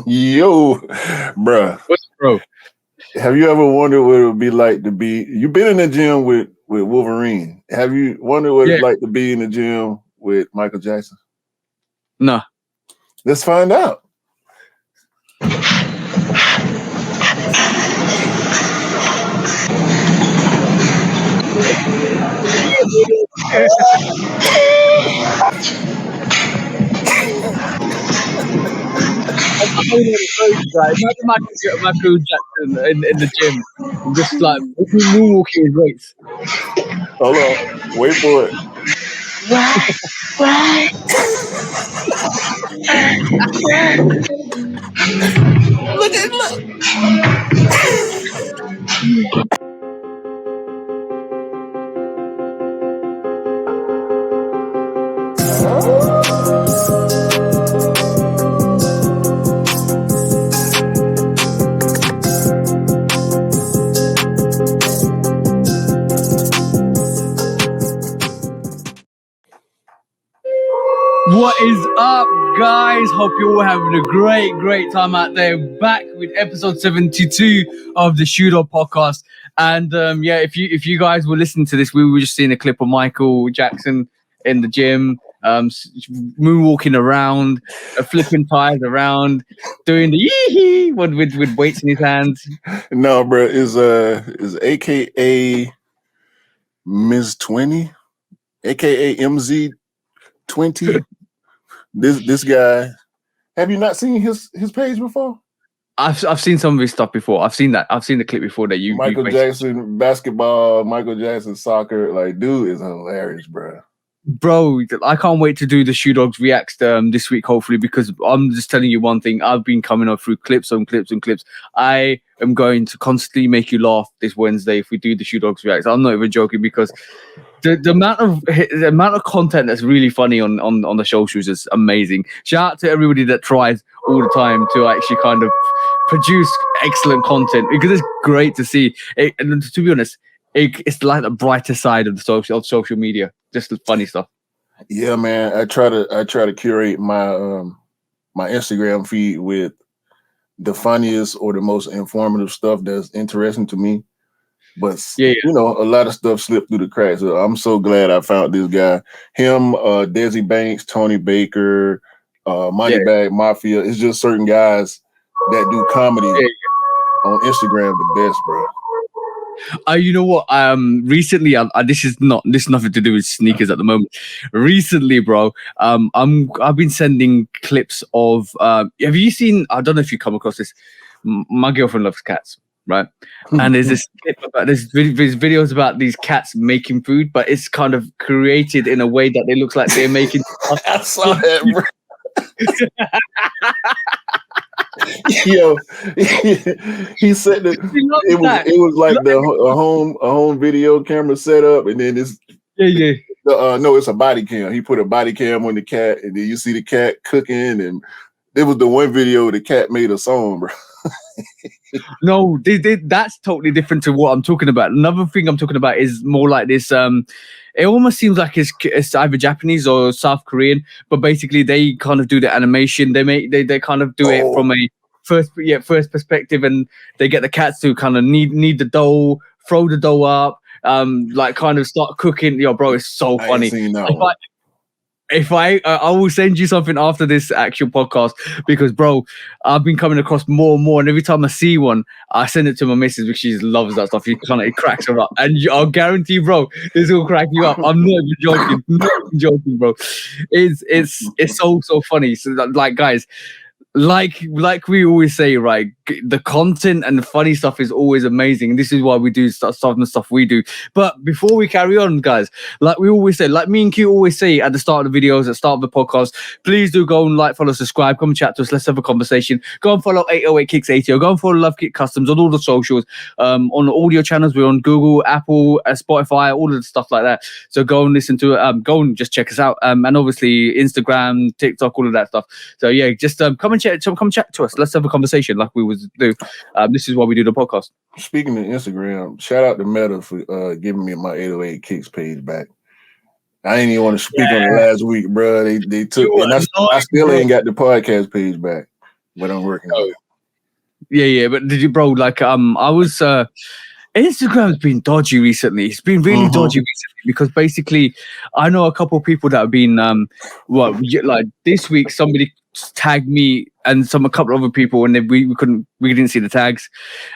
Yo, bruh. What's bro? Have you ever wondered what it would be like to be? You've been in the gym with Wolverine. Have you wondered what Yeah. it's like to be in the gym with Michael Jackson? No. Let's find out. Imagine Michael Jackson in the gym, just like moonwalking his weights. Hold on. Wait for it. Look. What is up, guys? Hope you're all having a great time out there. Back with episode 72 of the Shooter podcast. And if you guys were listening to this, we were just seeing a clip of Michael Jackson in the gym, moonwalking around, flipping tires around, doing the yee with weights in his hands. No, bro, is AKA Ms. 20, AKA MZ20. This guy. Have you not seen his page before? I've seen some of his stuff before. I've seen that. I've seen the clip before that you. Michael Jackson basketball, Michael Jackson soccer. Like, dude is hilarious, bro. Bro, I can't wait to do the Shoe Dogs Reacts this week, hopefully, because I'm just telling you one thing. I've been coming up through clips on clips and clips. I am going to constantly make you laugh this Wednesday if we do the Shoe Dogs Reacts. I'm not even joking, because the amount of content that's really funny on the socials is amazing. Shout out to everybody that tries all the time to actually kind of produce excellent content, because it's great to see it. And to be honest, it's like the brighter side of the social media, just the funny stuff. Yeah, man. I try to curate my my Instagram feed with the funniest or the most informative stuff that's interesting to me. But Yeah. You know, a lot of stuff slipped through the cracks. So I'm so glad I found this guy. Him, Desi Banks, Tony Baker, Moneybag Mafia. It's just certain guys that do comedy on Instagram the best, bro. You know what? Recently, this is nothing to do with sneakers at the moment. Recently, bro, I've been sending clips of. Have you seen? I don't know if you come across this. My girlfriend loves cats, right? And there's this clip about there's videos about these cats making food, but it's kind of created in a way that it looks like they're making. I saw that, bro. Yo, he said that it was like a home video camera setup, and then it's no, it's a body cam. He put a body cam on the cat, and then you see the cat cooking, and it was the one video the cat made a song, bro. No, that's totally different to what I'm talking about. Another thing I'm talking about is more like this. It almost seems like it's either Japanese or South Korean, but basically they kind of do the animation. They kind of do it from a first perspective, and they get the cats to kind of knead the dough, throw the dough up, like kind of start cooking. Yo, bro, it's so funny. If I will send you something after this actual podcast, because, bro, I've been coming across more and more, and every time I see one, I send it to my missus, because she loves that stuff. It cracks her up, and I'll guarantee you, bro, this will crack you up. I'm not even joking, bro. It's so funny. So, like, guys, like we always say, right? The content and the funny stuff is always amazing. This is why we do stuff we do. But before we carry on, guys, like we always say, like me and Q always say at the start of the videos, at the start of the podcast, please do go and like, follow, subscribe, come and chat to us. Let's have a conversation. Go and follow 808 Kicks ATL. Go and follow Love Kick Customs on all the socials. On audio channels, we're on Google, Apple, Spotify, all of the stuff like that. So go and listen to it. Go and just check us out. And obviously Instagram, TikTok, all of that stuff. So yeah, just come and chat to us. Let's have a conversation like we would do. This is why we do the podcast. Speaking of Instagram, shout out to Meta for giving me my 808 Kicks page back. I didn't even want to speak on it last week, bro. They took, and I still ain't got the podcast page back. but I'm working on it. Yeah. But did you, bro? Like, I was. Instagram's been dodgy recently. It's been really dodgy recently because basically, I know a couple of people that have been, like this week, somebody tagged me and a couple of other people, and we didn't see the tags.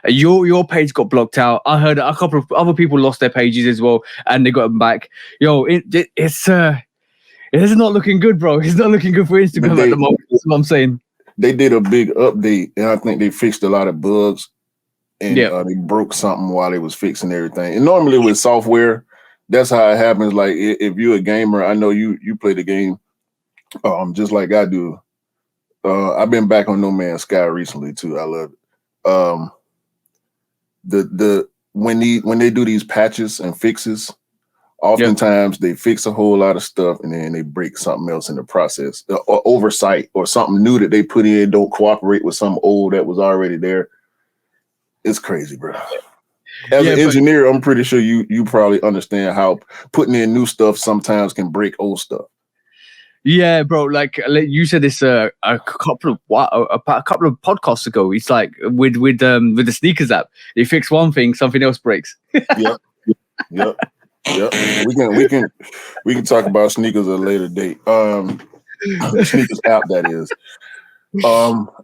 Your page got blocked out. I heard a couple of other people lost their pages as well, and they got them back. Yo, it's not looking good, bro. It's not looking good for Instagram at the moment. That's what I'm saying. They did a big update, and I think they fixed a lot of bugs. And they broke something while they was fixing everything. And normally with software, that's how it happens. Like if you're a gamer, I know you play the game, just like I do. I've been back on No Man's Sky recently too. I love it. When they do these patches and fixes, oftentimes they fix a whole lot of stuff and then they break something else in the process. Or oversight or something new that they put in don't cooperate with something old that was already there. It's crazy, bro. As an engineer, I'm pretty sure you probably understand how putting in new stuff sometimes can break old stuff. Yeah, bro. Like you said this a couple of podcasts ago. It's like with the sneakers app, they fix one thing, something else breaks. Yep. We can talk about sneakers at a later date. Sneakers app, that is.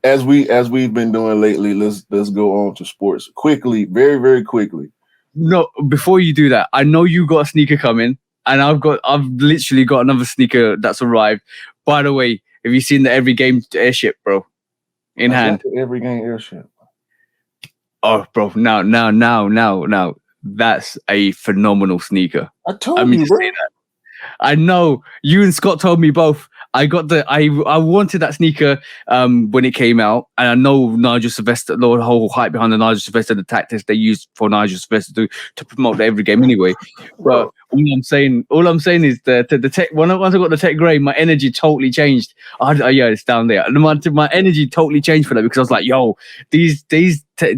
As we've been doing lately, let's go on to sports quickly, very, very quickly. No, before you do that, I know you got a sneaker coming, and I've literally got another sneaker that's arrived. By the way, have you seen the Every Game Airship, bro? In hand. Every Game Airship. Oh, bro! Now, that's a phenomenal sneaker. I told you, bro. I know you and Scott told me both. I wanted that sneaker when it came out, and I know Nigel Sylvester, the whole hype behind the Nigel Sylvester, the tactics they used for Nigel Sylvester to promote the Every Game anyway. But all I'm saying is the tech. Once I got the tech grey, my energy totally changed. It's down there. My energy totally changed for that because I was like, yo, these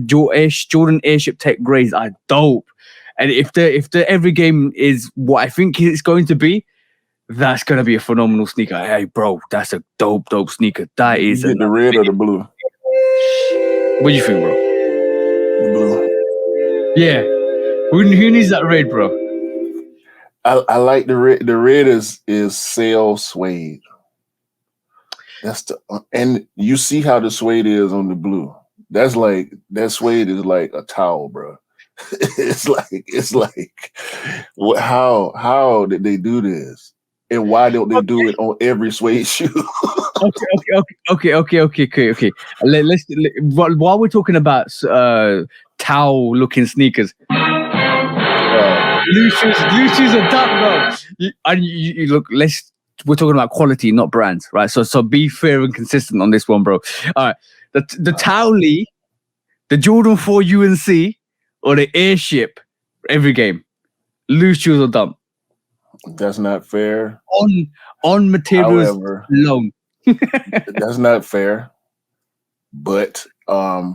Jordan Airship tech greys are dope. And if the Every Game is what I think it's going to be, that's going to be a phenomenal sneaker. Hey, bro, that's a dope sneaker. That is. You get the red or the blue? What do you think, bro? The blue. Yeah. Who needs that red, bro? I like the red. The red is sail suede. That's and you see how the suede is on the blue. That suede is like a towel, bro. It's like how did they do this? And why don't they do it on every suede shoe? Okay. While we're talking about towel looking sneakers, loose shoes are dumb, bro. You look. We're talking about quality, not brands, right? So be fair and consistent on this one, bro. All right, the Towley, the Jordan 4 UNC, or the Airship Every Game, loose shoes are dumb. That's not fair. On materials alone. That's not fair. But of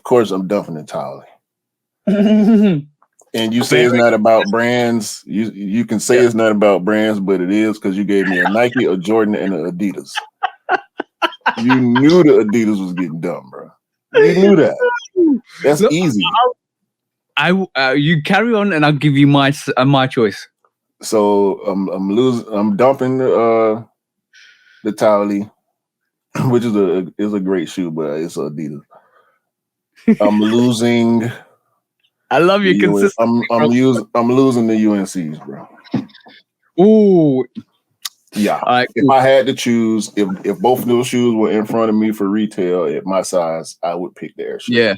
course I'm dumping the Towley. And you say it's not about brands. You can say it's not about brands, but it is because you gave me a Nike, a Jordan, and an Adidas. You knew the Adidas was getting dumb, bro. You knew that. That's easy. You carry on, and I'll give you my choice. So I'm dumping the Towley, which is a great shoe, but it's Adidas. I'm losing. I love your consistency. I'm losing the UNCs, bro. Ooh. Yeah. Right, if I had to choose, if both of those shoes were in front of me for retail at my size, I would pick the Airship. Yeah.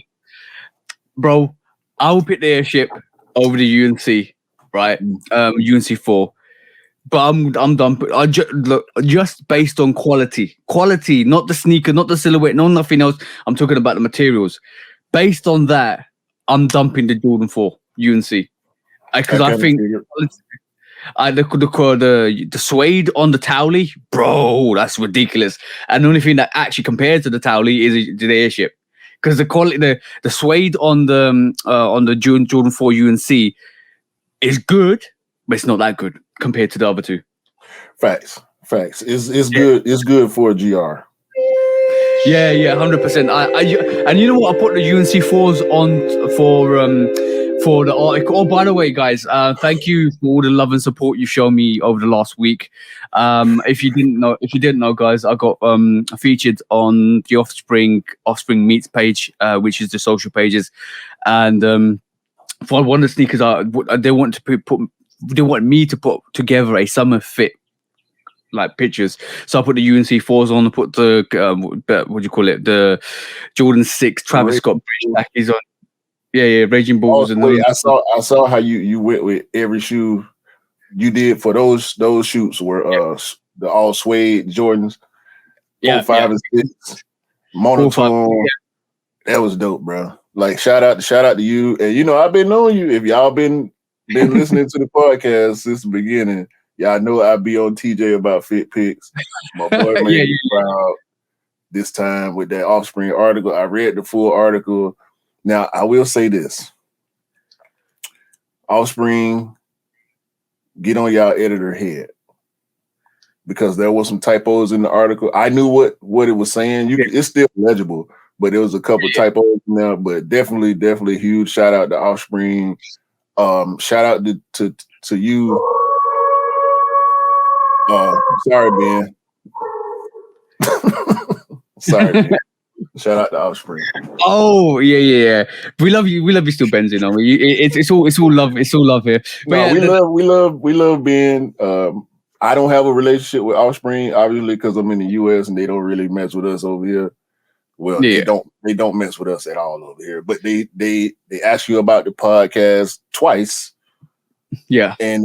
Bro, I will pick the Airship over the UNC, right? UNC 4. But I'm done. Look, just based on quality, not the sneaker, not the silhouette, no nothing else. I'm talking about the materials. Based on that, I'm dumping the Jordan 4 UNC because I think the suede on the Towley, bro, that's ridiculous. And the only thing that actually compares to the Towley is the Airship, because the quality, the suede on the Jordan 4 UNC is good, but it's not that good compared to the other two. Facts. It's good. It's good for a GR. Yeah, 100%. And you know what? I put the UNC4s on for the article. Oh, by the way, guys, thank you for all the love and support you've shown me over the last week. If you didn't know, guys, I got featured on the Offspring Meets page, which is the social pages, and for one of the sneakers, they want me to put together a summer fit like pictures. So I put the UNC4s on, I put the what do you call it, the Jordan 6 Travis Scott bridge khakis on. Yeah, Raging Bulls. And wait, I saw how you went with every shoe you did for those shoots were the all suede Jordans, 4, 5, and 6, monotone. That was dope, bro. Like shout out to you. And you know, I've been knowing you. If y'all been listening to the podcast since the beginning, y'all know I be on TJ about fit picks. My boy made me proud this time with that Offspring article. I read the full article. Now I will say this: Offspring, get on y'all editor head, because there was some typos in the article. I knew what it was saying. It's still legible, but there was a couple typos in there. But definitely huge shout out to Offspring. Shout out to you. Sorry, Ben. Sorry, Ben. Shout out to Offspring. Oh yeah. We love you still, Benz. You know, it's all love. It's all love here. But we love Ben. I don't have a relationship with Offspring, obviously, because I'm in the US and they don't really mess with us over here. Well, they don't mess with us at all over here. But they ask you about the podcast twice. Yeah. And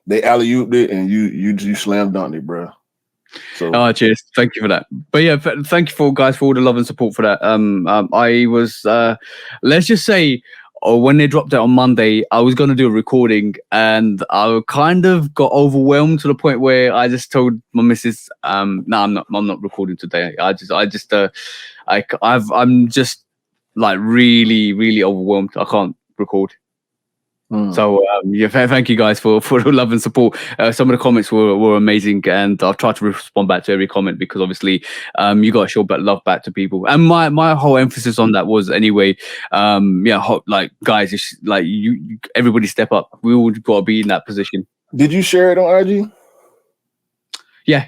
they alley-ooped it and you slam dunked it, bro. So cheers. Thank you for that. But yeah, thank you for all the love and support for that. I was let's just say when they dropped it on Monday, I was going to do a recording and I kind of got overwhelmed to the point where I just told my missus, no, I'm not recording today. I'm just like really overwhelmed. I can't record. So thank you guys for the love and support. Some of the comments were amazing, and I've tried to respond back to every comment because obviously you got to show love back to people. And my whole emphasis on that was anyway, like guys, like you everybody step up. We all got to be in that position. Did you share it on IG? Yeah.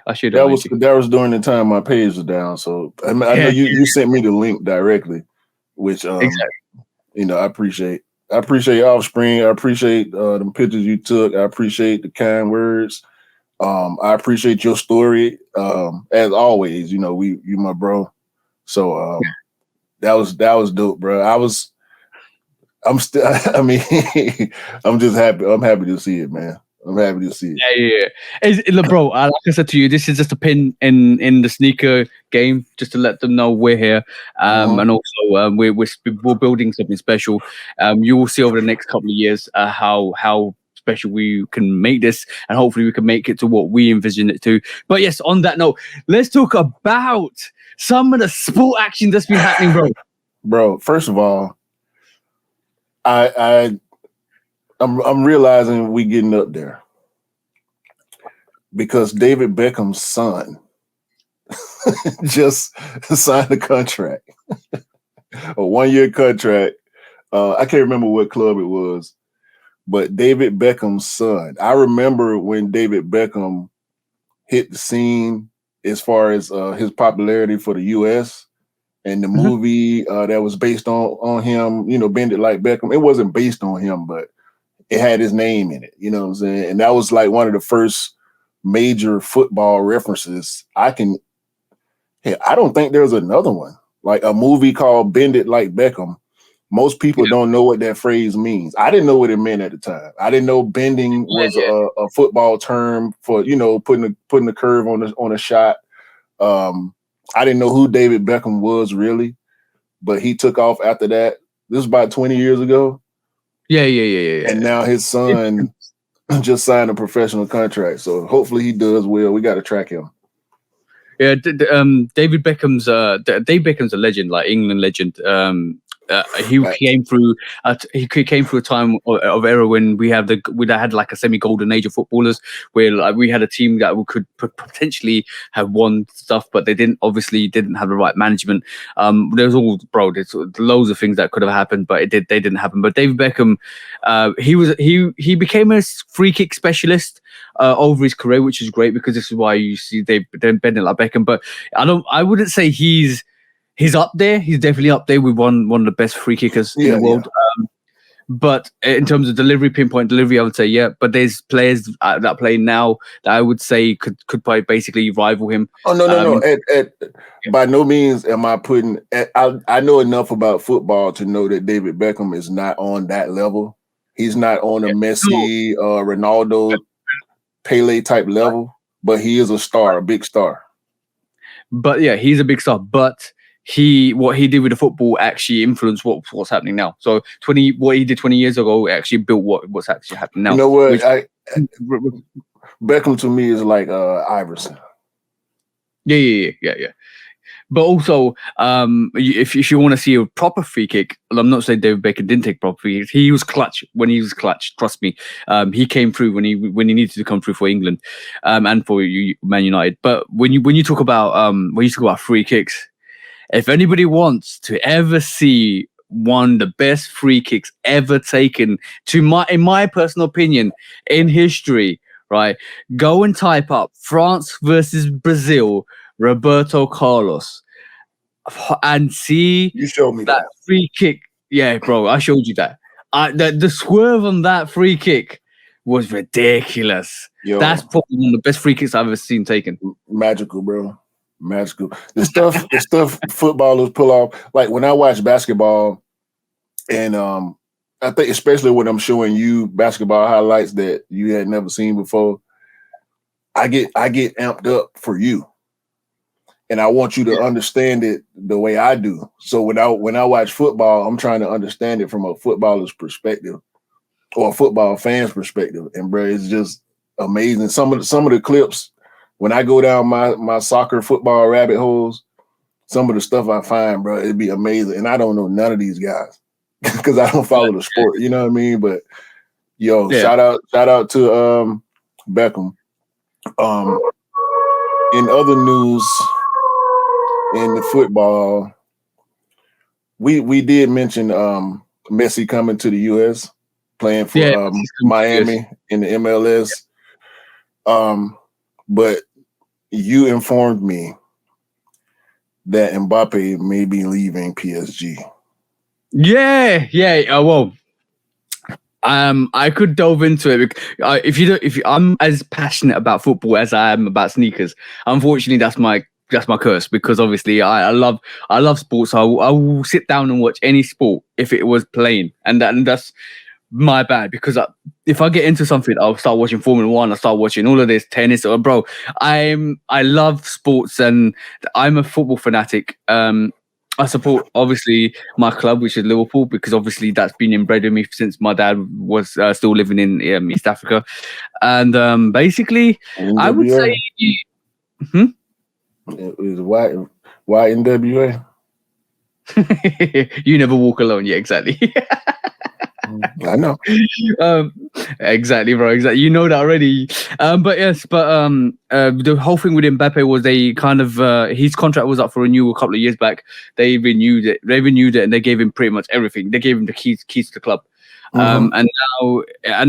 I shared it. That was during the time my page was down. So I know you sent me the link directly, which exactly. You know, I appreciate Offspring. I appreciate the pictures you took. I appreciate the kind words. I appreciate your story. As always, you know, you my bro. So that was dope, bro. I'm still I mean I'm just happy. I'm happy to see it, man. I'm happy to see it. Yeah. Bro, like I said to you, this is just a pin in the sneaker game, just to let them know we're here. And also we're building something special. You will see over the next couple of years how special we can make this, and hopefully we can make it to what we envision it to. But yes, on that note, let's talk about some of the sport action that's been happening, bro. Bro, first of all, I'm realizing we getting up there because David Beckham's son just signed a contract, a 1-year contract. I can't remember what club it was, but David Beckham's son. I remember when David Beckham hit the scene as far as his popularity for the U.S. and the movie that was based on him, you know, Bend It Like Beckham. It wasn't based on him, but it had his name in it, you know what I'm saying? And that was like one of the first major football references. I don't think there's another one. Like a movie called Bend It Like Beckham. Most people don't know what that phrase means. I didn't know what it meant at the time. I didn't know bending was a football term for, you know, putting a curve on a shot. I didn't know who David Beckham was really, but he took off after that. This was about 20 years ago. Yeah. And now his son just signed a professional contract. So hopefully he does well. We got to track him. Yeah, David Beckham's a legend, like England legend. he came through. He came through a time of era when we had like a semi-golden age of footballers, where like, we had a team that we could potentially have won stuff, but they didn't have the right management. There's loads of things that could have happened, but they didn't happen. But David Beckham, he became a free kick specialist over his career, which is great because this is why you see they bend it like Beckham. But I wouldn't say he's up there. He's definitely up there with one of the best free kickers in the world. Yeah. But in terms of pinpoint delivery, I would say yeah. But there's players that play now that I would say could probably basically rival him. Oh no. By no means am I putting. I know enough about football to know that David Beckham is not on that level. He's not on a Messi, Ronaldo, Pele type level. But he is a star, a big star. But yeah, he's a big star. But what he did with the football actually influenced what's happening now. So what he did 20 years ago actually built what's actually happening now. You know what? Beckham to me is like Iverson. Yeah. But also, if you want to see a proper free kick, I'm not saying David Beckham didn't take proper free kicks. He was clutch when he was clutch. Trust me, he came through when he needed to come through for England, and for Man United. But when you talk about free kicks, if anybody wants to ever see one of the best free kicks ever taken, in my personal opinion, in history, right? Go and type up France versus Brazil, Roberto Carlos, and see you showed me that free kick. Yeah, bro, I showed you that. The swerve on that free kick was ridiculous. Yo, that's probably one of the best free kicks I've ever seen taken. Magical, bro. Magical. The stuff footballers pull off. Like when I watch basketball, and I think especially when I'm showing you basketball highlights that you had never seen before, I get amped up for you, and I want you to understand it the way I do. So when I watch football, I'm trying to understand it from a footballer's perspective or a football fan's perspective, and bro, it's just amazing. Some of the clips. When I go down my soccer football rabbit holes, some of the stuff I find, bro, it'd be amazing. And I don't know none of these guys because I don't follow the sport. You know what I mean? But shout out to Beckham. In other news, in the football, we did mention Messi coming to the US, playing for Miami in the MLS. But you informed me that Mbappe may be leaving PSG. Yeah. Well, I could delve into it. If I'm as passionate about football as I am about sneakers, unfortunately, that's my curse because obviously I love sports. So I will sit down and watch any sport if it was playing, and that's my bad because if I get into something, I'll start watching Formula 1. I'll start watching all of this tennis. Bro, I love sports and I'm a football fanatic. I support obviously my club, which is Liverpool, because obviously that's been inbred in me since my dad was still living in East Africa, and basically NWA. I would say, it was why NWA. You never walk alone. Yeah, exactly. I know. Exactly, bro. Exactly. You know that already. The whole thing with Mbappe was they kind of his contract was up for renewal a couple of years back. They renewed it, and they gave him pretty much everything. They gave him the keys to the club. And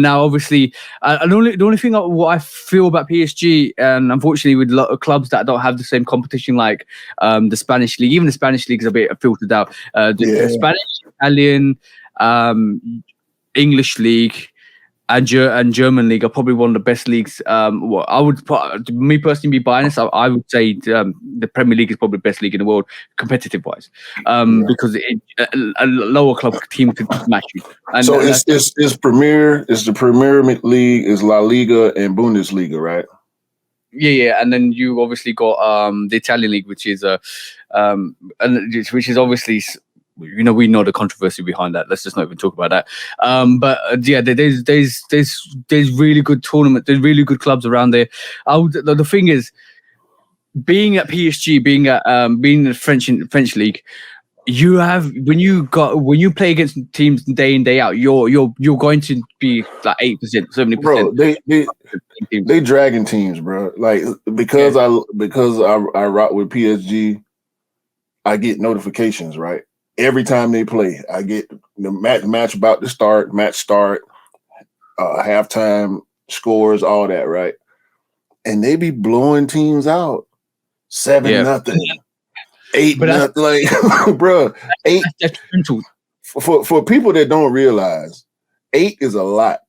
now obviously the only thing what I feel about PSG, and unfortunately with a lot of clubs that don't have the same competition like the Spanish league, even the Spanish league is a bit filtered out. The Spanish, Italian, English league and German league are probably one of the best leagues. I would, me personally, be biased. I would say the Premier League is probably the best league in the world, competitive wise, because a lower club team could smash you. And so it's the Premier League is La Liga and Bundesliga, right? Yeah, and then you obviously got the Italian league, which is obviously. We know the controversy behind that. Let's just not even talk about that. There's really good tournament. There's really good clubs around there. The thing is, being at PSG, being in the French league, you have when you play against teams day in day out, you're going to be like 8%, 70%. Bro, they dragging teams, bro. Like because I rock with PSG, I get notifications, right? Every time they play, I get the match about to start, halftime scores, all that, right? And they be blowing teams out 7-0, 8-0, like, bro, 8. For people that don't realize, 8 is a lot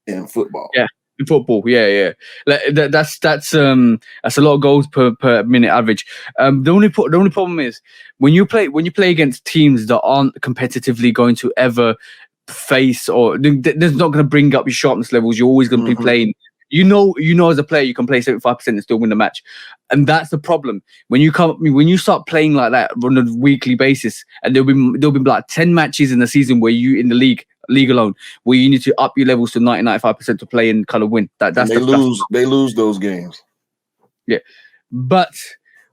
in football. Yeah, in football, yeah. That's a lot of goals per minute average. The only problem is when you play against teams that aren't competitively going to ever face, or there's not going to bring up your sharpness levels. You're always going to be playing. You know, as a player, you can play 75% and still win the match, and that's the problem. When you start playing like that on a weekly basis, and there'll be like 10 matches in the season where you in the league alone, where you need to up your levels to 90-95% to play and kind of win. That's they lose those games. Yeah, but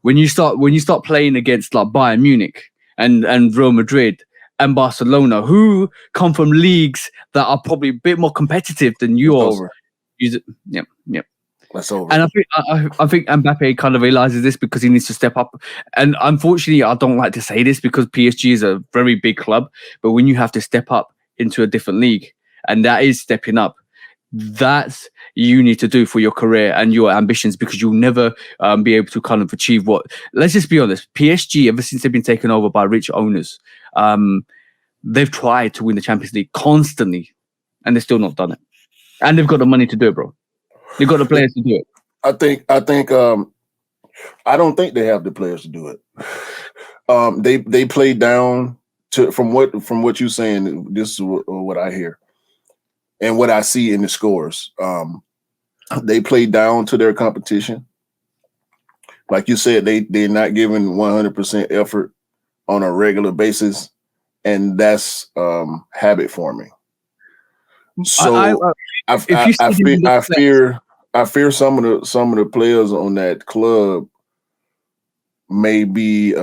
when you start playing against like Bayern Munich and Real Madrid and Barcelona, who come from leagues that are probably a bit more competitive than yours. Yep. That's over. And I think Mbappe kind of realizes this because he needs to step up. And unfortunately, I don't like to say this because PSG is a very big club, but when you have to step up into a different league, and that is stepping up, that's you need to do for your career and your ambitions, because you'll never be able to kind of achieve what. Let's just be honest. PSG, ever since they've been taken over by rich owners, they've tried to win the Champions League constantly, and they've still not done it. And they've got the money to do it, bro. They've got the players to do it. I don't think they have the players to do it. They play down to from what you're saying. This is what I hear and what I see in the scores. They play down to their competition. Like you said, they're not giving 100% effort on a regular basis, and that's habit forming. So I fear some of the players on that club maybe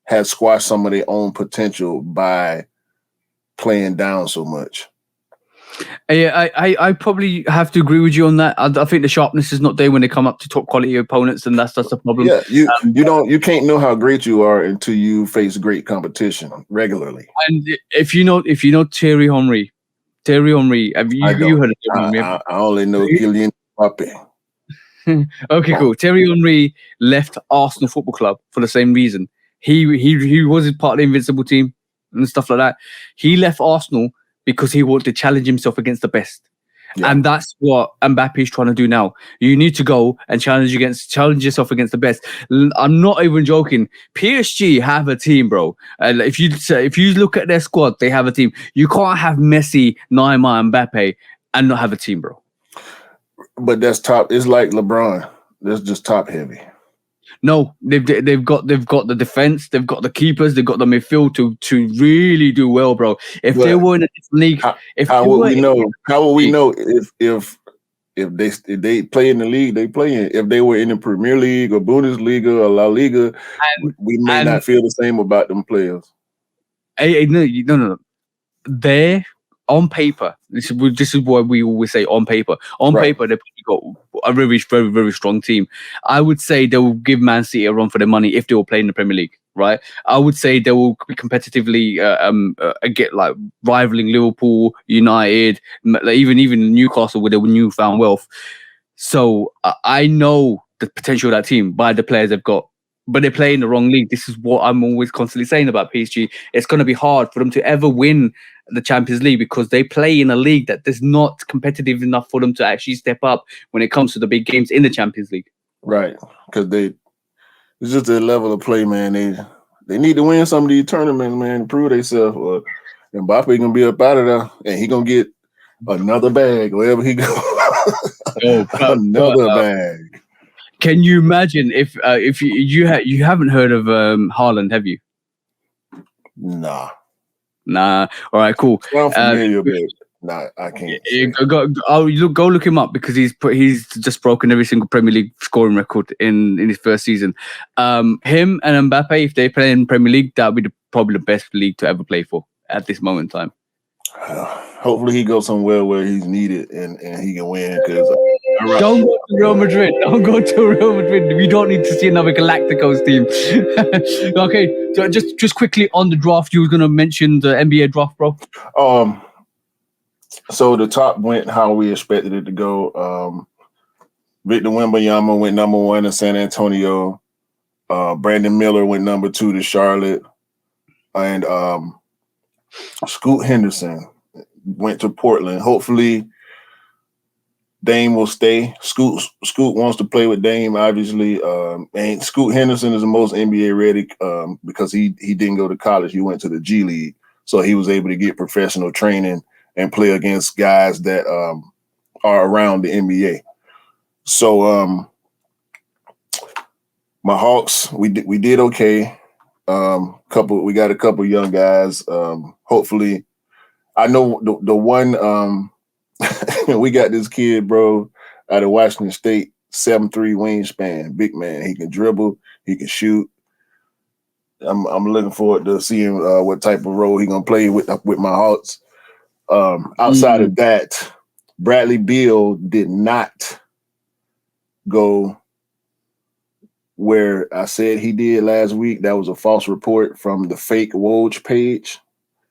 had squashed some of their own potential by playing down so much. Yeah, I probably have to agree with you on that. I think the sharpness is not there when they come up to top quality opponents, and that's the problem. Yeah, you can't know how great you are until you face great competition regularly. And if you know Thierry Henry, have you heard of Thierry Henry? I only know Kylian Mbappe. Okay, cool. Thierry Henry left Arsenal Football Club for the same reason. He was part of the Invincible team and stuff like that. He left Arsenal because he wanted to challenge himself against the best. Yeah. And that's what Mbappe is trying to do now. You need to go and challenge yourself against the best. I'm not even joking. PSG have a team, bro. If you look at their squad, they have a team. You can't have Messi, Neymar, Mbappe and not have a team, bro. But that's top. It's like LeBron. That's just top heavy. No, they've got the defense, they've got the keepers, they've got the midfield to really do well, bro. If they were in a different league, how will we know if they play in the league they play in? If they were in the Premier League or Bundesliga or La Liga, we may not feel the same about them players. No. They're on paper. This is what we always say. On paper, paper, they've got a very, very, very strong team. I would say they will give Man City a run for their money if they will play in the Premier League, right? I would say they will be competitively get like rivaling Liverpool, United, even Newcastle with their newfound wealth. So I know the potential of that team by the players they've got. But they play in the wrong league. This is what I'm always constantly saying about PSG. It's going to be hard for them to ever win the Champions League because they play in a league that is not competitive enough for them to actually step up when it comes to the big games in the Champions League. Right, because it's just their level of play, man. They need to win some of these tournaments, man, to prove themselves. Or Mbappe gonna be up out of there, and he gonna get another bag wherever he goes. Another bag. Can you imagine if you haven't heard of Haaland, have you? Nah. All right, cool. I'm familiar, but Nah, I can't. Go look him up because he's just broken every single Premier League scoring record in his first season. Him and Mbappe, if they play in Premier League, that would be probably the best league to ever play for at this moment in time. Hopefully he goes somewhere where he's needed and he can win. Because don't go to Real Madrid. Don't go to Real Madrid. We don't need to see another Galacticos team. Okay, so just quickly on the draft, you were going to mention the NBA draft, bro. So the top went how we expected it to go. Victor Wembanyama went number 1 in San Antonio. Brandon Miller went number 2 to Charlotte. And Scoot Henderson went to Portland. Hopefully Dame will stay. Scoot wants to play with Dame, obviously. And Scoot Henderson is the most NBA ready because he didn't go to college. He went to the G League. So he was able to get professional training and play against guys that are around the NBA. So my Hawks, we did okay. We got a couple young guys. Hopefully, I know the one. We got this kid, bro, out of Washington State, 7'3" wingspan, big man. He can dribble, he can shoot. I'm looking forward to seeing what type of role he's gonna play with my Hawks. Outside of that, Bradley Beal did not go where I said he did last week. That was a false report from the fake Woj page,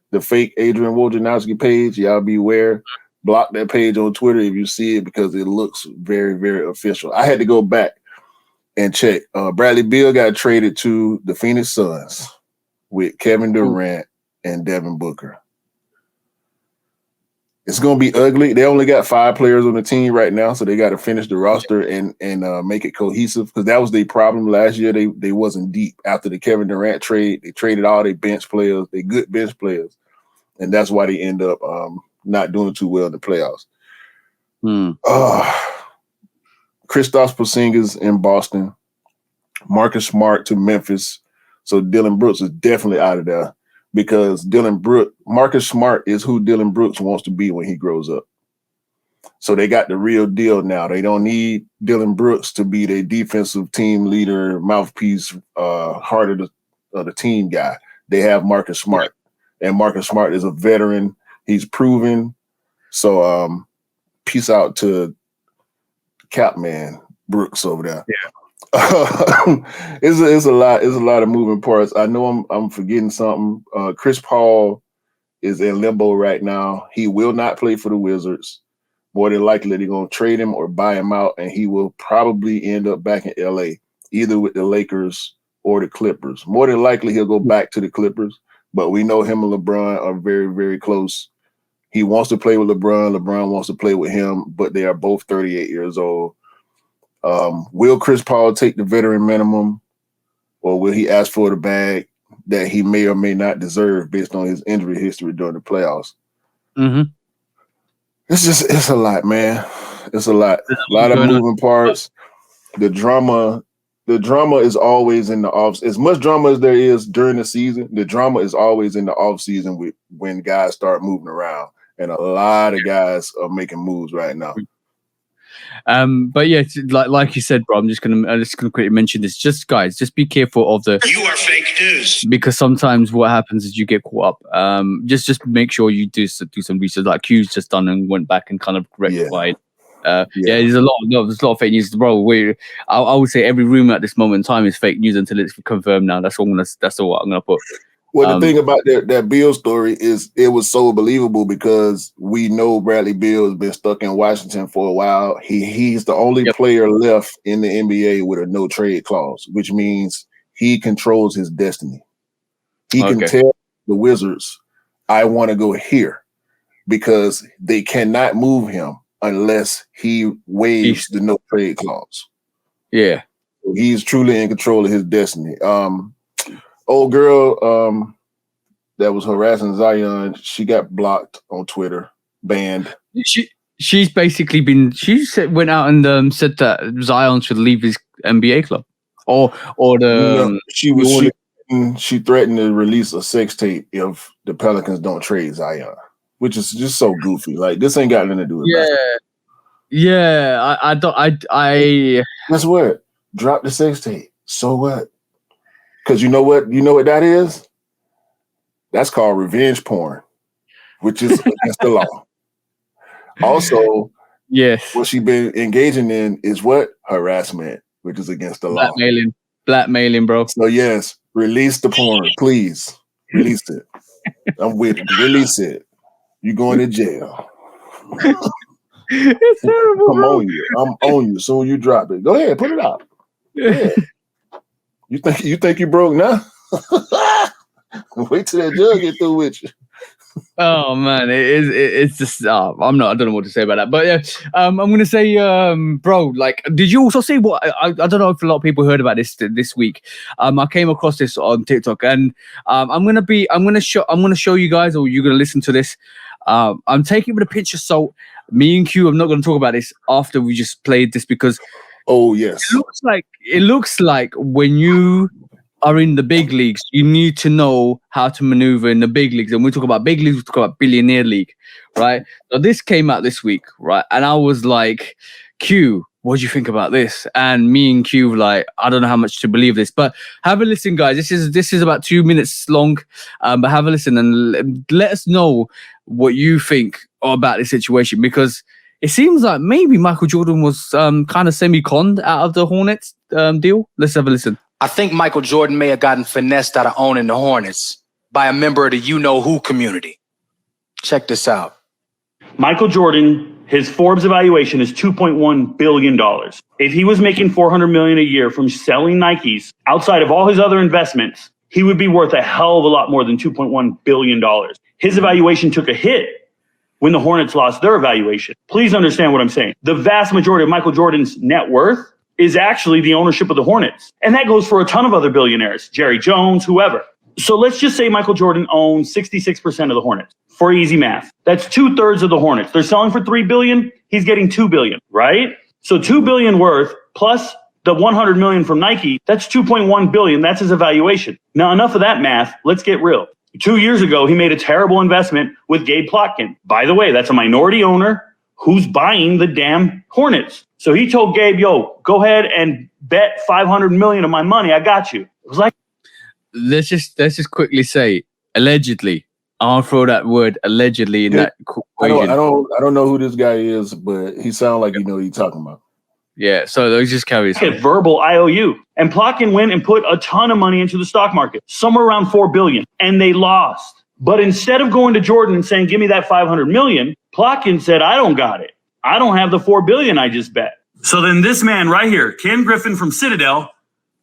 the fake Adrian Wojnarowski page. Y'all beware. Block that page on Twitter if you see it because it looks very, very official. I had to go back and check. Bradley Beal got traded to the Phoenix Suns with Kevin Durant and Devin Booker. It's going to be ugly. They only got 5 players on the team right now, so they got to finish the roster and make it cohesive because that was their problem last year. They wasn't deep after the Kevin Durant trade. They traded all their bench players, they good bench players, and that's why they end up not doing too well in the playoffs. Kristaps Porzingis in Boston, Marcus Smart to Memphis. So Dylan Brooks is definitely out of there because Marcus Smart is who Dylan Brooks wants to be when he grows up. So they got the real deal now. They don't need Dylan Brooks to be their defensive team leader, mouthpiece, heart of the team guy. They have Marcus Smart, and Marcus Smart is a veteran. He's proven. So peace out to Capman Brooks over there. Yeah. It's a lot of moving parts. I know I'm forgetting something. Chris Paul is in limbo right now. He will not play for the Wizards. More than likely they're gonna trade him or buy him out, and he will probably end up back in LA, either with the Lakers or the Clippers. More than likely he'll go back to the Clippers, but we know him and LeBron are very, very close. He wants to play with LeBron. LeBron wants to play with him, but they are both 38 years old. Will Chris Paul take the veteran minimum, or will he ask for the bag that he may or may not deserve based on his injury history during the playoffs? It's a lot, man. It's a lot. A lot of moving parts. The drama is always in the off. As much drama as there is during the season, the drama is always in the off season when guys start moving around. And a lot of guys are making moves right now. But yeah, like you said, bro, I'm just gonna quickly mention this. Just guys, just be careful of the. You are fake news. Because sometimes what happens is you get caught up. Just make sure you do some research, like Q's just done and went back and kind of rectified. There's a lot of fake news, bro. I would say every rumor at this moment in time is fake news until it's confirmed. Now that's all I'm gonna put. Well, the thing about that Beal story is it was so believable because we know Bradley Beal has been stuck in Washington for a while. He's the only player left in the NBA with a no trade clause, which means he controls his destiny. He can tell the Wizards, I want to go here, because they cannot move him unless he waives the no trade clause. Yeah. He's truly in control of his destiny. Old girl that was harassing Zion, she got blocked on Twitter, banned. She's basically went out and said that Zion should leave his NBA club, she threatened to release a sex tape if the Pelicans don't trade Zion. which is just so goofy. Like this ain't got nothing to do with basketball. Yeah. I don't. I. Guess what? Drop the sex tape. So what? Because you know what? You know what that is? That's called revenge porn, which is against the law. Also, yes, what she been engaging in is what? Harassment, which is against the law. Blackmailing, bro. So yes, release the porn, please. Release it. I'm with it. Release it. You going to jail. It's terrible. I'm on you. I'm on you. Soon you drop it. Go ahead, put it out. Go ahead. You think you broke now? Wait till that judge get through with you. Oh man, it's just I don't know what to say about that, but yeah, I'm gonna say, bro, like, did you also see what I don't know if a lot of people heard about this week. I came across this on TikTok, and I'm gonna show you guys, or you're gonna listen to this. I'm taking it with a pinch of salt. Me and Q, I'm not gonna talk about this after we just played this, because yes, it looks like when you are in the big leagues, you need to know how to maneuver in the big leagues. And we talk about big leagues, we talk about billionaire league, right? So this came out this week, right? And I was like, Q, what do you think about this? And me and Q were like, I don't know how much to believe this, but have a listen, guys. This is about 2 minutes long, but have a listen and let us know what you think about this situation, because it seems like maybe Michael Jordan was kind of semi-conned out of the Hornets deal. Let's have a listen. I think Michael Jordan may have gotten finessed out of owning the Hornets by a member of the you-know-who community. Check this out. Michael Jordan, his Forbes evaluation is $2.1 billion. If he was making $400 million a year from selling Nikes outside of all his other investments, he would be worth a hell of a lot more than $2.1 billion. His evaluation took a hit when the Hornets lost their evaluation. Please understand what I'm saying. The vast majority of Michael Jordan's net worth is actually the ownership of the Hornets. And that goes for a ton of other billionaires, Jerry Jones, whoever. So let's just say Michael Jordan owns 66% of the Hornets. For easy math, that's 2/3 of the Hornets. They're selling for $3 billion. He's getting $2 billion, right? So $2 billion worth plus the $100 million from Nike, that's $2.1 billion. That's his evaluation. Now, enough of that math. Let's get real. 2 years ago, he made a terrible investment with Gabe Plotkin. By the way, that's a minority owner who's buying the damn Hornets. So he told Gabe, yo, go ahead and bet $500 million of my money. I got you. It was like, let's just quickly say, allegedly. I'll throw that word allegedly in that equation. I don't know who this guy is, but he sounds like you know what he's talking about. Yeah, so those just carry a verbal IOU. And Plotkin went and put a ton of money into the stock market, somewhere around $4 billion, and they lost. But instead of going to Jordan and saying, give me that $500 million, Plotkin said, I don't got it. I don't have the $4 billion I just bet. So then this man right here, Ken Griffin from Citadel,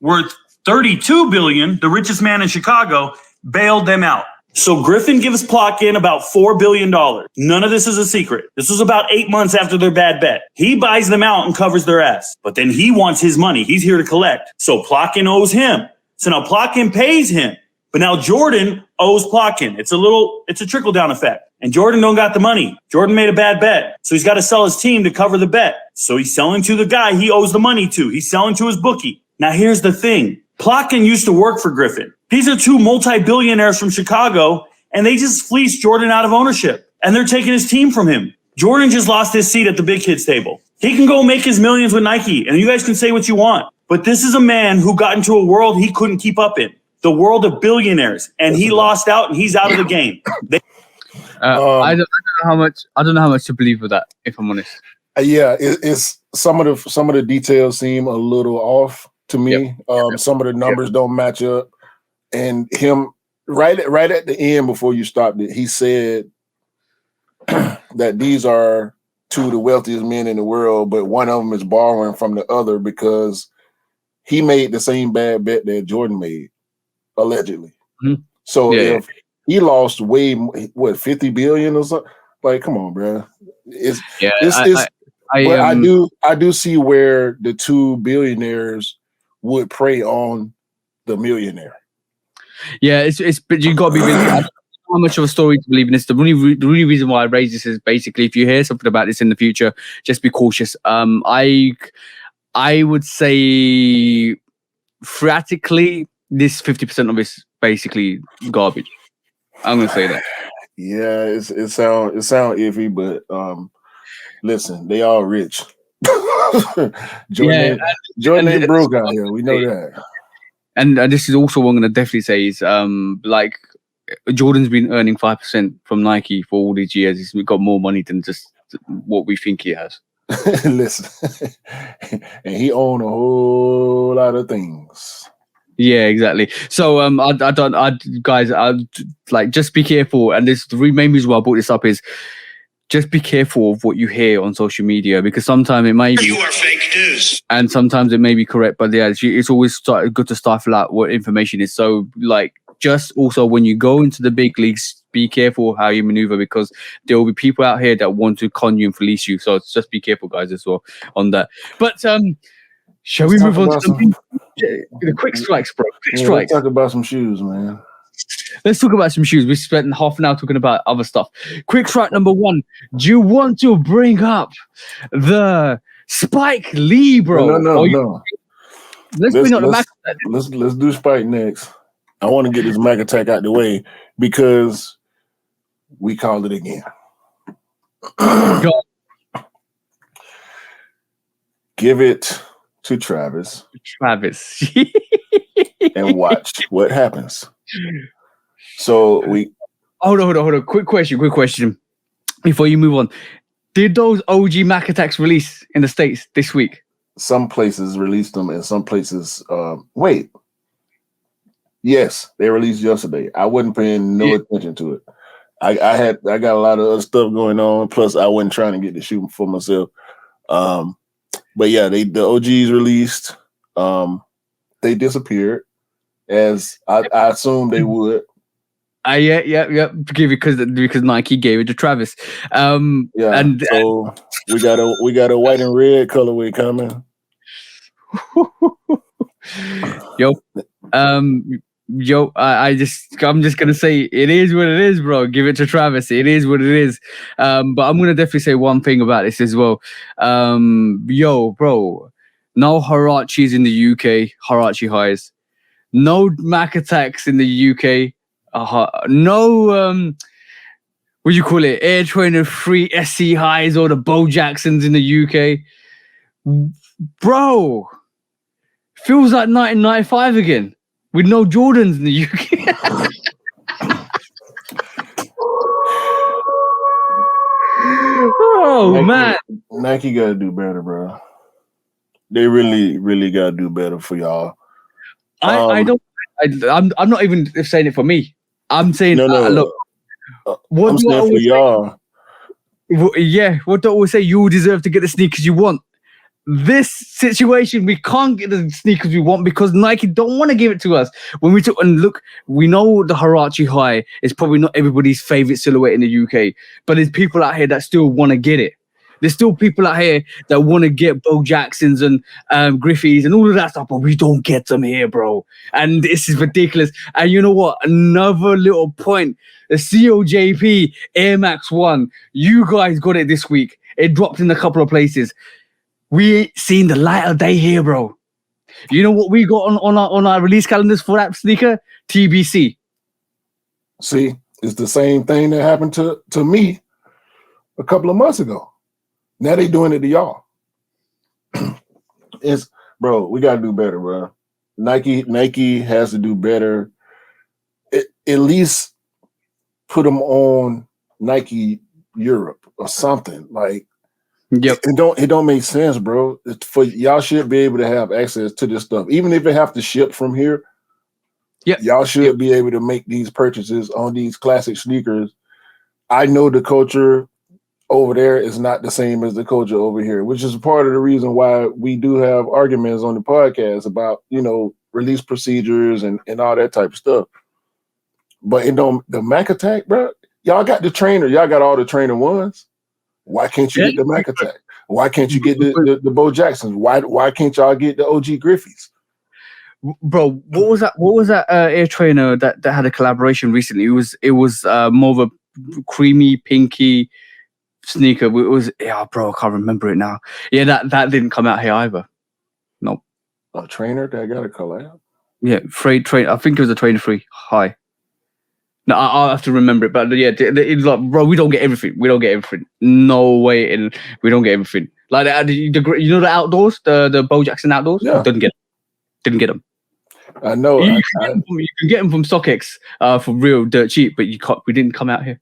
worth $32 billion, the richest man in Chicago, bailed them out. So Griffin gives Plotkin about $4 billion. None of this is a secret. This was about 8 months after their bad bet. He buys them out and covers their ass. But then he wants his money. He's here to collect. So Plotkin owes him. So now Plotkin pays him. But now Jordan owes Plotkin. It's a trickle-down effect. And Jordan don't got the money. Jordan made a bad bet. So he's got to sell his team to cover the bet. So he's selling to the guy he owes the money to. He's selling to his bookie. Now here's the thing. Plotkin used to work for Griffin. These are two multi-billionaires from Chicago, and they just fleeced Jordan out of ownership. And they're taking his team from him. Jordan just lost his seat at the big kids table. He can go make his millions with Nike, and you guys can say what you want. But this is a man who got into a world he couldn't keep up in. The world of billionaires, and he lost out, and he's out of the game. I don't know how much to believe with that, if I'm honest. Yeah, it's some of the details seem a little off to me. Some of the numbers don't match up, and him right at the end before you stopped it, he said that these are two of the wealthiest men in the world, but one of them is borrowing from the other because he made the same bad bet that Jordan made. Allegedly. Mm-hmm. So if he lost way what 50 billion or something, like come on, bro. I do see where the two billionaires would prey on the millionaire. Yeah, but you got to be really how much of a story to believe in this. The really reason why I raise this is basically if you hear something about this in the future, just be cautious. I would say theoretically this 50% of it's basically garbage. I'm going to say that. Yeah, it sound iffy, but listen, they all rich. Jordan ain't broke out here. We know that. And this is also what I'm going to definitely say is like Jordan's been earning 5% from Nike for all these years. He's got more money than just what we think he has. Listen, and he own a whole lot of things. Yeah, exactly. So guys, like just be careful. And this the main reason why I brought this up is just be careful of what you hear on social media, because sometimes it may be you are fake news, and sometimes it may be correct. But yeah, it's always good to stifle out what information is. So like, just also when you go into the big leagues, be careful how you maneuver, because there will be people out here that want to con you and fleece you. So just be careful, guys, as well on that. But shall we move on to the quick strikes, bro? Quick strikes. Let's talk about some shoes, man. Let's talk about some shoes. We spent half an hour talking about other stuff. Quick strike number 1. Do you want to bring up the Spike Lee, bro? No. Let's bring up the Mac. Let's do Spike next. I want to get this Mac attack out the way because we called it again. Give it to Travis. And watch what happens. So we hold on. Quick question before you move on. Did those OG Mac attacks release in the States this week? Some places released them, and some places wait. Yes, they released yesterday. I wasn't paying no attention to it. I got a lot of other stuff going on. Plus, I wasn't trying to get the shoe for myself. But yeah, the OGs released. They disappeared, as I assumed they would. Yeah. Because Nike gave it to Travis. And so we got a white and red colorway coming. I'm just gonna say it is what it is, bro. Give it to Travis. It is what it is. But I'm gonna definitely say one thing about this as well. Bro, no Harachis in the UK, Harachi highs. No Mac attacks in the UK. No what do you call it? Air Trainer 3 SC highs or the Bo Jacksons in the UK. Bro, feels like 1995 again with no Jordans in the UK. Nike gotta do better, bro. They really gotta do better for y'all. I'm not even saying it for me. I'm saying look. What I'm saying for y'all. Yeah, what do I always say? You deserve to get the sneakers you want. This situation, we can't get the sneakers we want because Nike don't want to give it to us. When we took and look, we know the Harachi High is probably not everybody's favorite silhouette in the UK, but there's people out here that still want to get it. There's still people out here that want to get Bo Jacksons and Griffeys and all of that stuff, but we don't get them here, bro. And this is ridiculous. And you know what? Another little point. The COJP Air Max 1, you guys got it this week. It dropped in a couple of places. We ain't seen the light of day here, bro. You know what we got on our release calendars for that sneaker? TBC. See, it's the same thing that happened to me a couple of months ago. Now they doing it to y'all. Bro, we gotta do better, bro. Nike has to do better. At least put them on Nike Europe or something. Like, yep. It don't make sense, bro. For y'all should be able to have access to this stuff, even if it have to ship from here. Yeah, y'all should be able to make these purchases on these classic sneakers. I know the culture over there is not the same as the culture over here, which is part of the reason why we do have arguments on the podcast about, release procedures and all that type of stuff. But the Mac Attack, bro, y'all got the trainer. Y'all got all the trainer ones. Why can't you get the Mac Attack? Why can't you get the Bo Jacksons? Why can't y'all get the OG Griffies? Bro, what was that Air Trainer that had a collaboration recently? It was more of a creamy, pinky sneaker. It was bro, I can't remember it now. Yeah, that didn't come out here either. Nope. A trainer that got a collab? Yeah, train. I think it was a Trainer 3 high. No, I'll have to remember it. But yeah, it's like, bro, we don't get everything. We don't get everything. No way, and we don't get everything. Like you know the outdoors, the Bo Jackson outdoors. Yeah. Didn't get them. I know. You can get them from StockX for real dirt cheap, but you can't. We didn't come out here.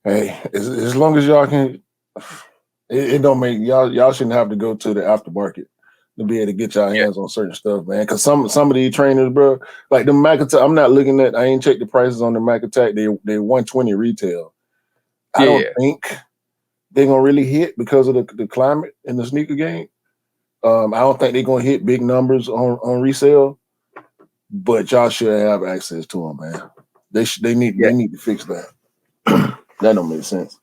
Hey, as long as y'all can, it don't make y'all shouldn't have to go to the aftermarket to be able to get y'all hands on certain stuff, man. Because some of these trainers, bro, like the Mac Attack, I'm not looking at. I ain't checked the prices on the Mac Attack. They $120 retail. I don't think they're gonna really hit because of the climate in the sneaker game. I don't think they're gonna hit big numbers on resale, but y'all should have access to them, man. They need to fix that. That don't make sense.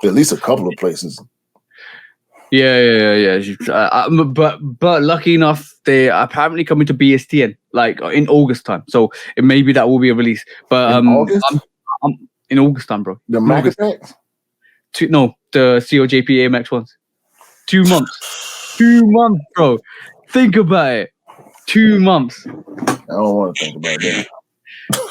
At least a couple of places. Yeah. But lucky enough, they are apparently coming to BSTN like in August time. So maybe that will be a release. But August? I'm in August time, bro. The Mac Attack? No, the COJP AMX ones. 2 months. 2 months, bro. Think about it. 2 months. I don't want to think about that.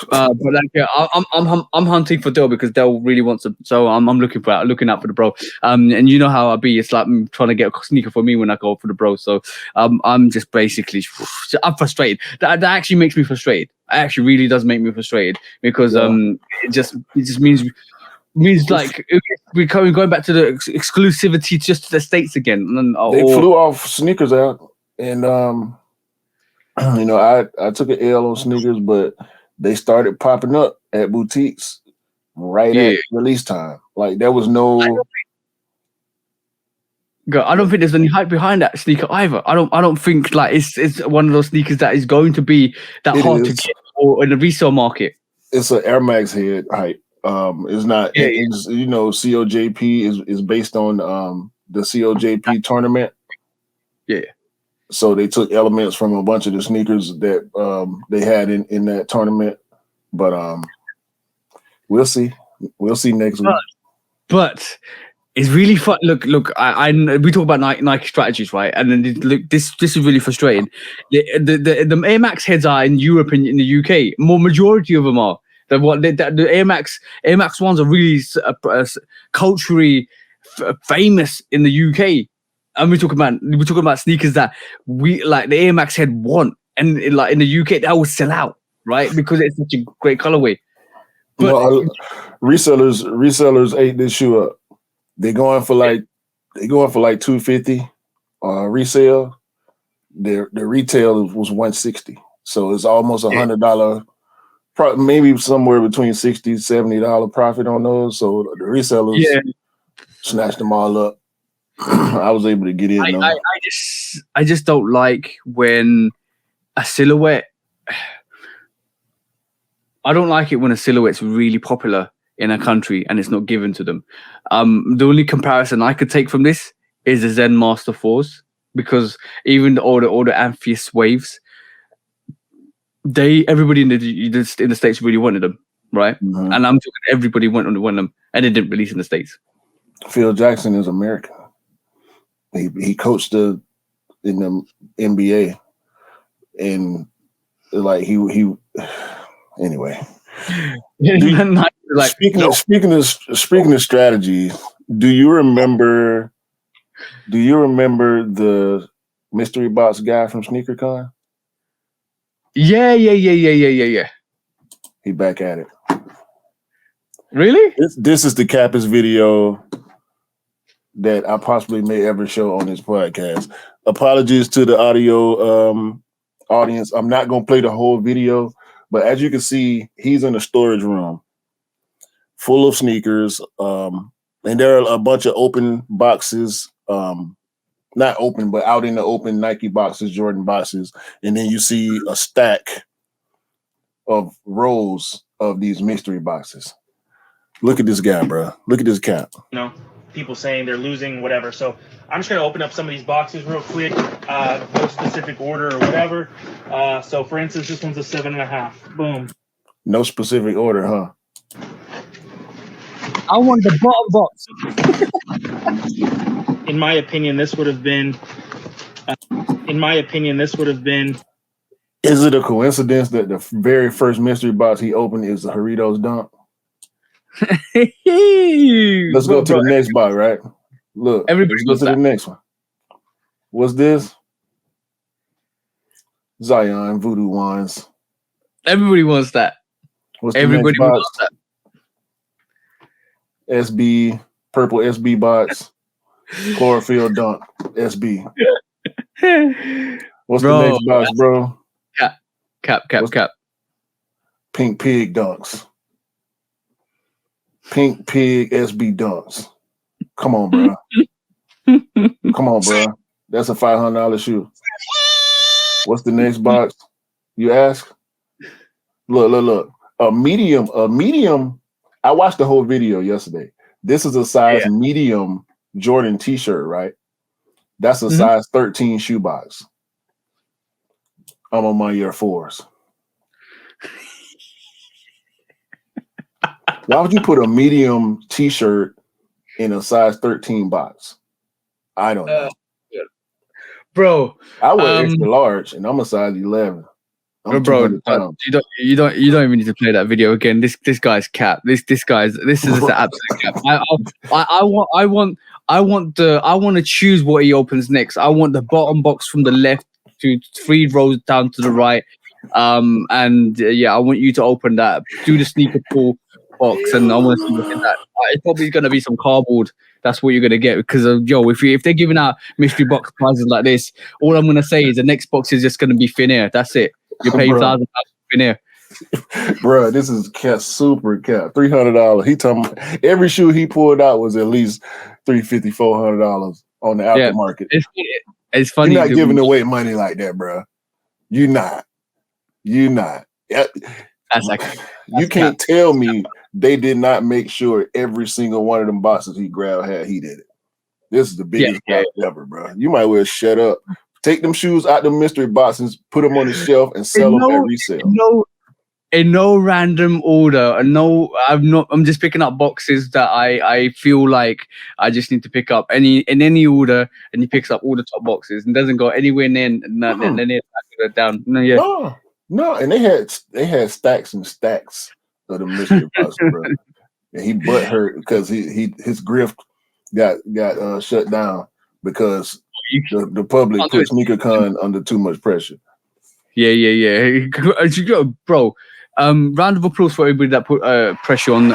But like, yeah, I'm hunting for Dell because Dell really wants them, so I'm looking out for the bro. And you know how I be. It's like I'm trying to get a sneaker for me when I go for the bro. So I'm just basically I'm frustrated. That actually makes me frustrated. It actually really does make me frustrated because it just means like we're going back to the exclusivity just to the States again. And they flew off sneakers out, and you know I took an L on sneakers, but they started popping up at boutiques right at release time. Like there was no. I don't think there's any hype behind that sneaker either. I don't think like it's one of those sneakers that is going to be that hard to get or in the resale market. It's an Air Max head hype. It's not. It's, you know, COJP is based on the COJP tournament. Yeah. So they took elements from a bunch of the sneakers that they had in that tournament, but we'll see. We'll see next week. But it's really fun. Look. We talk about Nike strategies, right? And then look, this is really frustrating. The Air Max heads are in Europe and in the UK. Majority of them are. The Air Max ones are really culturally famous in the UK. And we're talking about sneakers that we like the Air Max head want, and like in the UK that will sell out, right? Because it's such a great colorway. But resellers ate this shoe up. They're going for like $250 resale. The retail was $160, so it's almost $100. Maybe somewhere between $60-$70 profit on those. So the resellers snatched them all up. I was able to get in. I just don't like when a silhouette. I don't like it when a silhouette's really popular in a country and it's not given to them. The only comparison I could take from this is the Zen Master 4s, because even all the Amphius waves, everybody in the States really wanted them, right? Mm-hmm. And I'm talking everybody wanted them, and they didn't release in the States. Phil Jackson is American. He coached in the NBA, and like he anyway. Speaking of strategy, do you remember the mystery box guy from SneakerCon? Yeah. He back at it. Really? This is the cappest video that I possibly may ever show on this podcast. Apologies to the audio audience. I'm not going to play the whole video, but as you can see, he's in a storage room full of sneakers. And there are a bunch of open boxes, not open, but out in the open Nike boxes, Jordan boxes. And then you see a stack of rows of these mystery boxes. Look at this guy, bro. Look at this cap. No. People saying they're losing, whatever. So I'm just going to open up some of these boxes real quick, no specific order or whatever. So for instance, this one's a 7.5. Boom. No specific order, huh? I want the bottom box. In my opinion, this would have been Is it a coincidence that the very first mystery box he opened is the Doritos Dunk? Let's go to the next box, right? Look, everybody let's go to the next one. What's this? Zion Voodoo Wines. Everybody wants that. What's everybody the next box? Wants that. SB, purple SB box. Chlorophyll Dunk, SB. What's the next box, bro? Cap. Pink Pig Dunks. Pink Pig SB Dunks. Come on, bro. Come on, bro. That's a $500 shoe. What's the next box? You ask? Look. A medium. I watched the whole video yesterday. This is a size medium Jordan t-shirt, right? That's a size 13 shoe box. I'm on my Air Force. Why would you put a medium t-shirt in a size 13 box? I don't know. Bro, I wear extra large and I'm a size 11. I'm bro, you don't even need to play that video again. This guy's cap. This is the absolute cap. I want to choose what he opens next. I want the bottom box from the left to 3 rows down to the right. I want you to open that. Do the sneaker pull box, and I want to see what's in that. It's probably going to be some cardboard. That's what you're going to get because if they're giving out mystery box prizes like this, all I'm going to say is the next box is just going to be thin air. That's it. You're paying $1,000 for thin air. Bro, this is super cap. $300. He told me every shoe he pulled out was at least $350, $400 on the aftermarket. It's funny. You're not giving away money like that, bro. You're not. You can't tell me they did not make sure every single one of them boxes he grabbed he did it. This is the biggest box ever, bro. You might well shut up. Take them shoes out the mystery boxes, put them on the shelf, and sell them at resale. In no random order. I'm just picking up boxes that I feel like I just need to pick up in any order, and he picks up all the top boxes and doesn't go anywhere near down. No, and they had stacks and stacks of the mystery boxes, bro. And he butt hurt because his grift got shut down because the public put SneakerCon under too much pressure. Yeah. Bro, round of applause for everybody that put pressure on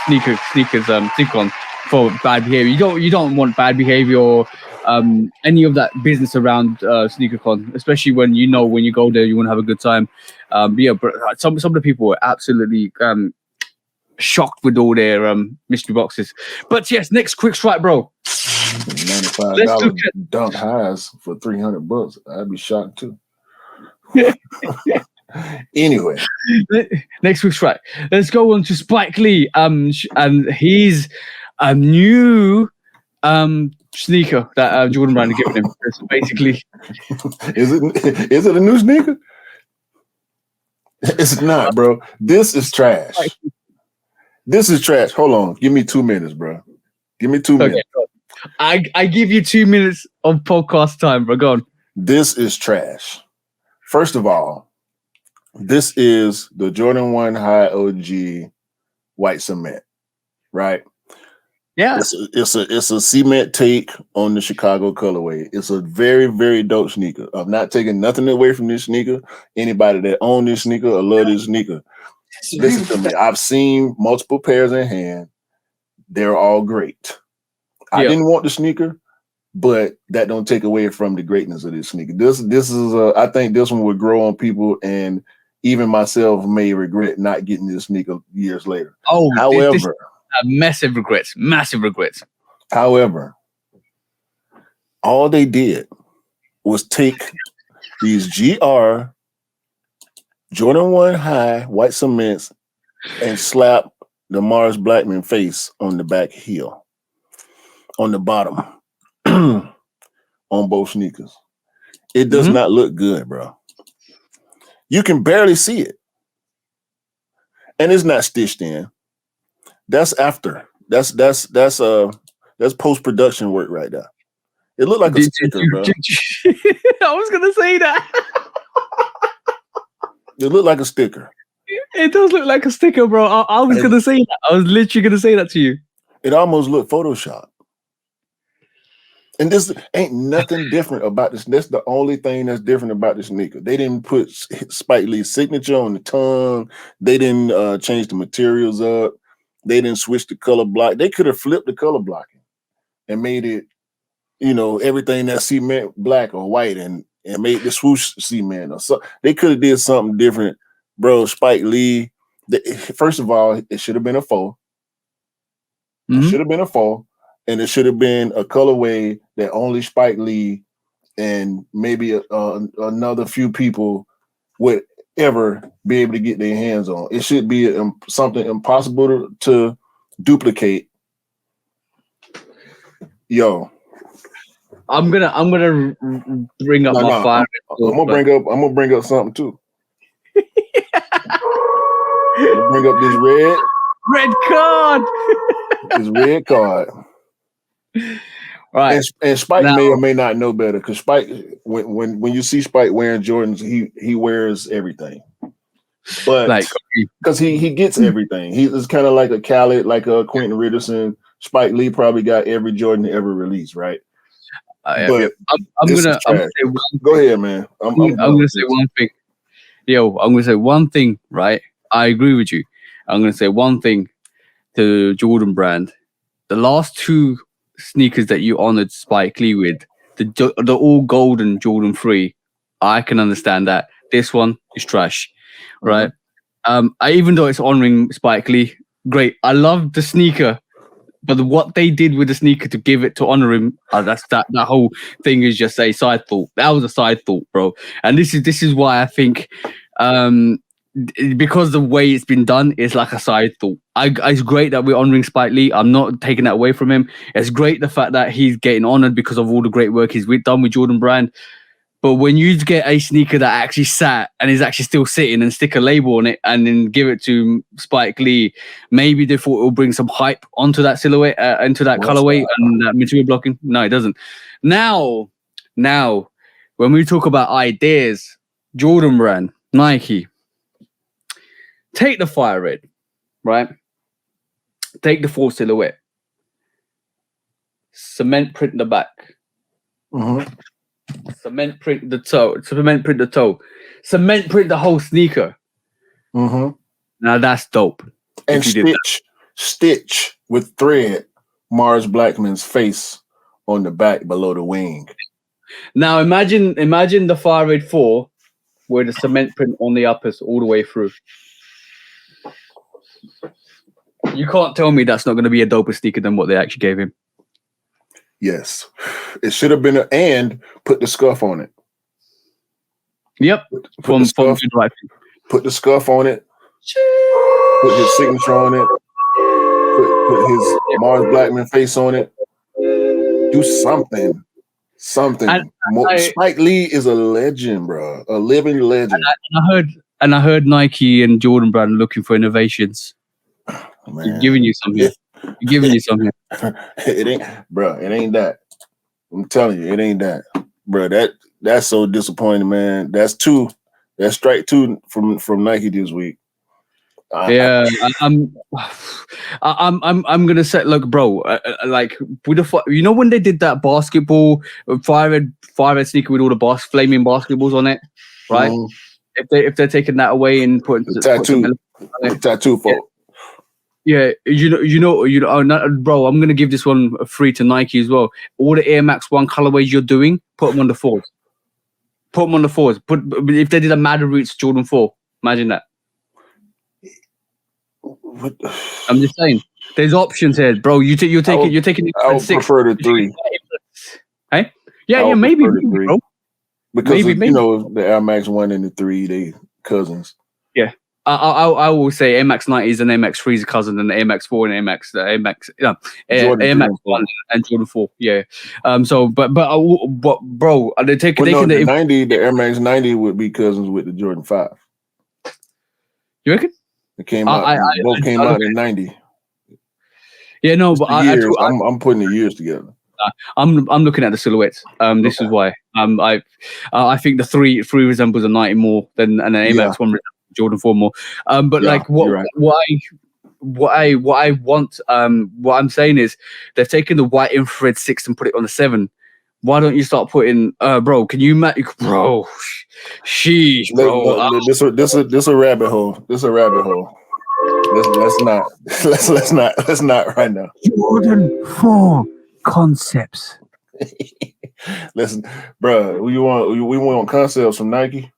SneakerCon for bad behavior. You don't want bad behavior or any of that business around SneakerCon, especially when you go there you want to have a good time. Some of the people were absolutely shocked with all their mystery boxes. But yes, next quick strike, bro. $95 dunk highs for $300. I'd be shocked too. Anyway, next quick strike. Let's go on to Spike Lee. And he's a new sneaker that Jordan Brand given him. So basically, is it a new sneaker? It's not, bro. This is trash. This is trash. Hold on. Give me 2 minutes, bro. Give me 2 minutes. Bro. I give you 2 minutes of podcast time, bro. Go on. This is trash. First of all, this is the Jordan 1 High OG white cement, right? Yeah. It's a cement take on the Chicago colorway. It's a very, very dope sneaker. I'm not taking nothing away from this sneaker. Anybody that own this sneaker or love this sneaker, listen to me. I've seen multiple pairs in hand. They're all great. I didn't want the sneaker, but that don't take away from the greatness of this sneaker. This is I think this one would grow on people, and even myself may regret not getting this sneaker years later. However, massive regrets. However, all they did was take these GR Jordan 1 High white cements and slap the Mars Blackman face on the back heel. On the bottom, on both sneakers. It does not look good, bro. You can barely see it. And it's not stitched in. That's after. That's post-production work right there. It looked like a sticker, bro. I was gonna say that. It looked like a sticker. It does look like a sticker, bro. I was going to say that. I was literally going to say that to you. It almost looked Photoshop. And this ain't nothing different about this. That's the only thing that's different about this sneaker. They didn't put Spike Lee's signature on the tongue. They didn't change the materials up. They didn't switch the color block. They could have flipped the color blocking and made it, everything that cement black or white and made the swoosh cement or so. They could have did something different, bro. Spike Lee. First of all, it should have been a 4. It should have been a 4. And it should have been a colorway that only Spike Lee and maybe another few people would ever be able to get their hands on. It should be something impossible to duplicate. Yo, I'm gonna bring up my fire. I'm gonna bring up something too. Bring up this red card. This red card. Right. And Spike may or may not know better because Spike, when you see Spike wearing Jordans, he wears everything. But because he gets everything. He's kind of like a Khaled, like a Quentin Richardson. Spike Lee probably got every Jordan ever released, right? But I'm gonna say one Go ahead, man. I'm gonna say one thing. Yo, I'm gonna say one thing, right? I agree with you. I'm gonna say one thing to Jordan Brand. The last 2 sneakers that you honored Spike Lee with, the all golden Jordan 3, I can understand that. This one is trash, right? Even though it's honoring Spike Lee, great. I love the sneaker, but what they did with the sneaker to give it to honor him, that whole thing is just a side thought. That was a side thought, bro. And this is why I think, because the way it's been done is like a side thought. It's great that we're honoring Spike Lee. I'm not taking that away from him. It's great the fact that he's getting honored because of all the great work he's done with Jordan Brand. But when you get a sneaker that actually sat and is actually still sitting and stick a label on it and then give it to Spike Lee, maybe they thought it will bring some hype onto that silhouette, into that colorway and that material blocking. No, it doesn't. Now, when we talk about ideas, Jordan Brand, Nike, take the fire red, right? Take the 4 silhouette. Cement print the back. Cement print the toe. Cement print the toe. Cement print the whole sneaker. Now that's dope. And stitch with thread Mars Blackman's face on the back below the wing. Now imagine the Fire Red 4 with the cement print on the uppers all the way through. You can't tell me that's not going to be a doper sneaker than what they actually gave him. Yes. It should have been and put the scuff on it. Yep. Put the scuff on it. Put his signature on it. Put his Mars Blackman face on it. Do something. Spike Lee is a legend, bro. A living legend. And I heard Nike and Jordan Brand looking for innovations. Man. You're giving you something. It ain't, bro. It ain't that. I'm telling you, it ain't that, bro. That's so disappointing, man. That's strike 2 from Nike this week. I'm gonna say, look, bro. Like with when they did that basketball fire red sneaker with all the flaming basketballs on it, right? If they're taking that away and putting tattoo fault. Yeah, bro. I'm gonna give this one a 3 to Nike as well. All the Air Max 1 colorways you're doing, put them on the 4s. If they did a Madder Roots Jordan 4, imagine that. What? I'm just saying, there's options here, bro. You're taking. I would prefer the 3. Hey, yeah, maybe, bro. Because maybe. The Air Max 1 and the 3, they cousins. Yeah. I will say Air Max 90s and Air Max 3s are cousin, and Air Max 4 and Air Max 1 and Jordan 4. Yeah. But bro, are they taking the 90? The Air Max 90 would be cousins with the Jordan 5. You reckon? It came out. Both came out in 90. Yeah, no, but I'm putting the years together. I'm looking at the silhouettes. This is why. I think the three resembles a 90 more than an Air Max 1 resembles Jordan 4 more. But like what I want, what I'm saying is they've taken the white infrared 6 and put it on the 7. Why don't you start putting, bro? Can you, bro? Sheesh, bro. This a rabbit hole. This a rabbit hole. Let's not right now. Jordan 4 concepts. Listen, bro. We want concepts from Nike.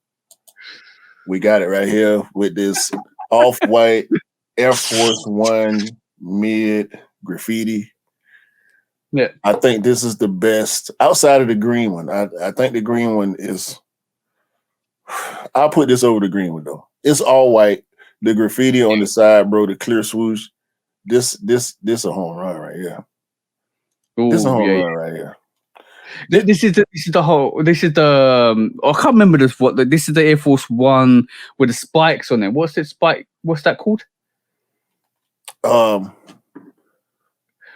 We got it right here with this off-white Air Force One mid graffiti. Yeah, I think this is the best outside of the green one. I think the green one is. I'll put this over the green one though. It's all white. The graffiti on the side, bro. The clear swoosh. This a home run right here. This is a home run right here. This is the I can't remember this is the Air Force One with the spikes on it. What's that called?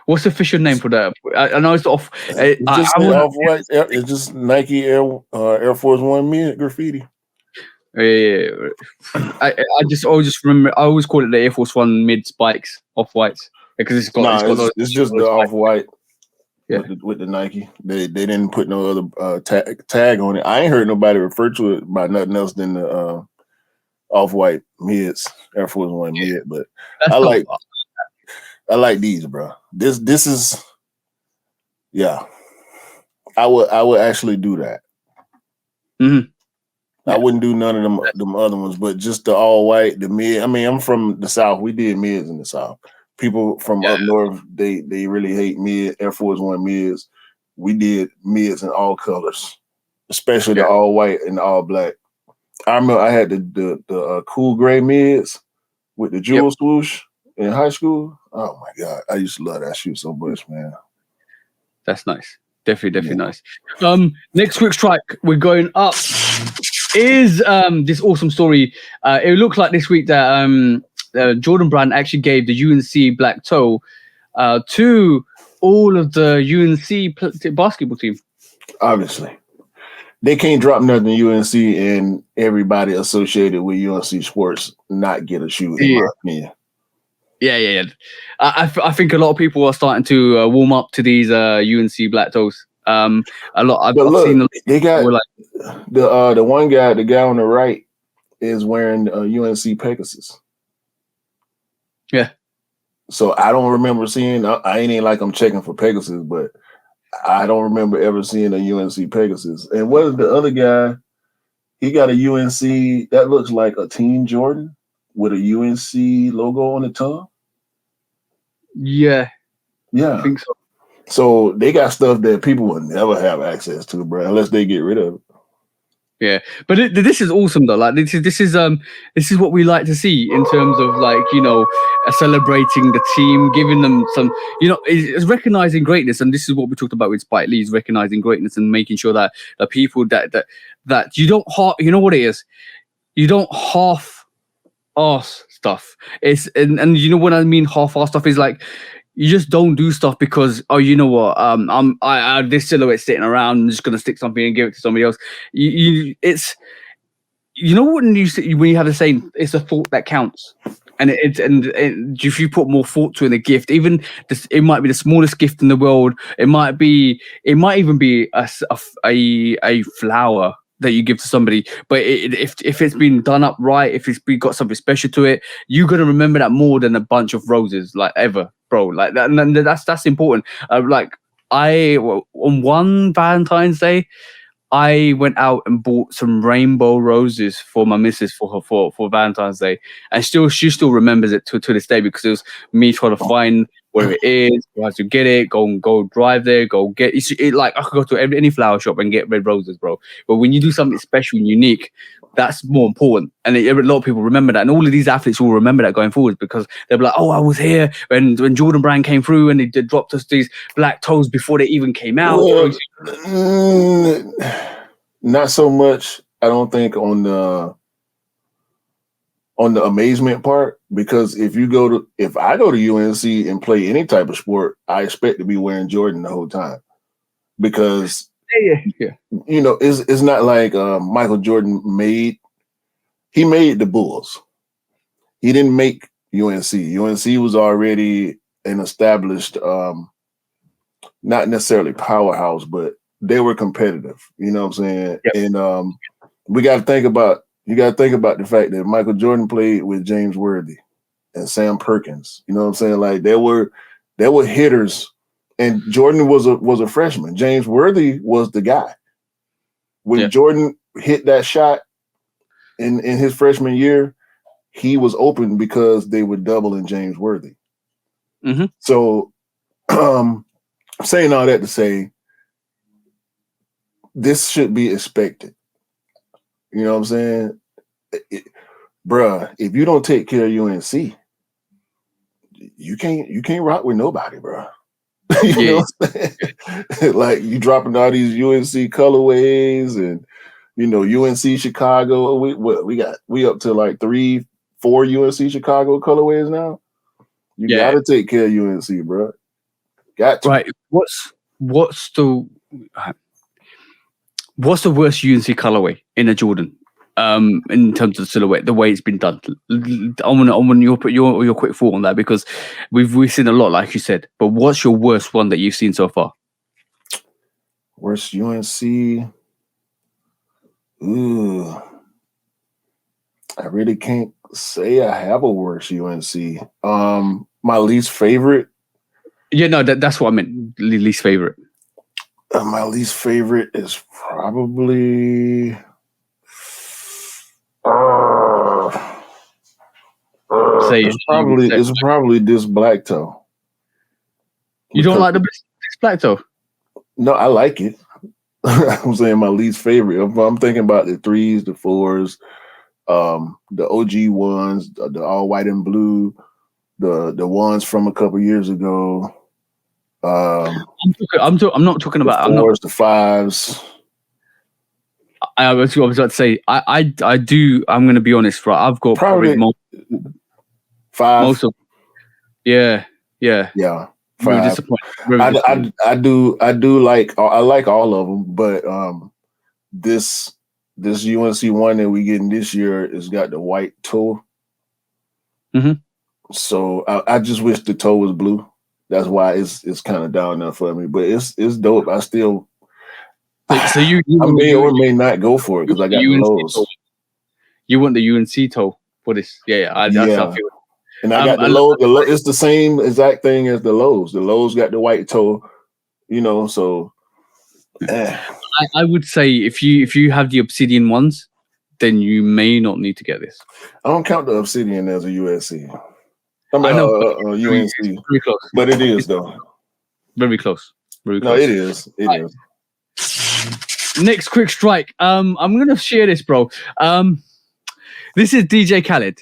What's the official name for that? I know it's off. Off-white. It's just Nike Air Force One mid graffiti. Yeah. I just remember. I always call it the Air Force One mid spikes off-whites because it's just the off-white. Yeah. With the Nike, they didn't put no other tag on it. I ain't heard nobody refer to it by nothing else than the off-white mids, Air Force One mid. But I like these, bro. This is, yeah. I would actually do that. Mm-hmm. I wouldn't do none of them other ones, but just the all white, the mid. I mean, I'm from the South. We did mids in the South. People from up north, they really hate mid Air Force One mids. We did mids in all colors, especially the all white and the all black. I remember I had the cool gray mids with the jewel swoosh in high school. Oh my God, I used to love that shoe so much, man. That's nice. Definitely nice. Next quick strike, we're going up. Is this awesome story? It looks like this week that Jordan Brand actually gave the UNC black toe to all of the UNC basketball team. Obviously, they can't drop nothing UNC and everybody associated with UNC sports not get a shoe. In my opinion. Yeah. I think a lot of people are starting to warm up to these UNC black toes. A lot. I've seen they got the one guy, the guy on the right, is wearing UNC Pegasus. Yeah. So I don't remember seeing. I ain't like I'm checking for Pegasus, but I don't remember ever seeing a UNC Pegasus. And what is the other guy? He got a UNC that looks like a Team Jordan with a UNC logo on the tongue. Yeah. I think so. So they got stuff that people will never have access to, bro, unless they get rid of it. Yeah, but this is awesome though. Like this is what we like to see in terms of like celebrating the team, giving them some it's recognizing greatness, and this is what we talked about with Spike Lee's recognizing greatness and making sure that the people that you don't what it is, you don't half-ass stuff. It's and you know what I mean half-ass stuff is like. You just don't do stuff because you know what I this silhouette sitting around. I'm just gonna stick something and give it to somebody else. It's when you have the saying, it's a thought that counts, and if you put more thought to in a gift, even it might be the smallest gift in the world. It might even be a flower that you give to somebody, but if it's been done up right, if it's got something special to it, you're gonna remember that more than a bunch of roses, like ever, bro. Like that, and that's important. On one Valentine's Day, I went out and bought some rainbow roses for my missus for Valentine's Day, and she still remembers it to this day because it was me trying to find where it is, where to get it, go drive there, go get it. Like I could go to any flower shop and get red roses, bro. But when you do something special and unique, that's more important, and a lot of people remember that, and all of these athletes will remember that going forward because they'll be like, "Oh, I was here when Jordan Brand came through, and they dropped us these black toes before they even came out." Well, not so much. I don't think on the amazement part, because if I go to UNC and play any type of sport, I expect to be wearing Jordan the whole time. because yeah. you know it's not like Michael Jordan made the Bulls. He didn't make UNC. UNC was already an established, not necessarily powerhouse, but they were competitive. You know what I'm saying? Yep. And you got to think about the fact that Michael Jordan played with James Worthy and Sam Perkins. You know what I'm saying? Like there were hitters, and Jordan was a freshman. James Worthy was the guy. When Jordan hit that shot in his freshman year, he was open because they were doubling James Worthy. Mm-hmm. So saying all that to say, this should be expected. You know what I'm saying? Bruh, if you don't take care of UNC, you can't rock with nobody, bruh. You know what I'm saying? Like you dropping all these UNC colorways and you know UNC Chicago. We up to like 3-4 UNC Chicago colorways now. You gotta take care of UNC, bro. Got to. Right. What's the worst UNC colorway in a Jordan? In terms of silhouette, the way it's been done. I want you put your quick thought on that because we've seen a lot, like you said. But what's your worst one that you've seen so far? Worst UNC. Ooh, I really can't say I have a worst UNC. My least favorite. Yeah, no, that's what I meant. Least favorite. My least favorite is probably. It's probably this black toe. You don't like this black toe? No, I like it. I'm saying my least favorite. I'm thinking about the 3s, the 4s, the OG ones, the all white and blue, the ones from a couple years ago. I'm not talking about the 4s, the 5s. I was about to say I do. I'm going to be honest, right? I've got probably 5. Most of, yeah. 5. Really disappointed. I do like all of them, but this UNC one that we getting this year has got the white toe. Mm-hmm. So I just wish the toe was blue. That's why it's kind of down there for me. But it's dope. I still. So you I may or may not go for it because I got the lows. You want the UNC toe for this? Yeah. That's how I feel. And I got the low. It's the same exact thing as the lows. The lows got the white toe, you know. So, I would say if you have the obsidian ones, then you may not need to get this. I don't count the obsidian as a USC. I know UNC, very close, but it is though. Very close. Very close. No, it is. It is. Next quick strike. I'm gonna share this, bro. This is DJ Khaled.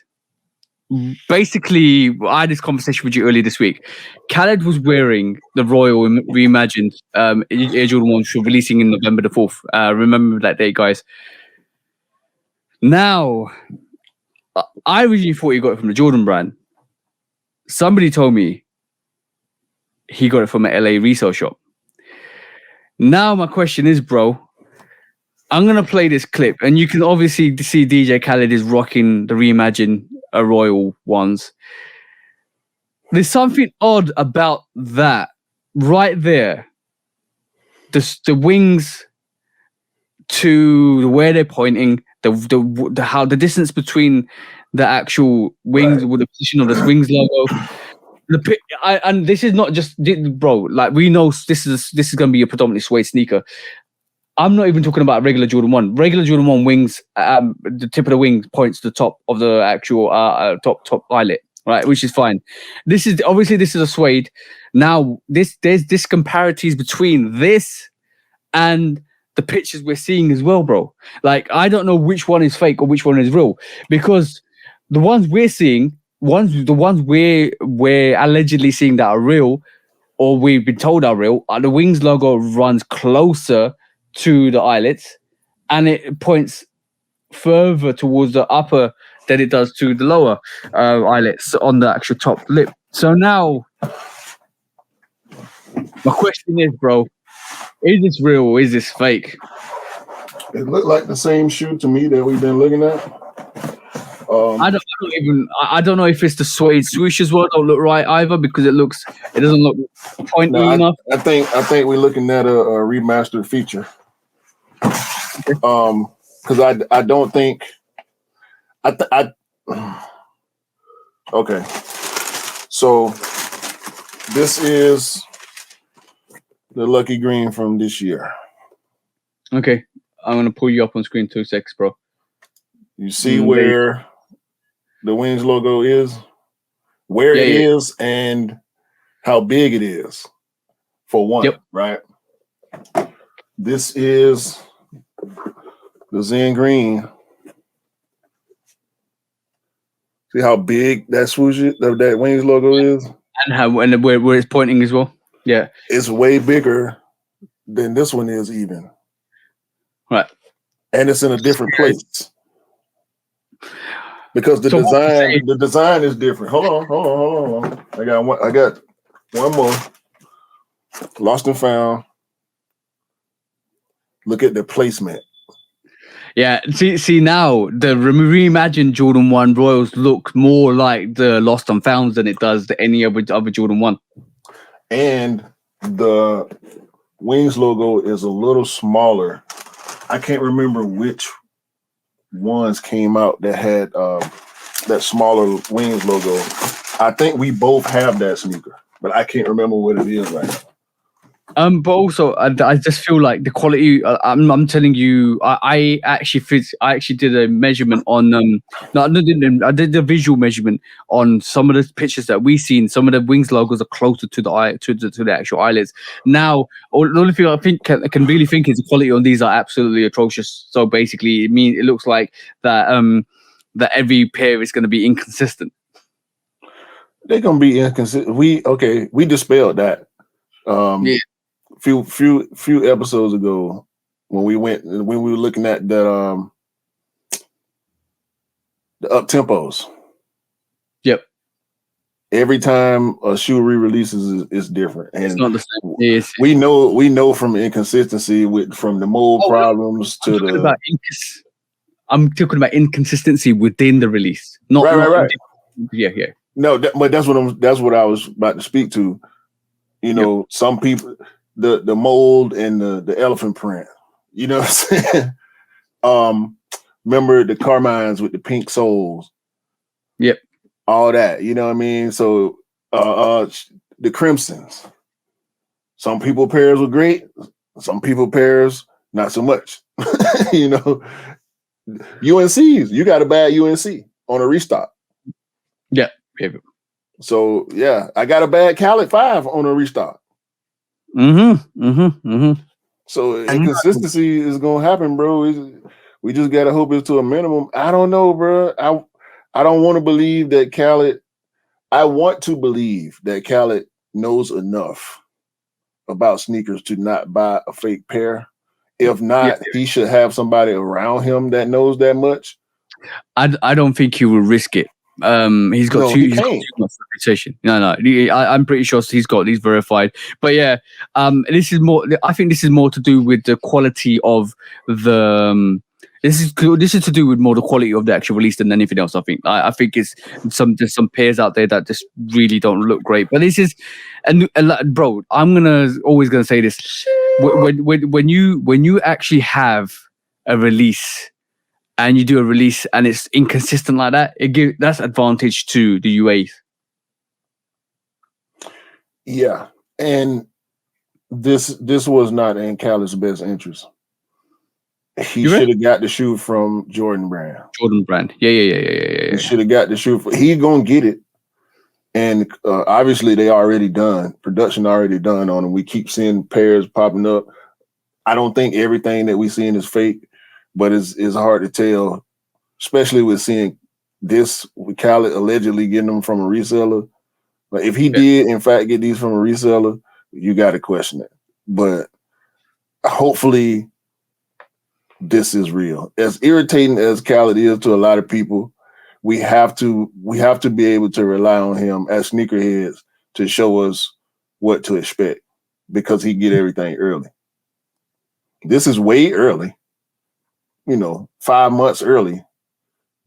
Basically, I had this conversation with you earlier this week. Khaled was wearing the Royal Reimagined Air Jordan 1, which was releasing in November the 4th. Remember that day, guys. Now, I originally thought he got it from the Jordan brand. Somebody told me he got it from an LA resale shop. Now, my question is, bro, I'm going to play this clip, and you can obviously see DJ Khaled is rocking the Reimagined Royal ones. There's something odd about that right there. The wings to where they're pointing, the distance between the actual wings with the position of the wings logo. And this is not just, bro. Like we know this is going to be a predominantly suede sneaker. I'm not even talking about regular Jordan 1. Regular Jordan 1 wings, the tip of the wing points to the top of the actual top eyelet, right? Which is fine. This is a suede. Now, there's disparity between this and the pictures we're seeing as well, bro. Like, I don't know which one is fake or which one is real, because the ones we're seeing, the ones we're allegedly seeing that are real, or we've been told are real, the wings logo runs closer to the eyelets, and it points further towards the upper than it does to the lower eyelets on the actual top lip. So now, my question is, bro, Is this real or is this fake? It looked like the same shoe to me that we've been looking at. I don't know if it's the suede swoosh as well. Don't look right either because it doesn't look pointy enough. I think we're looking at a remastered feature. Because I don't think okay. So this is the Lucky Green from this year. Okay, I'm gonna pull you up on screen 2 seconds, bro. You see where the Wings logo is, where it is, and how big it is. For one, right? This is the Zen Green. See how big that swoosh that Wings logo is, and where it's pointing as well. Yeah, it's way bigger than this one is even. Right, and it's in a different place because the design is different. Hold on. I got one more. Lost and found. Look at the placement. Yeah, see now the reimagined Jordan 1 Royals look more like the Lost and Founds than it does any other Jordan 1. And the Wings logo is a little smaller. I can't remember which ones came out that had that smaller Wings logo. I think we both have that sneaker, but I can't remember what it is right now. But also, I just feel like the quality. I'm telling you, I actually did a measurement on I did the visual measurement on some of the pictures that we seen. Some of the Wings logos are closer to the actual eyelids. Now, the only thing I think can really think is the quality on these are absolutely atrocious. So basically, it looks like that that every pair is going to be inconsistent. They're going to be inconsistent. We dispelled that. Few episodes ago when we were looking at that the up tempos. Yep. Every time a shoe re-releases is different, and it's not the same. Yes. We know from inconsistency from the mold problems to the. I'm talking about inconsistency within the release, not right. Yeah. No, but that's what I was about to speak to. You know, some people. The mold and the elephant print, you know what I'm saying? Remember the Carmines with the pink soles? Yep. All that, you know what I mean? So the Crimsons. Some people pairs were great, some people pairs not so much. You know, UNCs, you got a bad UNC on a restock. Yeah. So I got a bad Khaled 5 on a restock. So inconsistency is gonna happen, bro. We just gotta hope it's to a minimum. I don't know, bro. I don't want to believe that Khaled. I want to believe that Khaled knows enough about sneakers to not buy a fake pair. If not, he should have somebody around him that knows that much. I don't think he will risk it. He's got too much reputation. No. I'm pretty sure he's got these verified. But this is more. I think this is more to do with the quality of the. This is to do with more the quality of the actual release than anything else. I think. I think there's some pairs out there that just really don't look great. But this is, and bro, I'm always gonna say this. When you actually have a release. And you do a release and it's inconsistent like that, that's advantage to the UAs. Yeah, and this was not in Khaled's best interest. He should have got the shoe from Jordan Brand. Yeah. He should have got the shoe. He's gonna get it, and obviously they already done production already done on them. We keep seeing pairs popping up. I don't think everything that we seeing is fake. But it's hard to tell, especially with seeing this with Khaled allegedly getting them from a reseller. Like if he did, in fact, get these from a reseller, you got to question it. But hopefully, this is real. As irritating as Khaled is to a lot of people, we have to be able to rely on him as sneakerheads to show us what to expect because he get everything early. This is way early, 5 months early,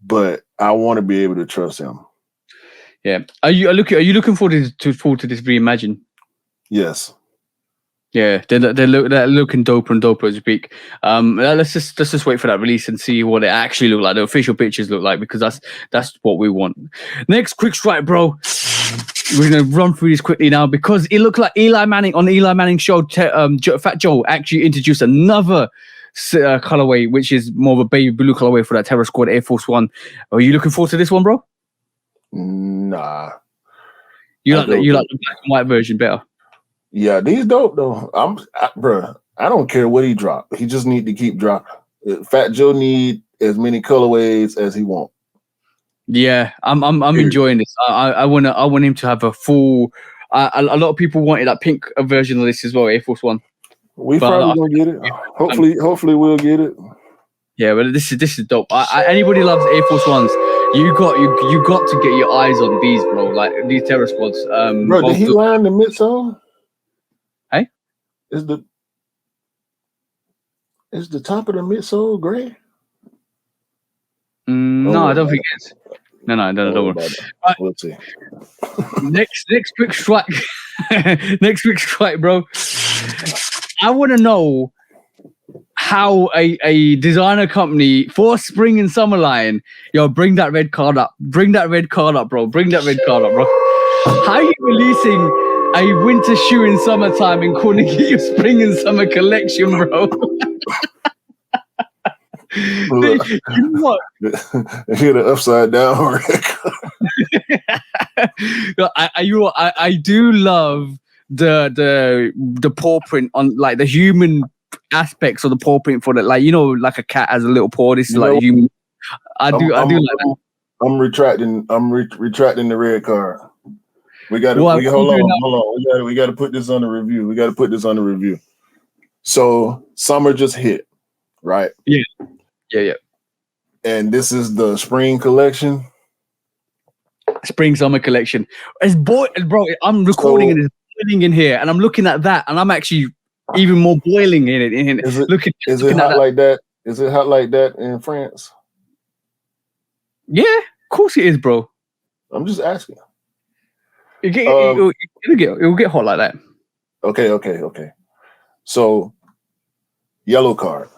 but I want to be able to trust him. Yeah. Are you looking forward to this reimagine? Yes. Yeah, they're looking doper and doper as we speak. Let's just wait for that release and see what it actually look like. The official pictures look like, because that's what we want. Next, quick strike, bro. We're gonna run through this quickly now because it looked like Eli Manning on the Eli Manning show. Fat Joe actually introduced another colorway, which is more of a baby blue colorway for that Terror Squad Air Force One. Are you looking forward to this one, bro? Nah. You like the black and white version better? Yeah, these dope though. I don't care what he dropped. He just need to keep dropping. Fat Joe need as many colorways as he want. Yeah, I'm enjoying this. I want him to have a full. A lot of people wanted that pink version of this as well, Air Force One. We probably gonna get it. Hopefully we'll get it. Yeah, but this is dope. Anybody loves Air Force Ones, you got to get your eyes on these, bro. Like these Terror Squads. Bro, did he line the midsole? Hey, is the top of the midsole gray? No, I don't think it's. No, don't worry. We'll see. Next quick strike. Next quick strike, bro. I want to know how a designer company for spring and summer line, bring that red card up. Bring that red card up, bro. How are you releasing a winter shoe in summertime and calling it your spring and summer collection, bro? You know what? Hit an upside down. I do love the paw print on, like, the human aspects of the paw print for that, like, like a cat has a little paw. This is like human. I do like that. I'm retracting the red card. We got to hold on. We got to put this on the review. So summer just hit, right? Yeah. And this is the spring collection. Spring summer collection. Bro, I'm recording and it's boiling in here, and I'm looking at that, and I'm actually even more boiling in it. Is it hot like that? Is it hot like that in France? Yeah, of course it is, bro. I'm just asking. It'll get hot like that. Okay. So, yellow card.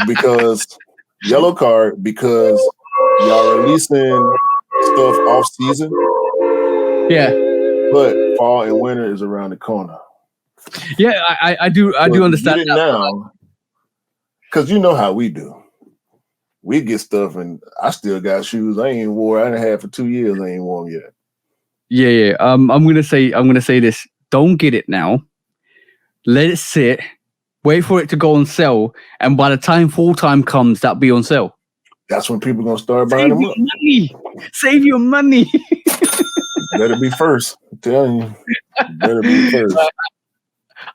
because y'all releasing stuff off season. Yeah. But fall and winter is around the corner. Yeah, I do understand that now. Because you know how we do. We get stuff, and I still got shoes I ain't wore. I done had for 2 years. I ain't worn yet. Yeah. I'm gonna say this. Don't get it now. Let it sit. Wait for it to go on sale, and by the time full time comes, that'll be on sale. That's when people gonna start buying them up. Save your money. Better be first. I'm telling you. Better be first.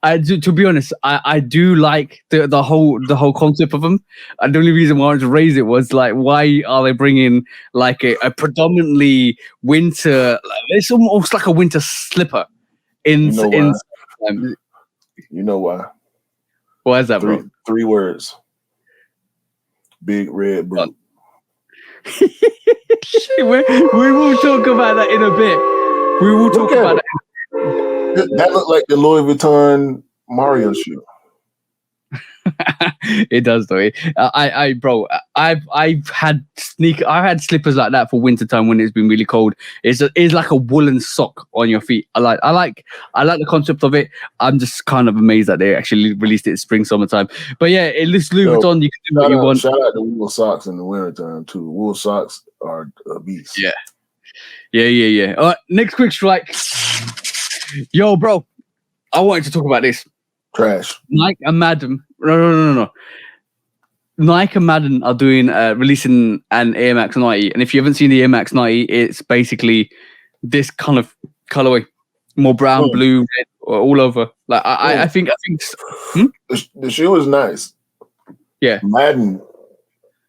To be honest, I do like the whole concept of them. The only reason why I wanted to raise it was, like, why are they bringing like a predominantly winter? It's almost like a winter slipper. You know why? Why is that, bro? 3 words. Big red boot. We will talk about that in a bit. We will talk about that. That looked like the Louis Vuitton Mario shoe. It does, though. I've had slippers like that for wintertime when it's been really cold. It's like a woolen sock on your feet. I like the concept of it. I'm just kind of amazed that they actually released it in spring, summertime. But yeah, it lists Louis Vuitton. You can do what you want. Shout out to wool socks in the wintertime too. Wool socks are a beast. Yeah. All right, next quick strike. Yo, bro, I wanted to talk about this. Trash. Nike and Madden. No. Nike and Madden are doing releasing an Air Max 90, and if you haven't seen the Air Max 90, it's basically this kind of colorway, more brown, blue, red, all over. Like I think. The shoe is nice. Yeah, Madden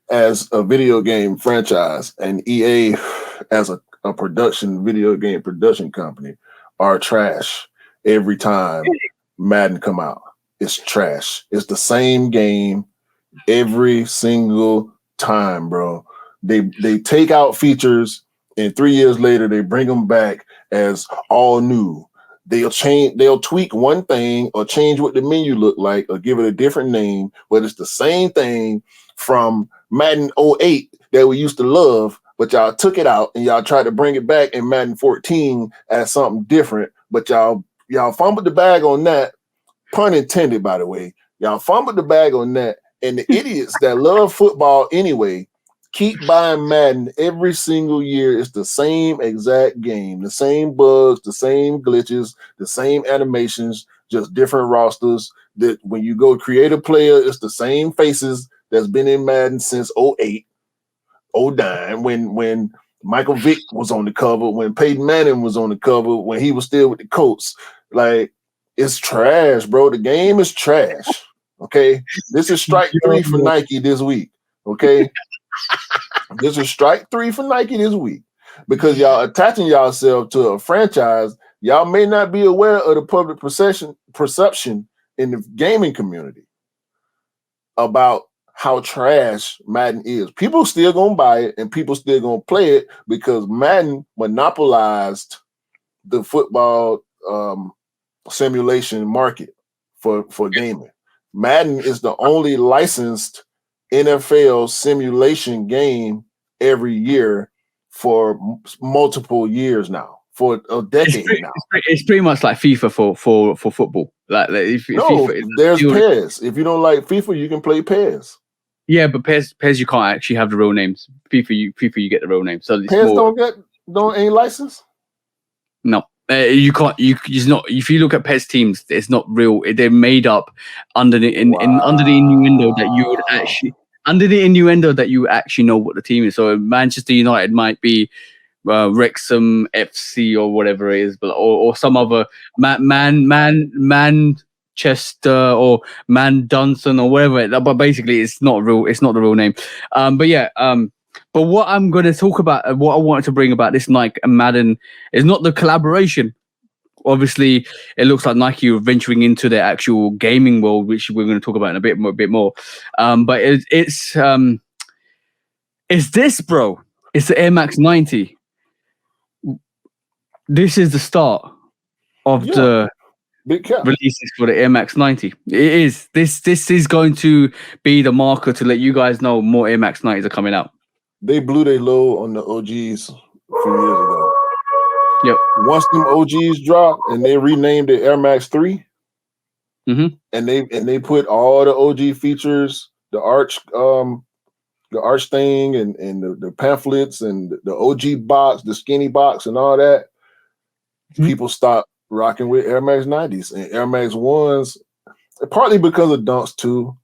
as a video game franchise and EA as a video game production company are trash every time Madden come out. It's trash. It's the same game every single time, bro. They take out features, and 3 years later they bring them back as all new. They'll tweak one thing or change what the menu look like or give it a different name, but it's the same thing from Madden 08 that we used to love, but y'all took it out and y'all tried to bring it back in Madden 14 as something different, but y'all fumbled the bag on that. Pun intended, by the way. Y'all fumbled the bag on that. And the idiots that love football anyway keep buying Madden every single year. It's the same exact game, the same bugs, the same glitches, the same animations, just different rosters. That when you go create a player, it's the same faces that's been in Madden since 08, 09, when Michael Vick was on the cover, when Peyton Manning was on the cover, when he was still with the Colts. Like, it's trash, bro. The game is trash. Okay, this is strike 3 for Nike this week. Okay, this is strike 3 for Nike this week because y'all attaching yourself to a franchise. Y'all may not be aware of the public perception in the gaming community about how trash Madden is. People still gonna buy it and people still gonna play it because Madden monopolized the football simulation market for gaming. Madden is the only licensed NFL simulation game every year for multiple years now, for a decade now. It's pretty much like FIFA for football. Like if no, FIFA, there's PES. If you don't like FIFA, you can play PES. Yeah, but PES you can't actually have the real names. FIFA you get the real names. So it's PES more, ain't licensed. No. You can't. It's not. If you look at PES teams, it's not real. They're made up under the under the innuendo that you would actually know what the team is. So Manchester United might be Wrexham FC or whatever it is, but or some other Manchester or Man Dunson or whatever. But basically, it's not real. It's not the real name. But yeah. But what I'm going to talk about, what I wanted to bring about this Nike and Madden is not the collaboration. Obviously, it looks like Nike are venturing into their actual gaming world, which we're going to talk about in a bit more. But it's this, bro. It's the Air Max 90. This is the start of the releases for the Air Max 90. It is. This is going to be the marker to let you guys know more Air Max 90s are coming out. They blew their load on the OGs a few years ago. Yep. Once them OGs dropped and they renamed it Air Max 3, and they put all the OG features, the arch thing and the pamphlets and the OG box, the skinny box and all that, people stopped rocking with Air Max 90s and Air Max 1s, partly because of dunks too.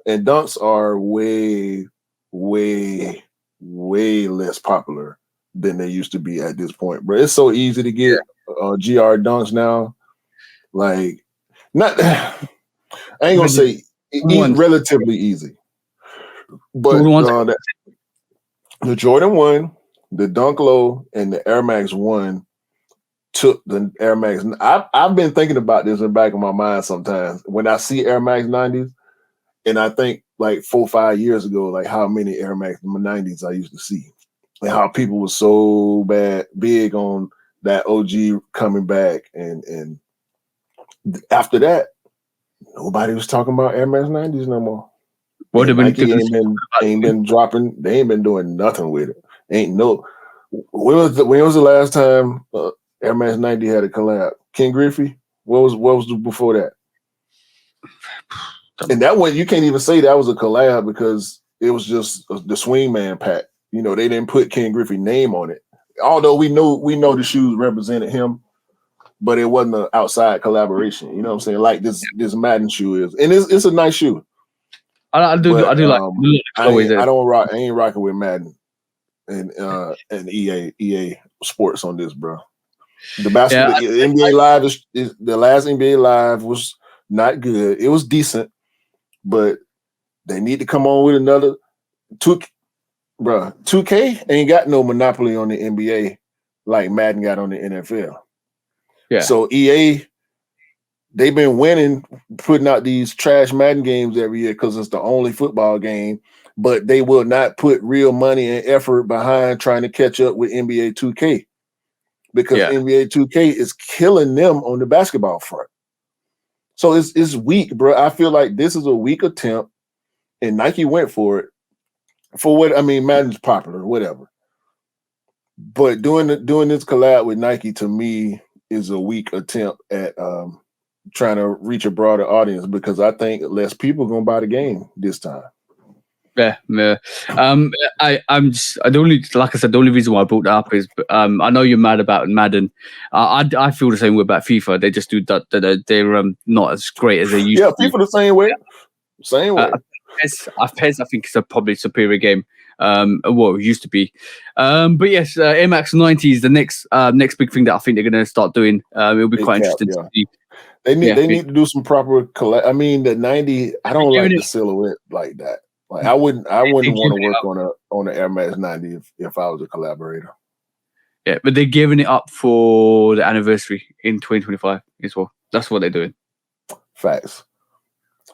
And dunks are way, way, way less popular than they used to be at this point, bro. It's so easy to get GR dunks now. Like, not, I ain't gonna say relatively easy, but the Jordan 1, the Dunk Low, and the Air Max 1 took the Air Max. I've been thinking about this in the back of my mind sometimes when I see Air Max 90s, and I think like 4 or 5 years ago, like how many Air Max 90s I used to see. And how people were so big on that OG coming back, and after that, nobody was talking about Air Max 90s no more. Well, Nike ain't been dropping. They ain't been doing nothing with it. When was the last time Air Max 90 had a collab? Ken Griffey. What was before that? And that one you can't even say that was a collab because it was just the Swingman pack. You know, they didn't put Ken Griffey's name on it. Although we know the shoes represented him, but it wasn't an outside collaboration. You know what I'm saying? Like this Madden shoe is. And it's a nice shoe. I do like I ain't rocking with Madden and EA Sports on this, bro. The basketball NBA Live is the last NBA Live was not good. It was decent, but they need to come on with another 2K ain't got no monopoly on the NBA like Madden got on the NFL. Yeah. So EA, they've been winning, putting out these trash Madden games every year because it's the only football game, but they will not put real money and effort behind trying to catch up with NBA 2K because NBA 2K is killing them on the basketball front. So it's weak, bro. I feel like this is a weak attempt, and Nike went for it. For what I mean, Madden's popular, whatever. But doing this collab with Nike to me is a weak attempt at trying to reach a broader audience because I think less people are gonna buy the game this time. Yeah. I'm just the only reason why I brought that up is I know you're mad about Madden. I feel the same way about FIFA. They just do that. They're not as great as they used to. Yeah, FIFA the same way. Same way. PES, I think, is a probably superior game. What it used to be. But yes, Air Max 90 is the next big thing that I think they're gonna start doing. It'll be quite interesting to see. They need to do some proper I mean, the 90. I don't like the silhouette like that. Like I wouldn't want to work on an Air Max 90 if I was a collaborator. Yeah, but they're giving it up for the anniversary in 2025 as well. That's what they're doing. Facts.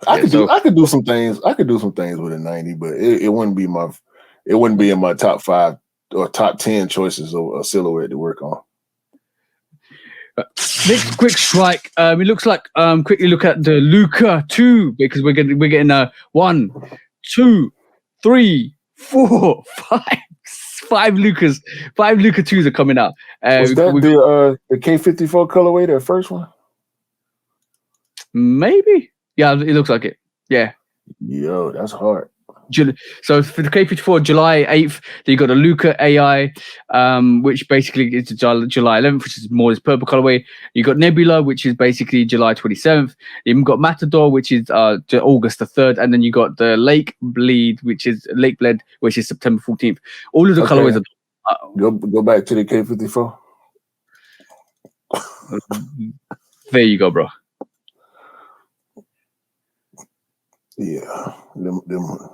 I could do some things. I could do some things with a 90, but it wouldn't be in my top 5 or top 10 choices of a silhouette to work on. Next quick strike. It looks like quickly look at the Luca 2 because we're getting 1, 2, 3, 4, 5 Lucas. 5 Luca 2s are coming out. Was that the K54 colorway, the first one? Maybe. Yeah, it looks like it. Yeah. Yo, that's hard. So for the K54, July 8th, you got the Luca AI, which basically is July 11th, which is more this purple colorway. You got Nebula, which is basically July 27th. You've got Matador, which is August the 3rd, and then you got the Lake Bled, which is September 14th. All of the colorways are go back to the K54. There you go, bro. Yeah, them hard.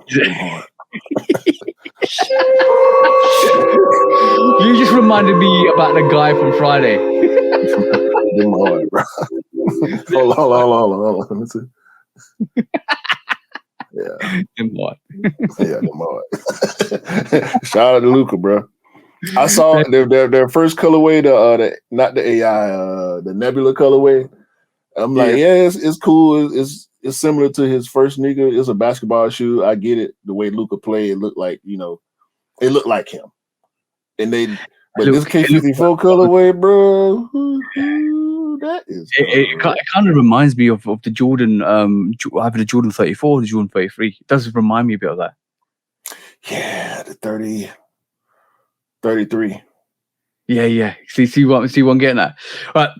You just reminded me about the guy from Friday. Them hard, bro. Hold on. Let me see. Yeah, them hard. Yeah, them hard. Shout out to Luca, bro. I saw their first colorway, the not the AI, the Nebula colorway. I'm like, it's cool. It's similar to his first sneaker. It's a basketball shoe. I get it. The way Luca played, it looked like it looked like him. And this K54 colorway, bro, that is. It kind of reminds me of the Jordan, either the Jordan 34 or the Jordan 33. It does remind me a bit of that. Yeah, the 33. Yeah. See what I'm getting at. All right.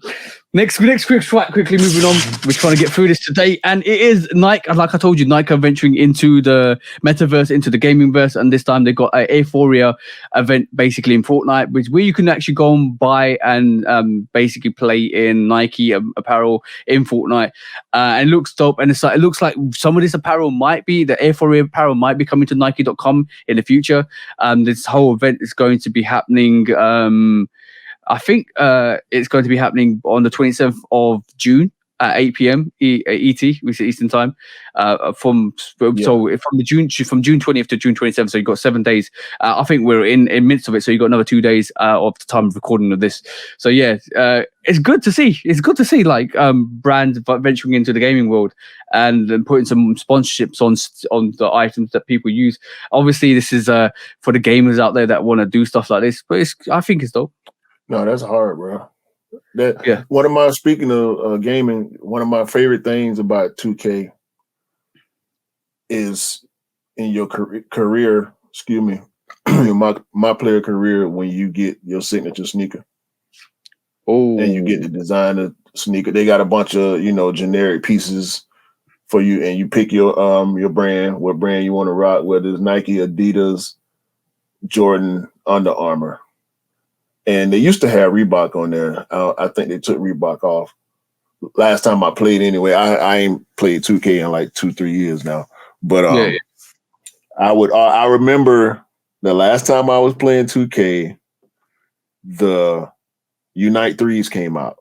Next quick strike, quickly moving on. We're trying to get through this today. And it is Nike, like I told you, Nike are venturing into the metaverse, into the gaming verse. And this time they've got an Aphoria event basically in Fortnite, where you can actually go and buy and basically play in Nike apparel in Fortnite. And it looks dope. And it looks like some of this apparel the Aphoria apparel might be coming to Nike.com in the future. This whole event is going to be happening. I think it's going to be happening on the 27th of June at 8 p.m. ET, which is Eastern time. From June 20th to June 27th, so you've got 7 days. I think we're in midst of it, so you've got another 2 days of the time of recording of this. So it's good to see. It's good to see like brands venturing into the gaming world and putting some sponsorships on the items that people use. Obviously, this is for the gamers out there that want to do stuff like this, but I think it's dope. No, that's hard, bro. Speaking of gaming, one of my favorite things about 2K is in your career, my player career, when you get your signature sneaker. Oh, and you get the designer sneaker. They got a bunch of generic pieces for you, and you pick your brand, what brand you want to rock, whether it's Nike, Adidas, Jordan, Under Armour. And they used to have Reebok on there. I think they took Reebok off. Last time I played anyway. I ain't played 2K in like 2-3 years now. But I remember the last time I was playing 2K, the Unite 3s came out.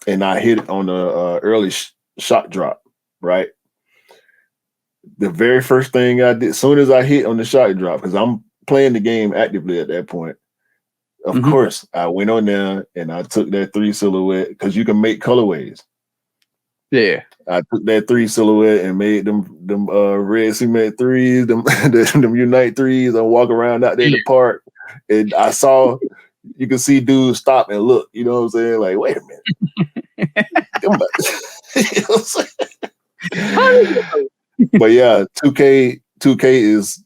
and I hit it on the early shot drop, right? The very first thing I did, as soon as I hit on the shot drop, because I'm playing the game actively at that point, of course, I went on there and I took that 3 silhouette because you can make colorways. Yeah. I took that 3 silhouette and made them red cement 3s, them Unite 3s. I walk around out there in the park, and I saw, you can see dudes stop and look. You know what I'm saying? Like, wait a minute. You know what I'm saying? But yeah, 2K is,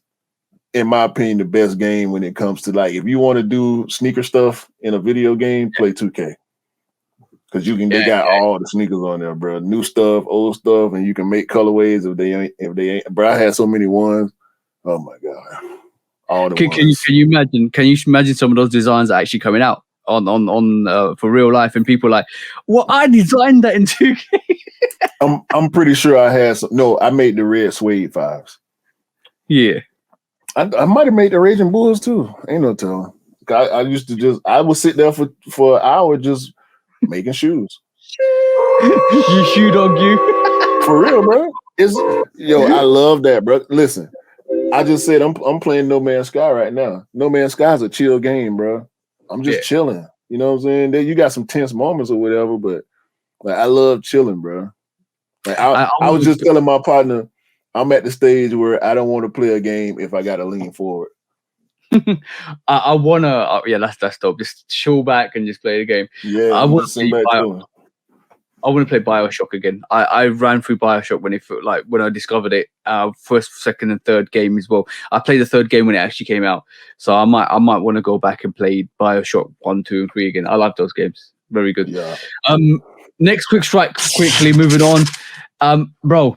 in my opinion, the best game when it comes to, like, if you want to do sneaker stuff in a video game, play 2K. Because they got all the sneakers on there, bro. New stuff, old stuff, and you can make colorways if they ain't. Bro, I had so many ones. Oh my god, all the ones. Can you imagine? Can you imagine some of those designs actually coming out on for real life, and people like, well, I designed that in 2K. I'm pretty sure I had some. No, I made the red suede 5s. Yeah, I might have made the Raging Bulls too. Ain't no telling. I used to I would sit there for an hour just making shoes. You shoe dog you. For real, bro. I love that, bro. Listen, I just said I'm playing No Man's Sky right now. No Man's Sky is a chill game, bro. I'm just chilling. You know what I'm saying? You got some tense moments or whatever, but like I love chilling, bro. Like I was just telling my partner, I'm at the stage where I don't want to play a game if I got to lean forward. I wanna, that's dope. Just chill back and just play the game. Yeah, I want to play BioShock again. I ran through BioShock when I discovered it. First, second, and third game as well. I played the third game when it actually came out, so I might want to go back and play BioShock 1, 2, and 3 again. I love those games. Very good. Yeah. Next quick strike. Quickly moving on. Bro.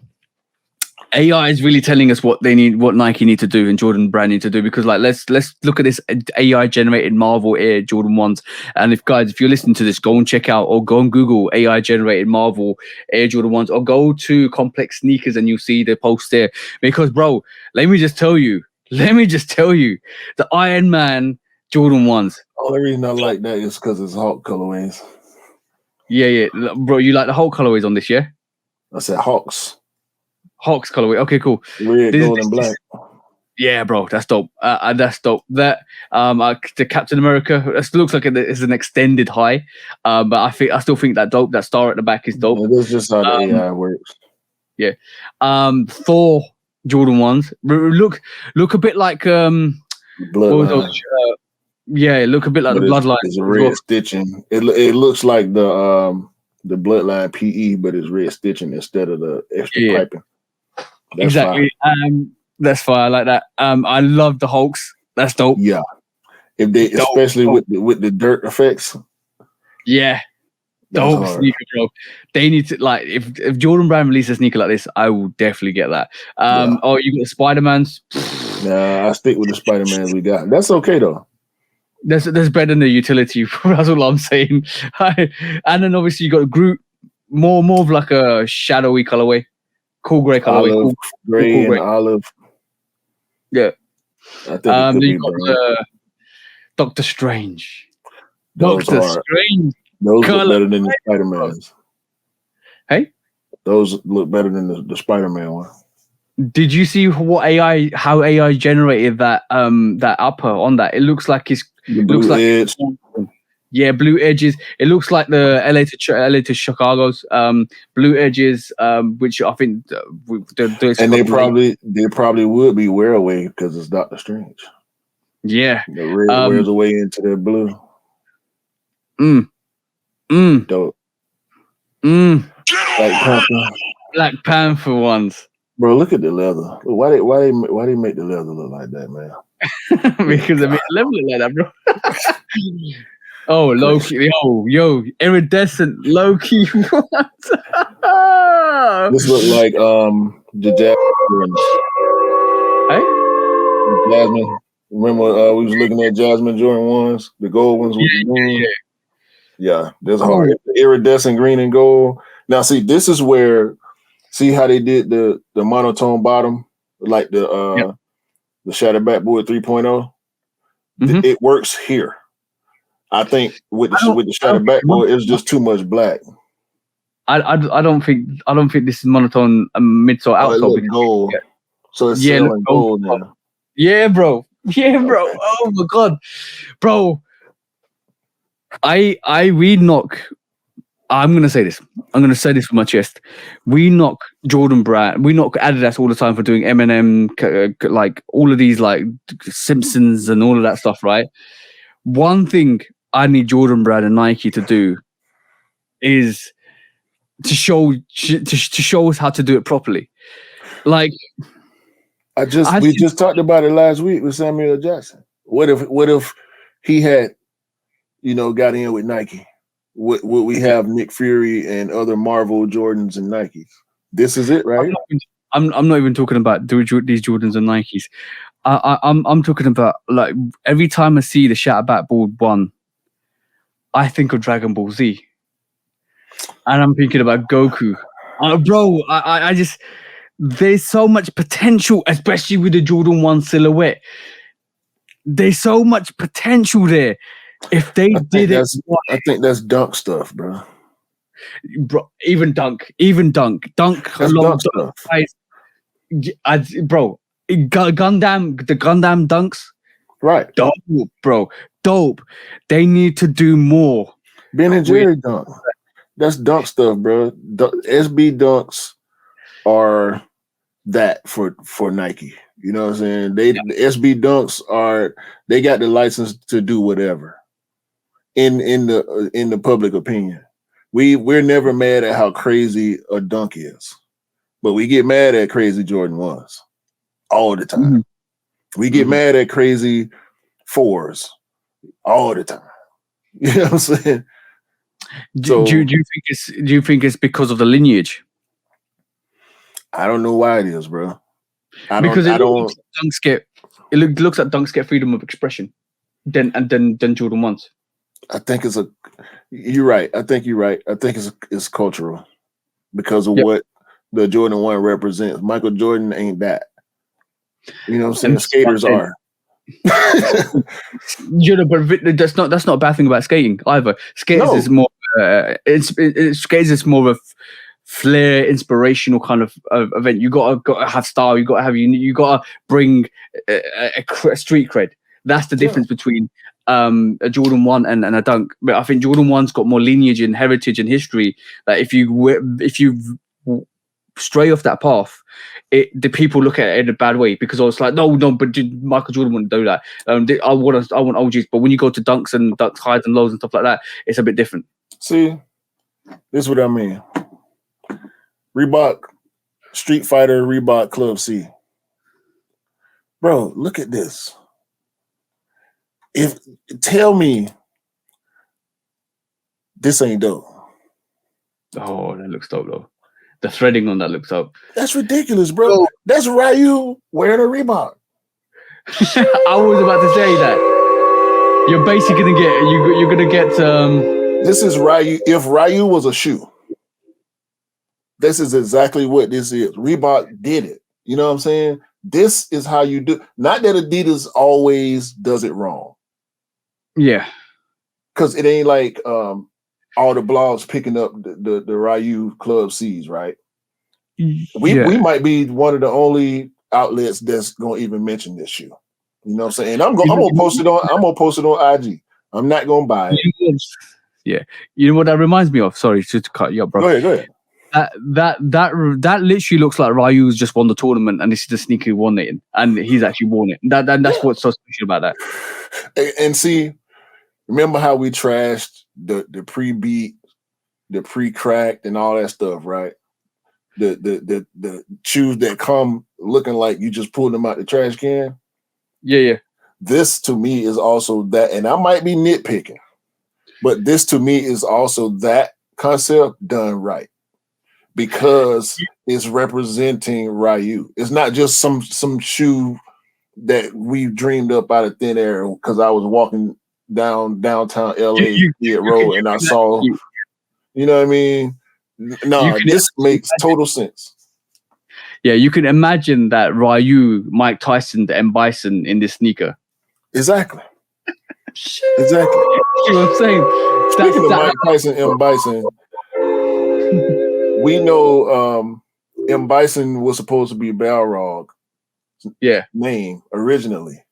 AI is really telling us what Nike need to do and Jordan Brand need to do, because like let's look at this AI generated Marvel Air Jordan 1s. And if you're listening to this, go and check out, or go and Google AI generated Marvel Air Jordan 1s, or go to Complex Sneakers and you'll see the post there. Because bro, let me just tell you, the Iron Man Jordan 1s. Only reason I like that is because it's Hulk colorways. Yeah, bro, you like the Hulk colorways on this, yeah? I said Hawks colorway. Okay, cool. Red, gold, and black. Yeah, bro, that's dope. That's dope. That the Captain America, it looks like it's an extended high, but I still think that dope. That star at the back is dope. Yeah, that's just how the AI works. Yeah. Thor Jordan 1s look a bit like Bloodline. Look a bit like the Bloodline. It's red stitching. It looks like the Bloodline PE, but it's red stitching instead of the extra piping. That's exactly. That's fine. I like that. I love the Hulks. That's dope. Yeah. If they, dope, especially dope. with the dirt effects. Yeah. Dope sneaker, bro. They need to, like, if Jordan Brand releases a sneaker like this, I will definitely get that. Oh, you got the Spider-Mans. Nah, I stick with the Spider-Mans we got. That's okay though. There's better than the utility. That's all I'm saying. And then obviously you got Groot, more of like a shadowy colorway. Cool gray colorway. Olive, gray and olive. Yeah. I think it could be brown. Doctor Strange. Those Strange. Those look better than the Spider-Mans. Hey? Those look better than the Spider-Man one. Did you see how AI generated that upper on that? It looks like blue edge. Yeah, blue edges. It looks like the LA to Chicago's blue edges, which I think and they probably would be wear away because it's Doctor Strange. Yeah, the red wears away into the blue. Dope. Black Panther ones. Bro, look at the leather. Why they make the leather look like that, man? Because they make the leather look like that, bro. Oh, Loki. Yo, iridescent Loki. This look like the Jasmine. Hey? Jasmine. Remember we was looking at Jasmine Jordan ones, the gold ones with the green? Yeah, that's hard. The iridescent green and gold. Now see, this is where, see how they did the monotone bottom, like the Shattered Backboard 3.0? It works here. I think with the Shattered Backboard, it's just too much black. I don't think this is monotone midsole outsole. Gold. So it's selling gold now. Yeah, bro. Yeah, bro. Oh my god, bro. We knock. I'm gonna say this. I'm gonna say this with my chest. We knock Jordan Brand. We knock Adidas all the time for doing Eminem, like all of these, like Simpsons and all of that stuff, right? One thing I need Jordan Brand and Nike to do is to show us how to do it properly. Like we just talked about it last week with Samuel Jackson. What if he had, got in with Nike? Would we have Nick Fury and other Marvel Jordans and Nikes? This is it, right? I'm not even talking about these Jordans and Nikes. I'm talking about, like, every time I see the Shatter Backboard 1, I think of Dragon Ball Z, and I'm thinking about Goku. Bro, I just, there's so much potential, especially with the Jordan 1 silhouette. There's so much potential there. If they did it, I think that's dunk stuff, bro. Bro, even dunk. That's dunk stuff. Bro, the Gundam dunks, right? Dope, bro, dope. They need to do more. Ben and Jerry dunk. That's dunk stuff, bro. SB dunks are that for Nike. You know what I'm saying? The SB dunks they got the license to do whatever. In the public opinion, we're never mad at how crazy a dunk is, but we get mad at crazy Jordan 1s all the time. Mm-hmm. We get mad at crazy 4s all the time. You know what I'm saying? Do you think it's because of the lineage? I don't know why it is, bro. It looks like dunks get freedom of expression, then Jordan 1s. I think you're right. I think you're right. I think it's cultural because of what the Jordan 1 represents. Michael Jordan ain't that. You know what I'm saying? Skaters are. But that's not a bad thing about skating either. Skaters is more skaters is more of a flair, inspirational kind of event. You gotta have style. You gotta bring a street cred. That's the difference between a Jordan 1 and a dunk. But I think Jordan 1's got more lineage and heritage and history. That if you stray off that path, the people look at it in a bad way, because I was like, no, but Michael Jordan wouldn't do that. I want OGs, but when you go to dunks and dunks highs and lows and stuff like that, it's a bit different. See, this is what I mean. Reebok Street Fighter, Reebok Club C. Bro, look at this. Tell me this ain't dope. Oh, that looks dope though. The threading on that looks dope. That's ridiculous, bro. Oh. That's Ryu wearing a Reebok. I was about to say that. You're basically gonna get This is Ryu. If Ryu was a shoe, this is exactly what this is. Reebok did it. You know what I'm saying? This is how you do. Not that Adidas always does it wrong. Yeah. Because it ain't like all the blogs picking up the Ryu Club C's, right? We might be one of the only outlets that's gonna even mention this shoe. You know what I'm saying? And I'm gonna post it on IG. I'm not gonna buy it. Yeah. You know what that reminds me of? Sorry to cut you up, bro. Go ahead. That literally looks like Ryu's just won the tournament and this is the sneaker he won it in, and he's actually worn it. That's what's so special about that. And see, remember how we trashed the pre-beat, the pre-cracked, and all that stuff, right? The shoes that come looking like you just pulled them out the trash can. Yeah. This to me is also that, and I might be nitpicking, but this to me is also that concept done right, because it's representing Ryu. It's not just some shoe that we dreamed up out of thin air because I was walking downtown LA Road and I saw, you know what I mean? No, this makes total sense. Yeah, you can imagine that Ryu, Mike Tyson, the M. Bison in this sneaker. Exactly. You know what I'm saying? Speaking of Mike Tyson, M. Bison, we know M. Bison was supposed to be Balrog. Name originally,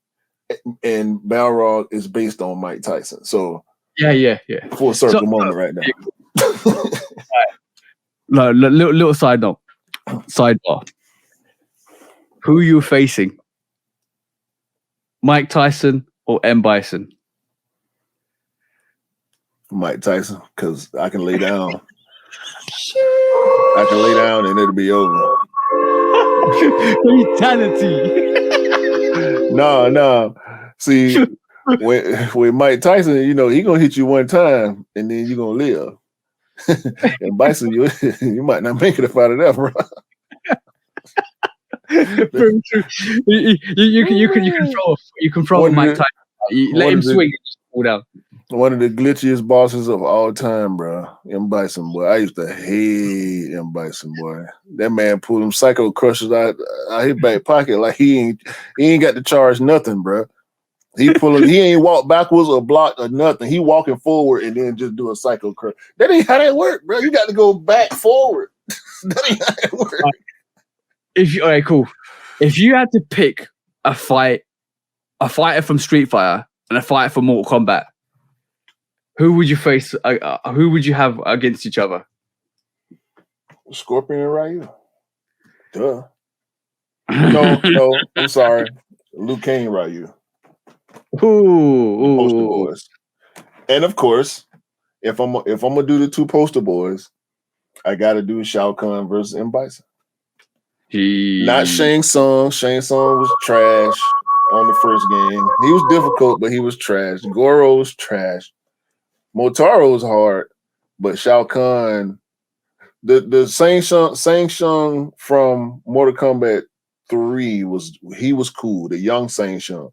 and Balrog is based on Mike Tyson. So yeah. Full circle moment right now. No, little side note. Sidebar. Who are you facing? Mike Tyson or M. Bison? Mike Tyson, because I can lay down. I can lay down and it'll be over. Fatality. No. See, with Mike Tyson, you know, he gonna hit you one time and then you're gonna live. And Bison, you might not make it up out of that, bro. Very true. You can throw Mike Tyson. Let him swing and just fall down. One of the glitchiest bosses of all time, bro. M. Bison, boy. I used to hate M. Bison, boy. That man pulled them psycho crushers out his back pocket like he ain't got to charge nothing, bro. He ain't walk backwards or block or nothing. He walking forward and then just do a psycho crush. That ain't how that work, bro. You got to go back forward. That ain't how that work. All right, cool. If you had to pick a fighter from Street Fighter and a fighter from Mortal Kombat, who would you face? Who would you have against each other? Scorpion and Ryu. Duh. No, I'm sorry. Liu Kang, Ryu. Ooh. Poster boys. And of course, if I'm gonna do the two poster boys, I gotta do Shao Kahn versus M. Bison. Not Shang Tsung. Shang Tsung was trash on the first game. He was difficult, but he was trash. Goro was trash. Motaro was hard, but Shao Kahn, the Shang Tsung from Mortal Kombat 3 was cool. The young Shang Tsung,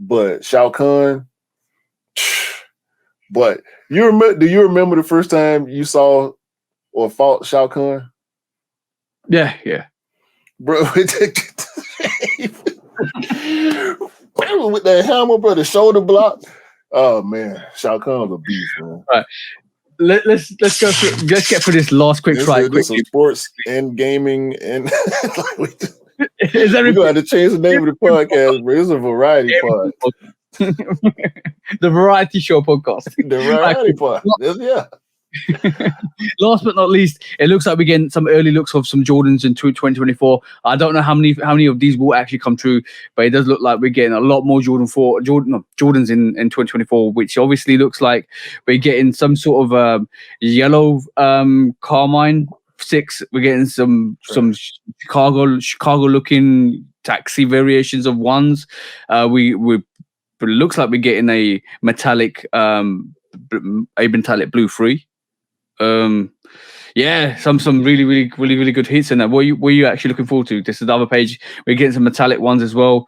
but Shao Kahn. But do you remember the first time you saw or fought Shao Kahn? Yeah. Bro, with that hammer, bro, the shoulder block. Oh man, Shao Kahn's a beast, man. All right. Let's go through. Let's get through this last quick fight. This is sports and gaming and is we're gonna have to change the name of the podcast, bro. It's a variety pod. The variety show podcast. The variety pod. Yeah. Last but not least, it looks like we're getting some early looks of some Jordans in 2024. I don't know how many of these will actually come true, but it does look like we're getting a lot more Jordans in 2024, which obviously looks like we're getting some sort of yellow carmine 6. We're getting some Chicago looking taxi variations of 1s. But it looks like we're getting a metallic blue 3. Some really good hits in there. What are you actually looking forward to? This is the other page. We're getting some metallic 1s as well.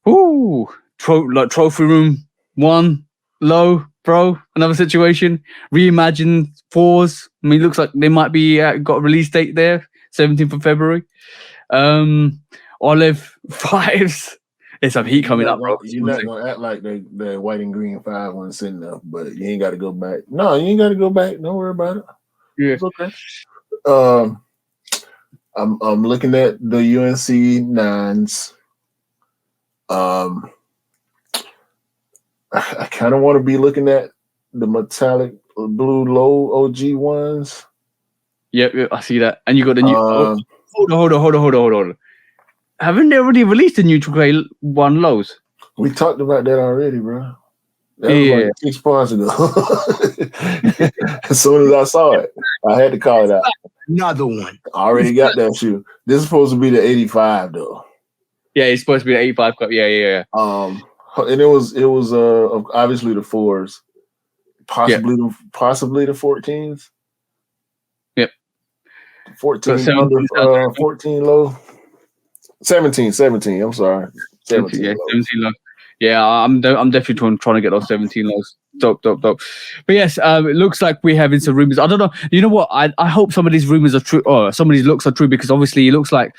Ooh, trophy room 1 low, bro. Another situation. Reimagine 4s. I mean, it looks like they might be got a release date there, 17th of February. Olive 5s. There's some heat coming up, bro. You're not gonna act like the white and green 5 ones sitting there, but you ain't got to go back. No, you ain't got to go back. Don't worry about it. Yeah, it's okay. I'm looking at the UNC 9s. I kind of want to be looking at the metallic blue low OG 1s. Yep, I see that. And you got the new. Hold on. Haven't they already released the neutral gray 1 lows? We talked about that already, bro. That was like 6 parts ago. As soon as I saw it, I had to call it out. Another one. I already got that shoe. This is supposed to be the 85 though. Yeah, it's supposed to be the 85 cup. Yeah. And it was obviously the 4s, possibly the 14s. Yep. 14 so under 14 low. 17. I'm sorry. 17 low. 17 low. Yeah, I'm definitely trying to get those 17 lows. Dope. But yes, it looks like we're having some rumors. I don't know. You know what? I hope some of these rumors are true, or some of these looks are true, because obviously it looks like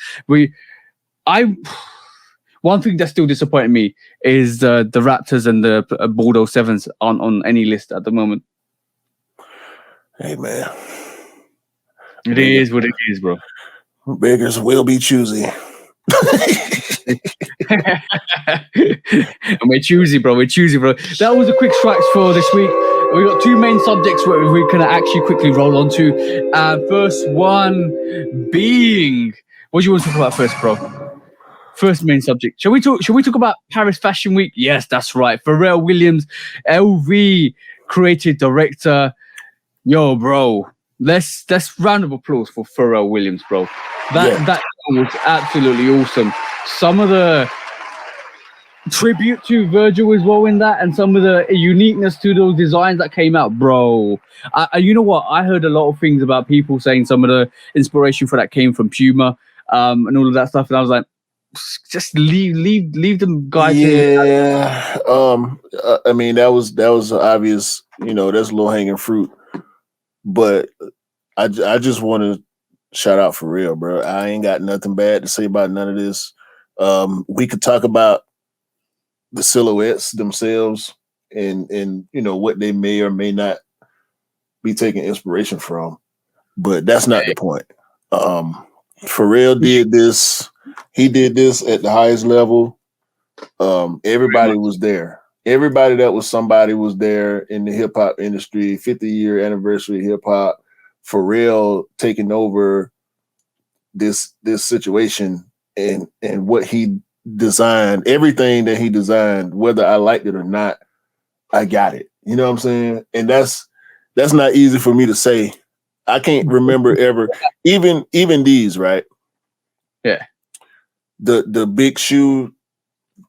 one thing that's still disappointing me is the Raptors and the Bordeaux 7s aren't on any list at the moment. Hey man, It is what it is, bro. Beggars will be choosy. And we're choosy, bro. We're choosy, bro. That was a quick strikes for this week. We got two main subjects where we can actually quickly roll on to. First one being, what do you want to talk about first, bro? First main subject. Shall we talk about Paris Fashion Week? Yes, that's right. Pharrell Williams, LV creative director. Yo, bro. Let's round of applause for Pharrell Williams, bro. That was absolutely awesome. Some of the tribute to Virgil as well in that, and some of the uniqueness to those designs that came out, bro. You know what? I heard a lot of things about people saying some of the inspiration for that came from Puma, and all of that stuff, and I was like, just leave them guys. Yeah. I mean, that was obvious. You know, that's low hanging fruit. But I just want to shout out Pharrell, bro. I ain't got nothing bad to say about none of this. We could talk about the silhouettes themselves and you know what they may or may not be taking inspiration from, but that's not the point. Pharrell did this. He did this at the highest level. Everybody was there. Everybody that was somebody was there in the hip hop industry. 50-year anniversary hip hop. Pharrell taking over this situation and what he designed, everything that he designed, whether I liked it or not, I got it. You know what I'm saying? And that's not easy for me to say. I can't remember ever, even these, right? Yeah. The big shoe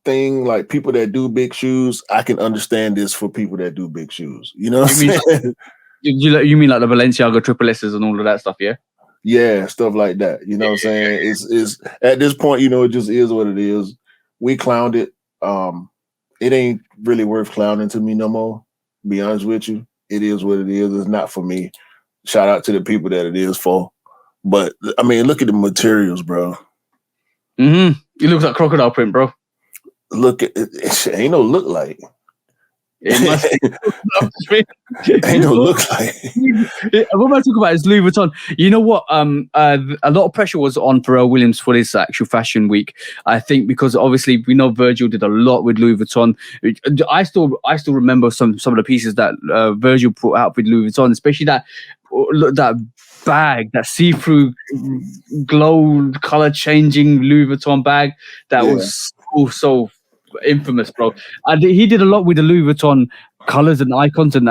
thing, like people that do big shoes, I can understand this for people that do big shoes. You know what I'm saying? You mean like the Balenciaga Triple S's and all of that stuff, yeah? Yeah, stuff like that. You know what I'm saying? It's at this point, you know, it just is what it is. We clowned it. It ain't really worth clowning to me no more. Be honest with you. It is what it is. It's not for me. Shout out to the people that it is for. But I mean, look at the materials, bro. It looks like crocodile print, bro. Look at it. Ain't no look like. It must ain't no look like. What I talk about is Louis Vuitton. You know what? A lot of pressure was on Pharrell Williams for this actual fashion week. I think because obviously we know Virgil did a lot with Louis Vuitton. I still remember some of the pieces that Virgil put out with Louis Vuitton, especially that bag, that see-through glow color changing Louis Vuitton bag. That was so infamous, bro. He did a lot with the Louis Vuitton colors and icons and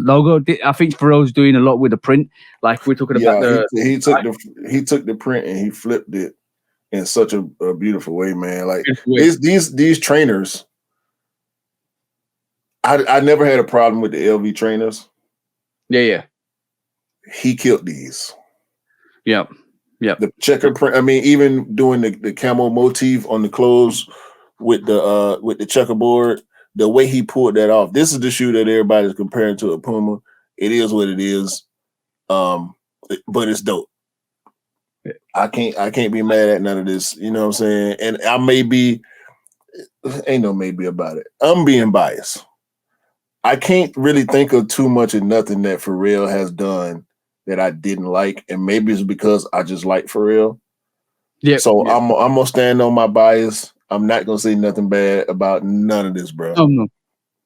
logo. I think Pharrell's doing a lot with the print. Like we're talking about he took the print and he flipped it in such a beautiful way, man. Like these trainers, I never had a problem with the LV trainers. Yeah. He killed these. Yep. The checker print. I mean, even doing the camo motif on the clothes with the checkerboard, the way he pulled that off. This is the shoe that everybody's comparing to a Puma. It is what it is. But it's dope. I can't be mad at none of this. You know what I'm saying? And I may be, ain't no maybe about it. I'm being biased. I can't really think of too much of nothing that Pharrell has done that I didn't like, and maybe it's because I just like Pharrell. Yeah. So I'm gonna stand on my bias. I'm not gonna say nothing bad about none of this, bro.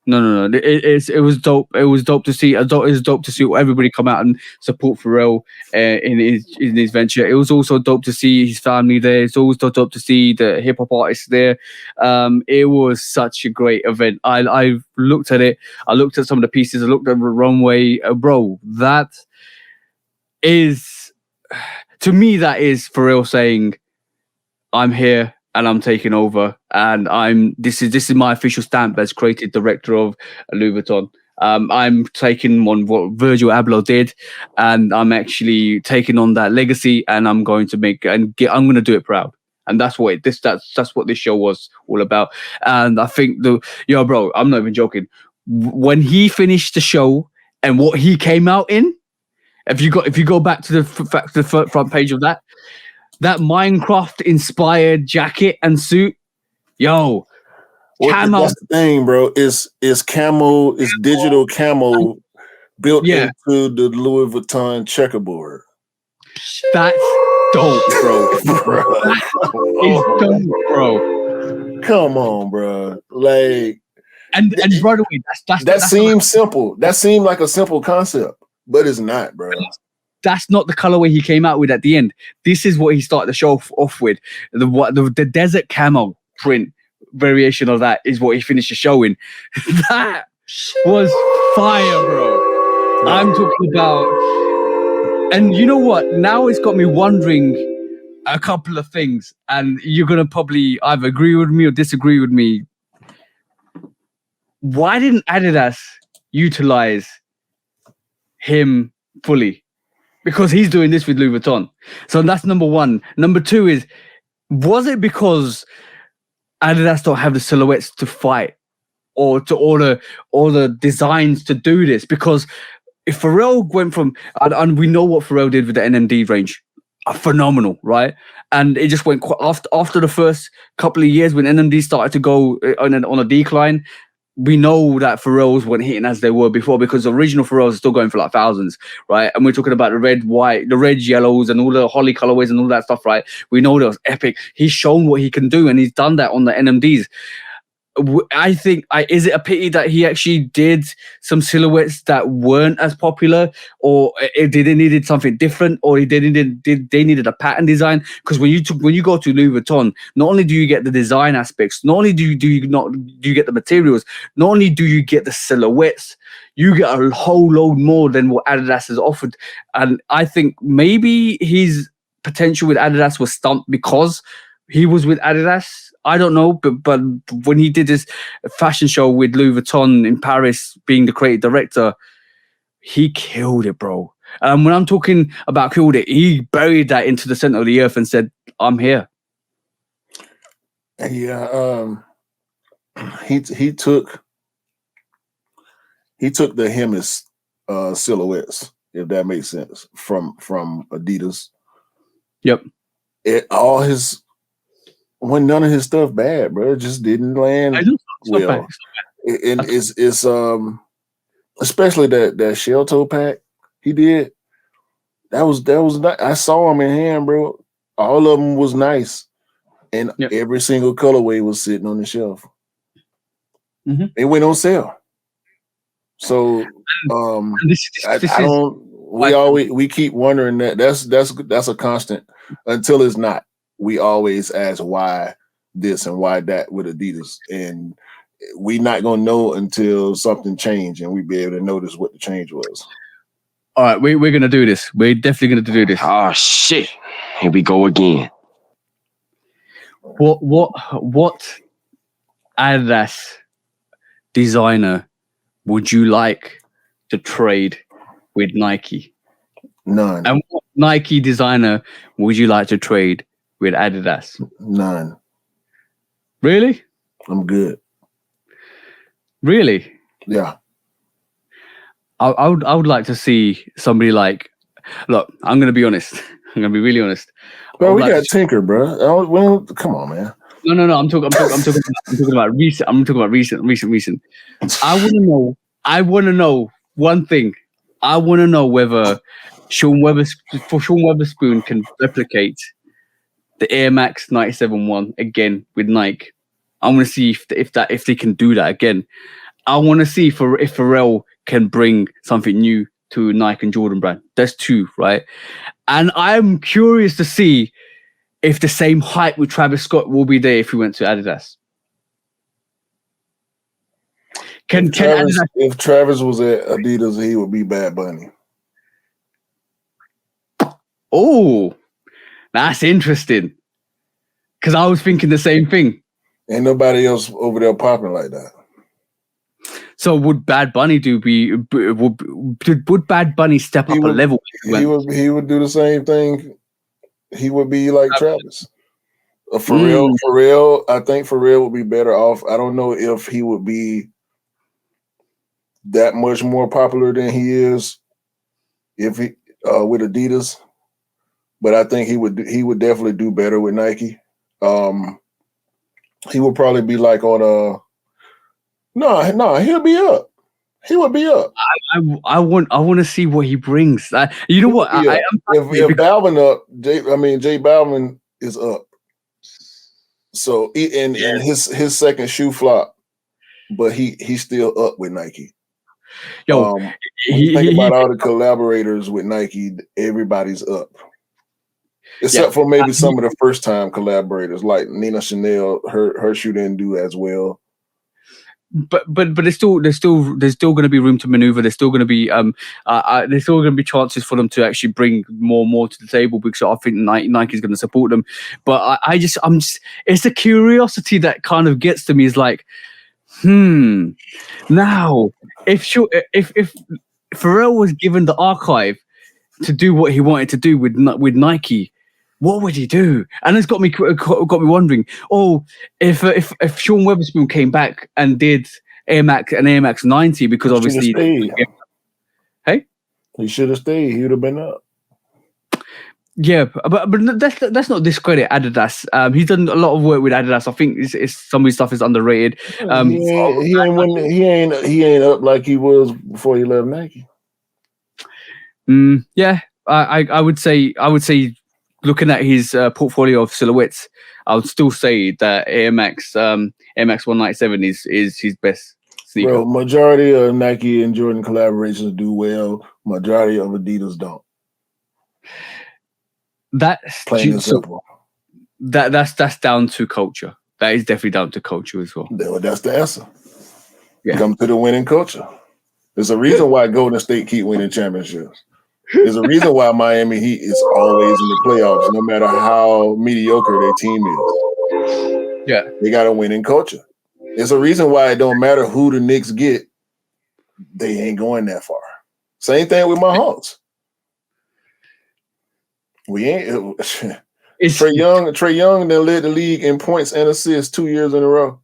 No. It was dope. It was dope to see. It was dope to see everybody come out and support Pharrell in his venture. It was also dope to see his family there. It's always dope to see the hip hop artists there. It was such a great event. I looked at it. I looked at some of the pieces. I looked at the runway, bro. That is, to me, that is Pharrell saying, "I'm here and I'm taking over, and this is my official stamp as creative director of Louis Vuitton. I'm taking on what Virgil Abloh did, and I'm actually taking on that legacy, and I'm going to I'm going to do it proud." And that's what that's what this show was all about. And I think bro, I'm not even joking. When he finished the show and what he came out in, if you go back to the front page of that Minecraft inspired jacket and suit, camo. That's the thing, bro. It's camo, it's digital camo built into the Louis Vuitton checkerboard. That's dope, bro. That is dope, bro. Come on, bro. Like, and by the way, that seems simple. That seemed like a simple concept, but it's not, bro. That's not the colorway he came out with at the end. This is what he started the show off with. The desert camel print variation of that is what he finished the show in. That was fire, bro. I'm talking about, and you know what? Now it's got me wondering a couple of things, and you're gonna probably either agree with me or disagree with me. Why didn't Adidas utilize him fully? Because he's doing this with Louis Vuitton. So that's number one. Number two is, was it because Adidas don't have the silhouettes to fight or to order all the designs to do this? Because if Pharrell went from, and we know what Pharrell did with the NMD range, phenomenal, right? And it just went after the first couple of years when NMD started to go on a decline. We know that Pharrells weren't hitting as they were before, because the original Pharrells are still going for like thousands, right? And we're talking about the red, white, the red, yellows, and all the holly colorways and all that stuff, right? We know that was epic. He's shown what he can do, and he's done that on the NMDs. I think, is it a pity that he actually did some silhouettes that weren't as popular, or they needed something different, or they needed a pattern design? Because when you go to Louis Vuitton, not only do you get the design aspects, not only do you get the materials, not only do you get the silhouettes, you get a whole load more than what Adidas has offered. And I think maybe his potential with Adidas was stumped because he was with Adidas. I don't know, but when he did his fashion show with Louis Vuitton in Paris, being the creative director, he killed it, bro. When I'm talking about killed it, he buried that into the center of the earth and said, "I'm here." Yeah, he took the Hemis silhouettes, if that makes sense, from Adidas. Yep. When none of his stuff bad, bro. It just didn't land well. And it's especially that shell toe pack he did. That was nice. I saw him in hand, bro. All of them was nice, and every single colorway was sitting on the shelf. Mm-hmm. It went on sale. So we keep wondering that. That's a constant until it's not. We always ask why this and why that with Adidas, and we're not gonna know until something changed and we be able to notice what the change was. All right, we're gonna do this. We're definitely gonna do this. Oh shit! Here we go again. What Adidas designer would you like to trade with Nike? None. And what Nike designer would you like to trade with Adidas? None. Really? I'm good. Really? Yeah. I would like to see somebody like, look, I'm going to be honest. I'm going to be really honest. Bro, we got Tinker, bro. Well, come on, man. No. I'm talking about recent. I'm talking about recent. I want to know one thing. I want to know whether Sean Weatherspoon can replicate the Air Max 97-1 again with Nike. I want to see if they can do that again. I want to see if Pharrell can bring something new to Nike and Jordan brand. That's two, right? And I'm curious to see if the same hype with Travis Scott will be there if he went to Adidas. If Travis was at Adidas, he would be Bad Bunny. Oh, that's interesting. Because I was thinking the same thing. Ain't nobody else over there popping like that. So would Bad Bunny would Bad Bunny step up a level? He would do the same thing. He would be like Travis. Pharrell, I think Pharrell would be better off. I don't know if he would be that much more popular than he is if he with Adidas, but I think he would definitely do better with Nike. He would probably be like on no, he'll be up. He would be up. I want to see what he brings. You know what? If Balvin up, J Balvin is up. So and his second shoe flop, but he's still up with Nike. Yo, when you think about all the collaborators with Nike, everybody's up. Except for maybe some of the first time collaborators, like Nina Chanel, her shoe didn't do as well. But there's still going to be room to maneuver. There's still going to be there's still going to be chances for them to actually bring more to the table, because I think Nike's going to support them. But I'm just it's the curiosity that kind of gets to me. Is like, now if Pharrell was given the archive to do what he wanted to do with Nike, what would he do? And it's got me wondering. If Sean Weatherspoon came back and did Air Max 90, because obviously, hey, he should have stayed. He would have been up. Yeah, but let's not discredit Adidas. He's done a lot of work with Adidas. I think it's some of his stuff is underrated. He ain't up like he was before he left Nike. Yeah, I would say. Looking at his portfolio of silhouettes, I would still say that Air Max 197 is his best sneaker. Bro, majority of Nike and Jordan collaborations do well. Majority of Adidas don't. That's plain and simple. That's down to culture. That is definitely down to culture as well. That's the answer. Yeah. Come to the winning culture. There's a reason why Golden State keep winning championships. There's a reason why Miami Heat is always in the playoffs, no matter how mediocre their team is. Yeah. They got a winning culture. There's a reason why it don't matter who the Knicks get, they ain't going that far. Same thing with my Hawks. We ain't. Trae Young that led the league in points and assists 2 years in a row.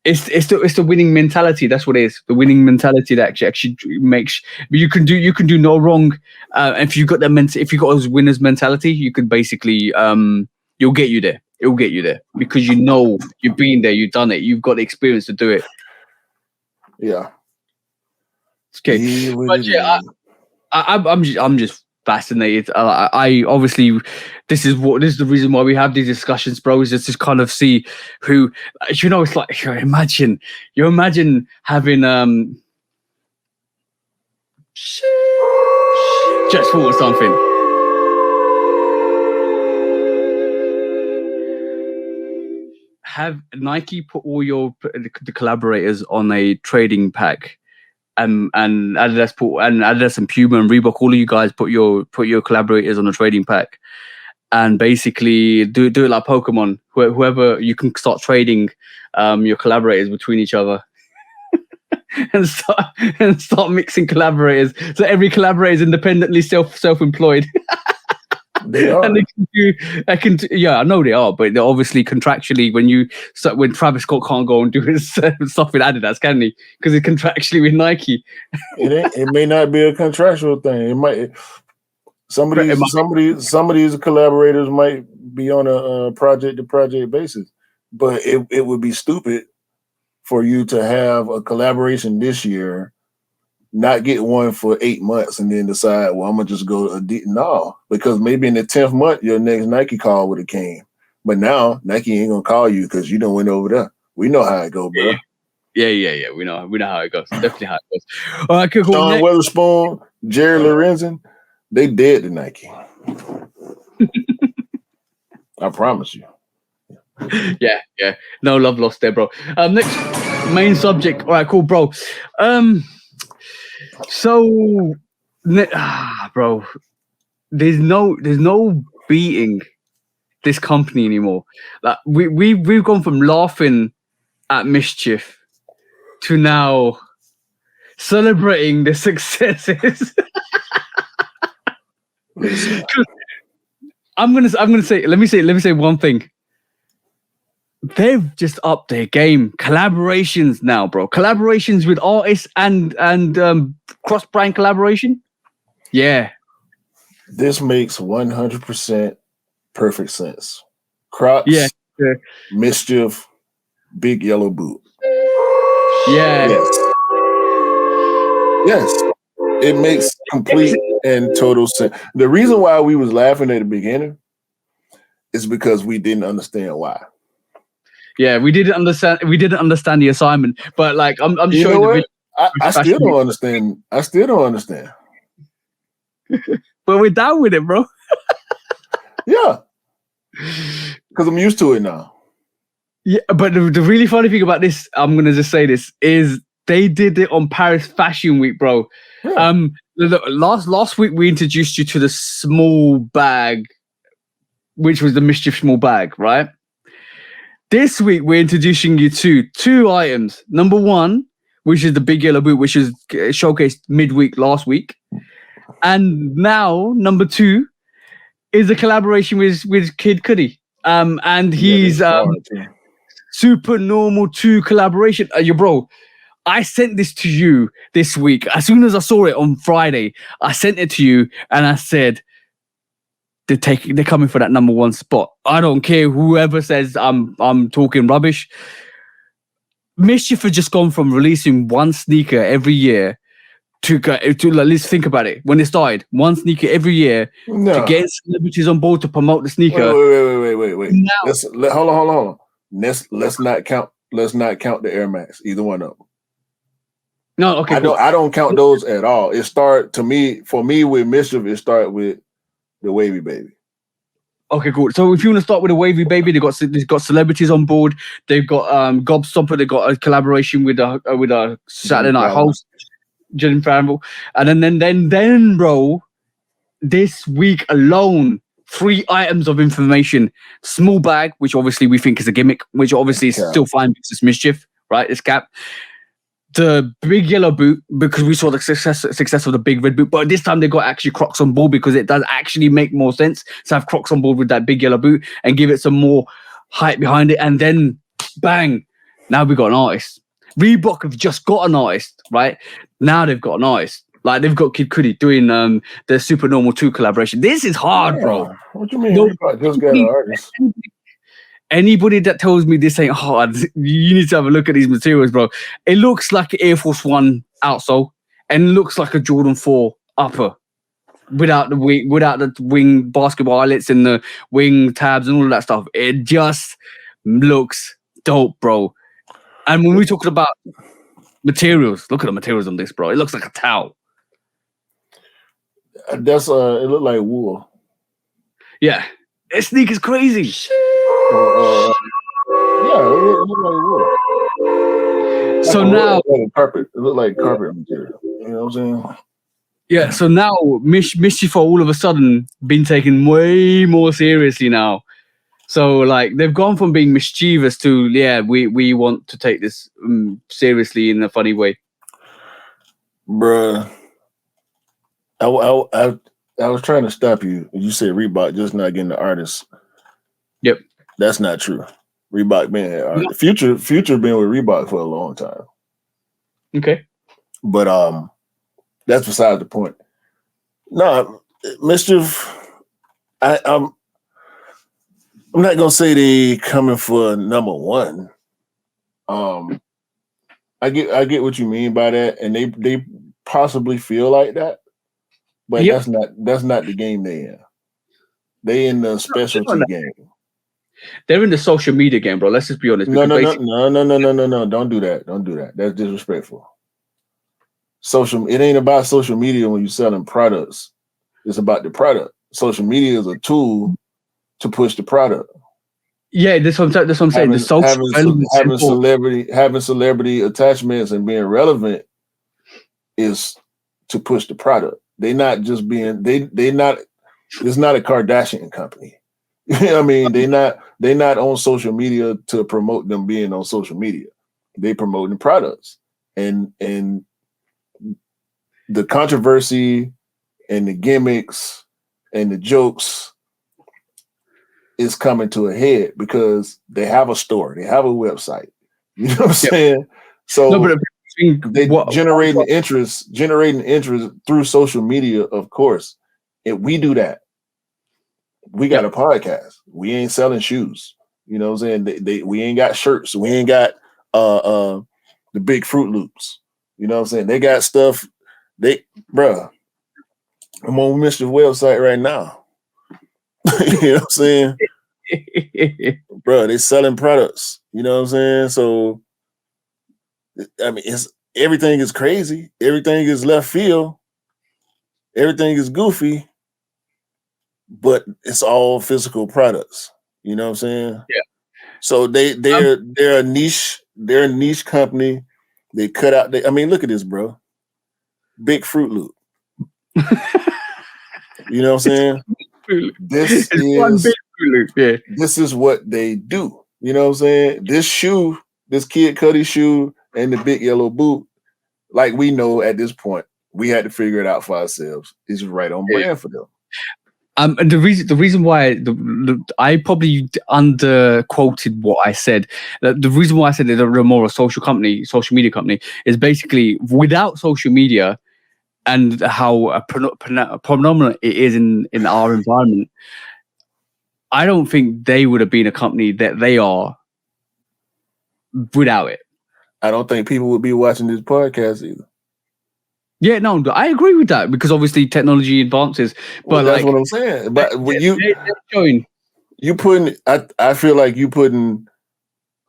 It's the winning mentality. That's what it is. The winning mentality that actually makes you can do no wrong. If you got that if you got those winners mentality, you could basically you'll get you there. It'll get you there because you know you've been there, you've done it, you've got the experience to do it. Yeah. Okay, but yeah, I'm just fascinated. I obviously this is the reason why we have these discussions, bro, is just to kind of see who, it's like you imagine having just thought of something. Have Nike put all the collaborators on a trading pack. And Adidas and Puma and Reebok, all of you guys put your collaborators on a trading pack, and basically do it like Pokemon. Whoever you can start trading your collaborators between each other, and start mixing collaborators. So every collaborator is independently self-employed. They are. And I know they are, but they're obviously contractually when Travis Scott can't go and do his stuff with Adidas, can he? Because it's contractually with Nike. It may not be a contractual thing. It might. Some of these collaborators might be on a project to project basis, but it would be stupid for you to have a collaboration this year, not get one for 8 months, and then decide, well, I'm gonna just go no, because maybe in the 10th month your next Nike call would have came, but now Nike ain't gonna call you because you done went over there. We know how it go, bro. Yeah. We know how it goes. Definitely how it goes. All right, cool. Sean Weatherspoon, Jerry Lorenzen, they dead to Nike. I promise you. Yeah. No love lost there, bro. Next main subject. All right, cool, bro. So, bro, there's no beating this company anymore. Like we've gone from laughing at mischief to now celebrating the successes. I'm gonna say. Let me say one thing. They've just upped their game. Collaborations now, bro. Collaborations with artists and cross-brand collaboration. Yeah. This makes 100% perfect sense. Crocs, yeah. Mischief, Big Yellow Boot. Yeah. Yes. Yes, it makes complete and total sense. The reason why we was laughing at the beginning is because we didn't understand why. Yeah, we didn't understand. We didn't understand the assignment, but like I'm You showing know the what? video. I still don't understand. I still don't understand. But we're down with it, bro. Yeah, because I'm used to it now. Yeah, but the really funny thing about this, I'm gonna just say this, is they did it on Paris Fashion Week, bro. Yeah. Last week we introduced you to the small bag, which was the Mischief small bag, right? This week we're introducing you to two items. Number one, which is the big yellow boot, which is showcased midweek last week, and now number two is a collaboration with Kid Cudi. And he's Super Normal 2 collaboration. Yo, bro, I sent this to you this week. As soon as I saw it on Friday, I sent it to you and I said, they're coming for that number one spot. I don't care whoever says I'm talking rubbish. Mischief has just gone from releasing one sneaker every year to at least think about it. When it started, one sneaker every year to get celebrities on board to promote the sneaker. Wait. Now, hold on. Let's not count the Air Max, either one of them. No, okay. I don't count those at all. For me with Mischief, it started with the Wavy Baby. Okay, cool. So if you want to start with the Wavy Baby, they've got celebrities on board. They've got Gobstopper. They've got a collaboration with a Saturday Night host, Jen Farrell. And then, bro, this week alone, 3 items of information. Small bag, which obviously we think is a gimmick, which obviously is still fine because it's Mischief, right? It's Cap. The big yellow boot, because we saw the success of the big red boot, but this time they got actually Crocs on board because it does actually make more sense to have Crocs on board with that big yellow boot and give it some more hype behind it. And then, bang, now we got an artist. Reebok have just got an artist, right? Now they've got an artist. Like, they've got Kid Cudi doing the Super Normal 2 collaboration. This is hard, bro. What do you mean Reebok just got an artist? Anybody that tells me this ain't hard, you need to have a look at these materials, bro. It looks like an Air Force One outsole and looks like a Jordan 4 upper without the wing basketball eyelets and the wing tabs and all of that stuff. It just looks dope, bro. And when we're talking about materials, look at the materials on this, bro. It looks like a towel. It looked like wool. Yeah. This sneaker's crazy. Yeah, it looked like wool. So now it looked like carpet material. You know what I'm saying? Yeah, so now Mischief are all of a sudden been taken way more seriously now. So like they've gone from being mischievous to we want to take this seriously in a funny way. Bruh, I was trying to stop you. You said Reebok just not getting the artists. Yep. That's not true. Reebok been Future been with Reebok for a long time. Okay. But that's beside the point. No, Mischief, I'm not gonna say they coming for number one. I get what you mean by that, and they possibly feel like that, but that's not the game they in. They in the specialty game. They're in the social media game, bro. Let's just be honest. No. Don't do that. Don't do that. That's disrespectful. It ain't about social media when you're selling products. It's about the product. Social media is a tool to push the product. Yeah, that's what I'm saying. Having celebrity attachments and being relevant is to push the product. They not just being they not. It's not a Kardashian company. You know what I mean? They not on social media to promote them being on social media. They promoting products and the controversy and the gimmicks and the jokes is coming to a head because they have a store, they have a website. You know what I'm saying? So they generating interest through social media, of course. And we do that. We got a podcast. We ain't selling shoes. You know what I'm saying? We ain't got shirts. We ain't got the big Fruit Loops. You know what I'm saying? They got stuff Bruh, I'm on Mr. website right now. You know what I'm saying? Bruh, they selling products. You know what I'm saying? So, I mean, everything is crazy. Everything is left field. Everything is goofy, but it's all physical products. You know what I'm saying? Yeah. So they're a niche company. They cut out. I mean, look at this, bro. Big Fruit Loop. You know what I'm saying? This is what they do. You know what I'm saying? This shoe, this Kid Cudi shoe, and the big yellow boot, like we know at this point, we had to figure it out for ourselves. It's right on brand for them. And the reason why I probably underquoted what I said. The reason why I said they're more a social media company, is basically without social media and how predominant it is in our environment, I don't think they would have been a company that they are without it. I don't think people would be watching this podcast either. Yeah, no, I agree with that because obviously technology advances. But that's what I'm saying. But when you putting, I feel like you putting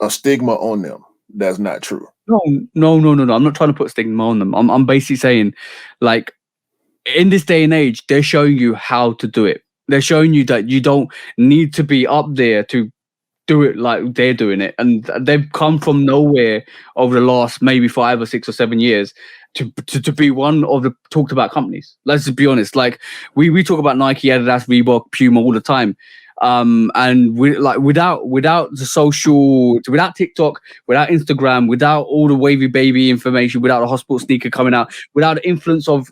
a stigma on them. That's not true. No. I'm not trying to put stigma on them. I'm basically saying, like, in this day and age, they're showing you how to do it. They're showing you that you don't need to be up there to do it like they're doing it. And they've come from nowhere over the last maybe 5 or 6 or 7 years to be one of the talked about companies. Let's just be honest. Like we talk about Nike, Adidas, Reebok, Puma all the time. And without the social, without TikTok, without Instagram, without all the wavy baby information, without the hospital sneaker coming out, without the influence of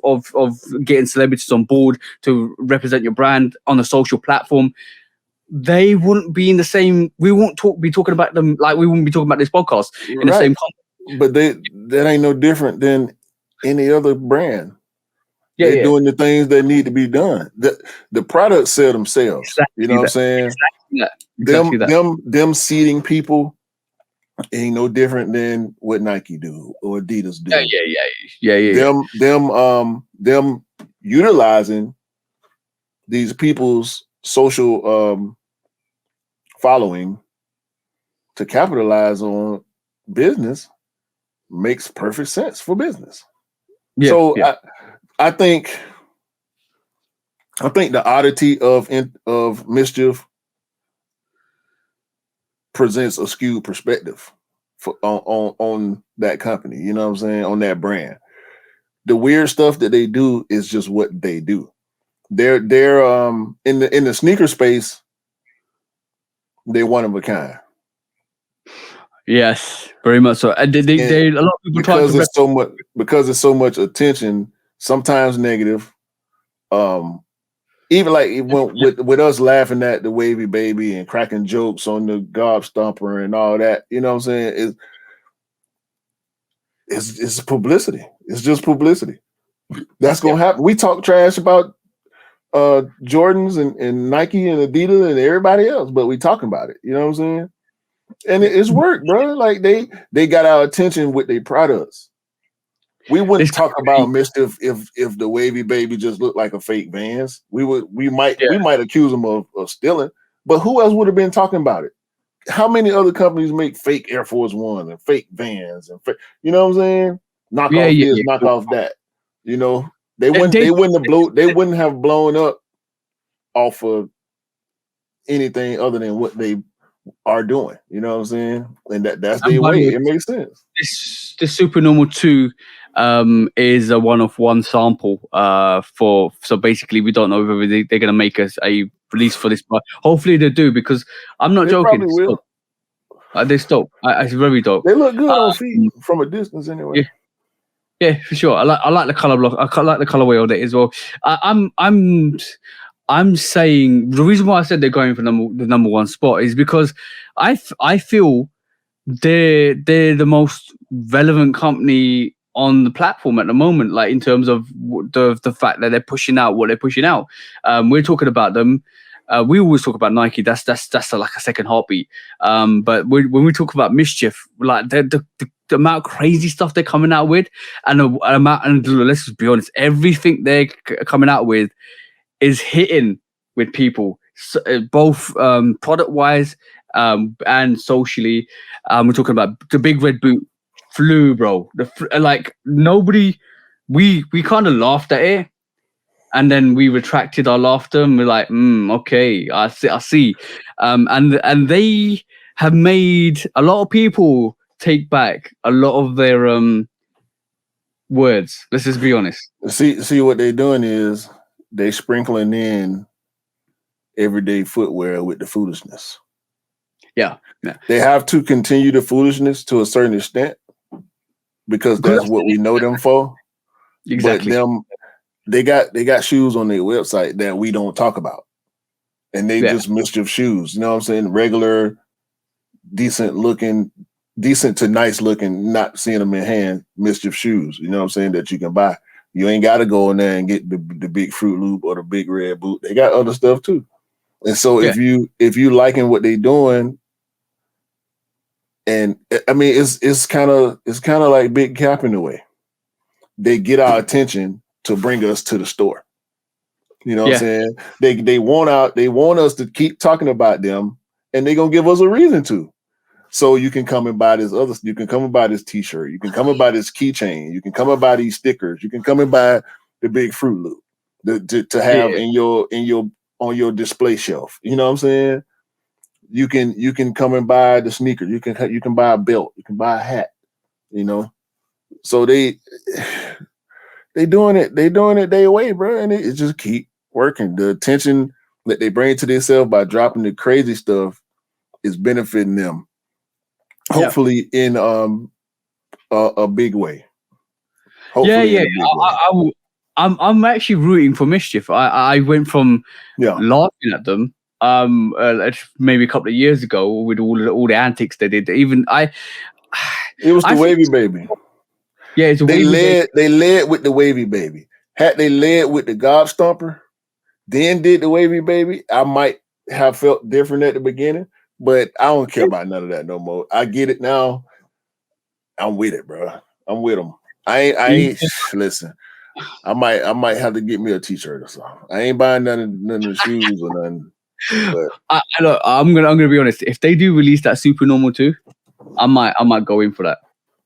getting celebrities on board to represent your brand on a social platform, they wouldn't be in the same. We won't be talking about them like we wouldn't be talking about this podcast in the same context. But that ain't no different than any other brand. They're doing the things that need to be done. The products sell themselves. Exactly, you know what I'm saying? Them seeding people ain't no different than what Nike do or Adidas do. Them utilizing these people's social following to capitalize on business makes perfect sense for business. I think the oddity of mischief presents a skewed perspective on that company. You know what I'm saying? On that brand, the weird stuff that they do is just what they do. They're in the sneaker space. They're one of a kind. Yes, very much so. And they a lot of people because it's so much attention, sometimes negative. Even like with us laughing at the wavy baby and cracking jokes on the gob stomper and all that, you know what I'm saying? It's publicity. It's just publicity. That's gonna happen. We talk trash about Jordans and Nike and Adidas and everybody else, but we talking about it. You know what I'm saying? And it's work, bro. Like they got our attention with their products. We wouldn't talk about mischief if the wavy baby just looked like a fake Vans. We might accuse them of stealing, but who else would have been talking about it? How many other companies make fake Air Force One and fake Vans and you know what I'm saying? Knock off this, knock off that. You know, they wouldn't have blown up off of anything other than what they are doing. You know what I'm saying? And that's their way. It makes sense. This Super Normal 2 is a one-of-one sample so basically we don't know whether they're gonna make us a release for this, but hopefully they do, because I'm not joking. Probably will. They're dope. It's very dope. They look good on feet from a distance anyway. Yeah, for sure. I like the color block. I like the colorway of it as well. I'm saying the reason why I said they're going for the number one spot is because I feel they're the most relevant company on the platform at the moment, like in terms of the fact that they're pushing out what they're pushing out. We're talking about them. We always talk about Nike. That's like a second heartbeat. But when we talk about mischief, like the amount of crazy stuff they're coming out with, and let's just be honest, everything they're coming out with is hitting with people, both product wise and socially. We're talking about the big red boot flew, bro. Like nobody, we kind of laughed at it. And then we retracted our laughter, and we're like, okay, I see. And they have made a lot of people take back a lot of their words. Let's just be honest. See what they're doing is they sprinkling in everyday footwear with the foolishness. Yeah. They have to continue the foolishness to a certain extent because that's what we know them for. Exactly. But they got shoes on their website that we don't talk about. And they just mischief shoes. You know what I'm saying? Regular, decent to nice looking, not seeing them in hand, mischief shoes. You know what I'm saying? That you can buy. You ain't got to go in there and get the big Fruit Loop or the big red boot. They got other stuff too. And so if you liking what they doing, and I mean it's kind of like Big Cap in a way. They get our attention to bring us to the store. You know what I'm saying? They want us to keep talking about them, and they're gonna give us a reason to. So you can come and buy you can come and buy this t-shirt, you can come and buy this keychain, you can come and buy these stickers, you can come and buy the big Fruit Loop to have on your display shelf. You know what I'm saying? You can come and buy the sneaker, you can buy a belt, you can buy a hat, you know. So they doing it their way, bro, and it just keep working. The attention that they bring to themselves by dropping the crazy stuff is benefiting them. Hopefully in a big way. I'm actually rooting for Mischief. I went from laughing at them maybe a couple of years ago with all the antics they did. It was the Wavy Baby. Yeah, it's they led with the Wavy Baby. Had they led with the Gobstomper, then did the Wavy Baby, I might have felt different at the beginning, but I don't care about none of that no more. I get it now. I'm with it, bro. I'm with them. I ain't listen. I might have to get me a t-shirt or something. I ain't buying none of the shoes or nothing. But I'm gonna be honest. If they do release that Super Normal 2, I might go in for that.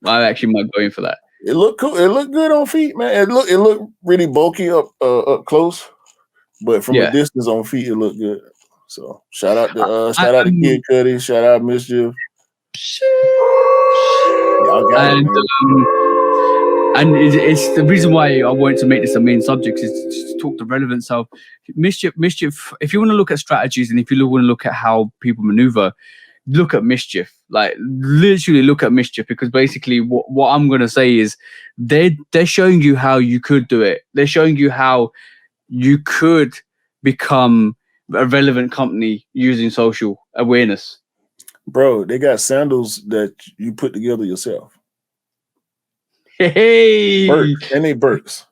I actually might go in for that. It looked cool. It looked good on feet, man. It looked really bulky up close, but from a distance on feet, it looked good. So shout out to Kid Cudi, shout out Mischief. Y'all got it, man. And it's the reason why I wanted to make this a main subject is to talk the relevance of Mischief. If you want to look at strategies and if you want to look at how people maneuver, look at Mischief. Like literally look at Mischief, because basically what I'm gonna say is they're showing you how you could do it. They're showing you how you could become a relevant company using social awareness. Bro, they got sandals that you put together yourself. Hey, and they Birks.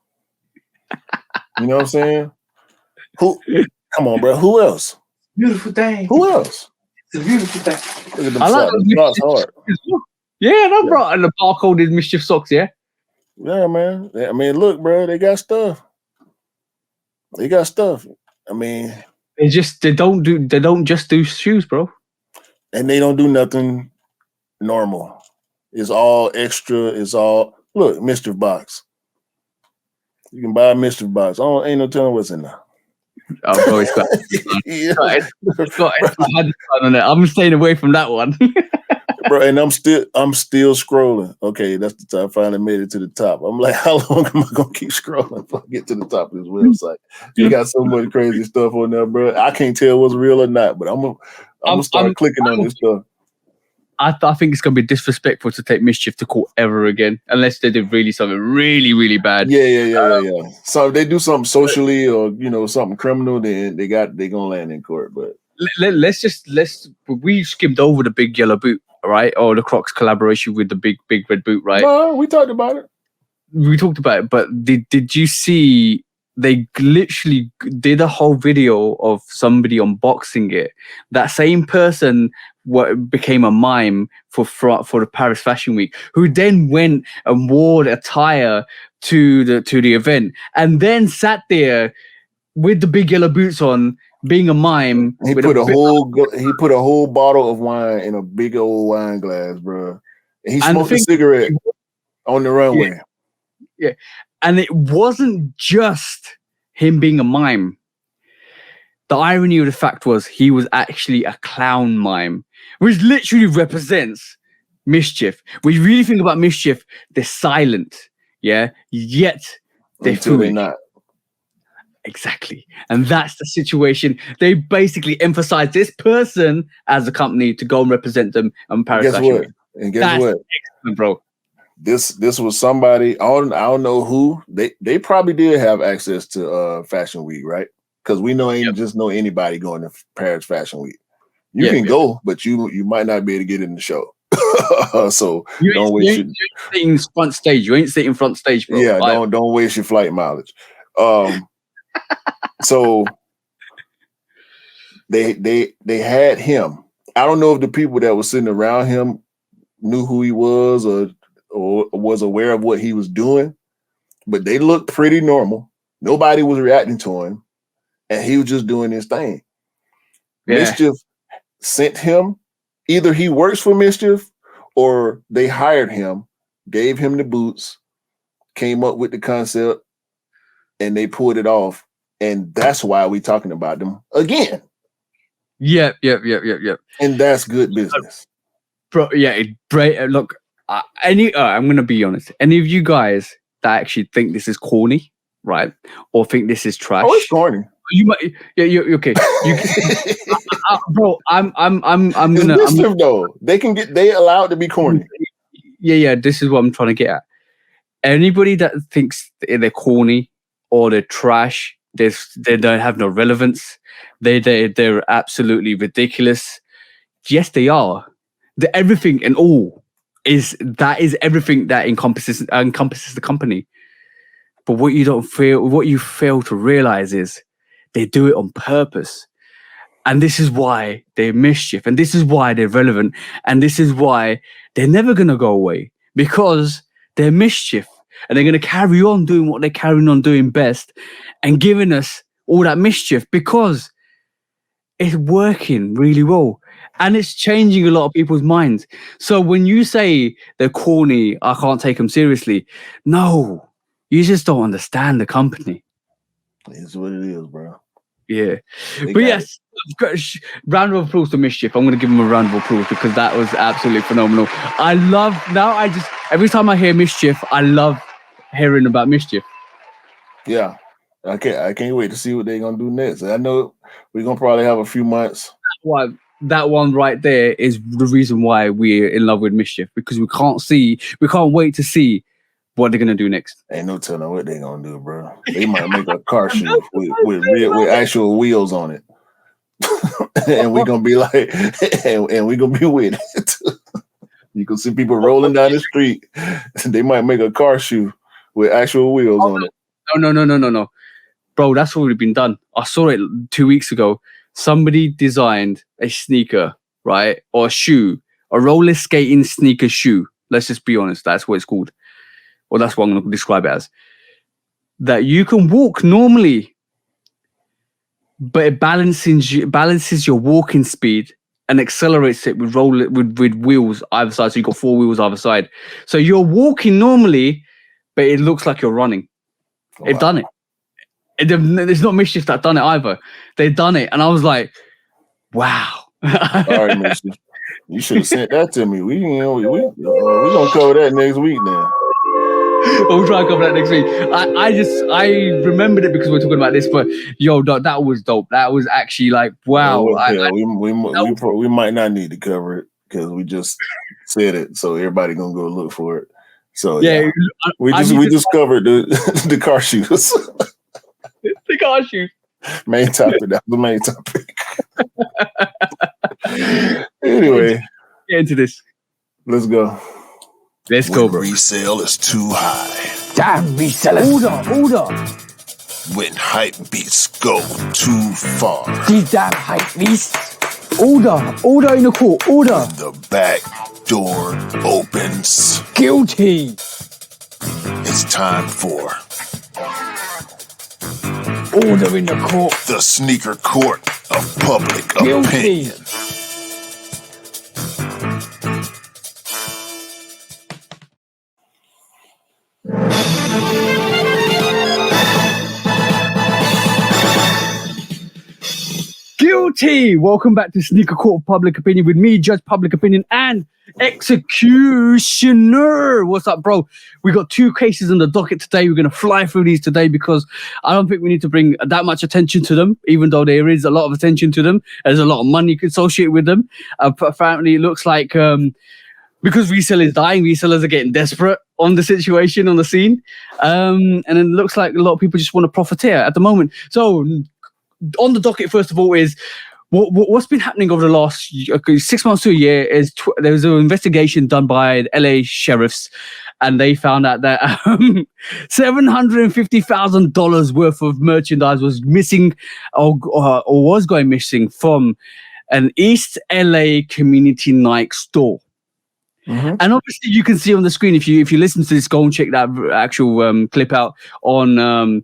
You know what I'm saying? Come on, bro. Who else? Beautiful thing. Who else? It's a beautiful thing. Look at them socks. Them socks hard. Yeah, no, bro. And the barcoded Mischief socks, yeah? Yeah, man. I mean, look, bro, they got stuff. I mean, they don't just do shoes, bro. And they don't do nothing normal. It's all extra. It's all look, Mischief box. You can buy a Mischief box. Ain't no telling what's in there. Oh, bro, it's got. It's got on it. I'm staying away from that one, bro. And I'm still scrolling. Okay, that's the top. I finally made it to the top. I'm like, how long am I gonna keep scrolling before I get to the top of this website? You got so much crazy stuff on there, bro. I can't tell what's real or not, but I'm gonna start clicking on this stuff. I think it's gonna be disrespectful to take Mischief to court ever again, unless they did really something really, really bad. Yeah. So if they do something socially or something criminal, then they gonna land in court. But we skimmed over the big yellow boot, right? Or the Crocs collaboration with the big red boot, right? No, we talked about it. We talked about it, but did you see they literally did a whole video of somebody unboxing it. That same person became a mime for the Paris Fashion Week, who then went and wore attire to the event, and then sat there with the big yellow boots on, being a mime. He put a whole bottle of wine in a big old wine glass, bro. And he smoked a cigarette on the runway. Yeah. And it wasn't just him being a mime. The irony of the fact was he was actually a clown mime, which literally represents mischief. When you really think about mischief, they're silent, yeah? Yet they're foolish. Not. Exactly. And that's the situation. They basically emphasize this person as a company to go and represent them on Paris Fashion Week. And guess what? Excellent, bro. This was somebody, I don't know who. They probably did have access to Fashion Week, right? Because we just know anybody going to Paris Fashion Week. You can go, but you might not be able to get in the show. So don't waste your... You ain't sitting front stage. You ain't sitting front stage, bro. Yeah, don't waste your flight mileage. So they had him. I don't know if the people that were sitting around him knew who he was or was aware of what he was doing, but they looked pretty normal. Nobody was reacting to him, and he was just doing his thing. Yeah. Mischief sent him. Either he works for Mischief or they hired him, gave him the boots, came up with the concept, and they pulled it off. And that's why we're talking about them again. Yep. And that's good business. Bro, yeah, look, I'm going to be honest. Any of you guys that actually think this is corny, right? Or think this is trash. Oh, it's corny. You might, yeah, you're okay. Bro, I'm gonna. Though they allowed to be corny. Yeah. This is what I'm trying to get at. Anybody that thinks they're corny or they're trash, they don't have no relevance. They're absolutely ridiculous. Yes, they are. The everything and all is everything that encompasses the company. But what you fail to realize is they do it on purpose. And this is why they're mischief. And this is why they're relevant. And this is why they're never going to go away. Because they're mischief. And they're going to carry on doing what they're carrying on doing best. And giving us all that mischief. Because it's working really well. And it's changing a lot of people's minds. So when you say they're corny, I can't take them seriously. No. You just don't understand the company. It's what it is, bro. Yeah. But yes, round of applause to Mischief. I'm going to give him a round of applause because that was absolutely phenomenal. Every time I hear Mischief, I love hearing about Mischief. Yeah. I can't wait to see what they're going to do next. I know we're going to probably have a few months. That one right there is the reason why we're in love with Mischief, because we can't wait to see what they're gonna do next. Ain't no telling what they're gonna do, bro. They might make a car shoe with actual wheels on it, and we're gonna be like, and we're gonna be with it. You can see people rolling down the street. They might make a car shoe with actual wheels on it. No, bro. That's already been done. I saw it 2 weeks ago. Somebody designed a sneaker, right, or a shoe, a roller skating sneaker shoe. Let's just be honest. That's what it's called. Well, that's what I'm going to describe it as. That you can walk normally, but it balances your walking speed and accelerates it with wheels either side. So you've got 4 wheels either side. So you're walking normally, but it looks like you're running. Wow. They've done it. There's not Mischief that done it either. They've done it. And I was like, wow. All right, Mischief. You should have sent that to me. We're going to cover that next week then. We'll try and cover that next week. I remembered it because we're talking about this, but yo, that was dope. That was actually like, wow. We might not need to cover it because we just said it, so everybody gonna go look for it. So yeah, we just covered the car shoes. The car shoes. Main topic. That was the main topic. Anyway, get into this. Let's go. Let's go, bro. Resale is too high. Damn resellers. Hold on. when hype beats go too far. These damn hype beasts. Order in the court. Order. When the back door opens. Guilty. It's time for order in the court. The sneaker court of public Guilty. opinion. Guilty. Welcome back to Sneaker Court of Public Opinion with me, Judge Public Opinion, and Executioner. What's up, bro? We got 2 cases on the docket today. We're going to fly through these today because I don't think we need to bring that much attention to them, even though there is a lot of attention to them. There's a lot of money associated with them. Apparently, it looks like because resale is dying, resellers are getting desperate on the situation, on the scene. And it looks like a lot of people just want to profiteer at the moment. So, on the docket, first of all, is what's been happening over the last 6 months to a year is there was an investigation done by LA sheriffs, and they found out that $750,000 worth of merchandise was missing or was going missing from an East LA community Nike store. Mm-hmm. And obviously, you can see on the screen, if you listen to this, go and check that actual clip out on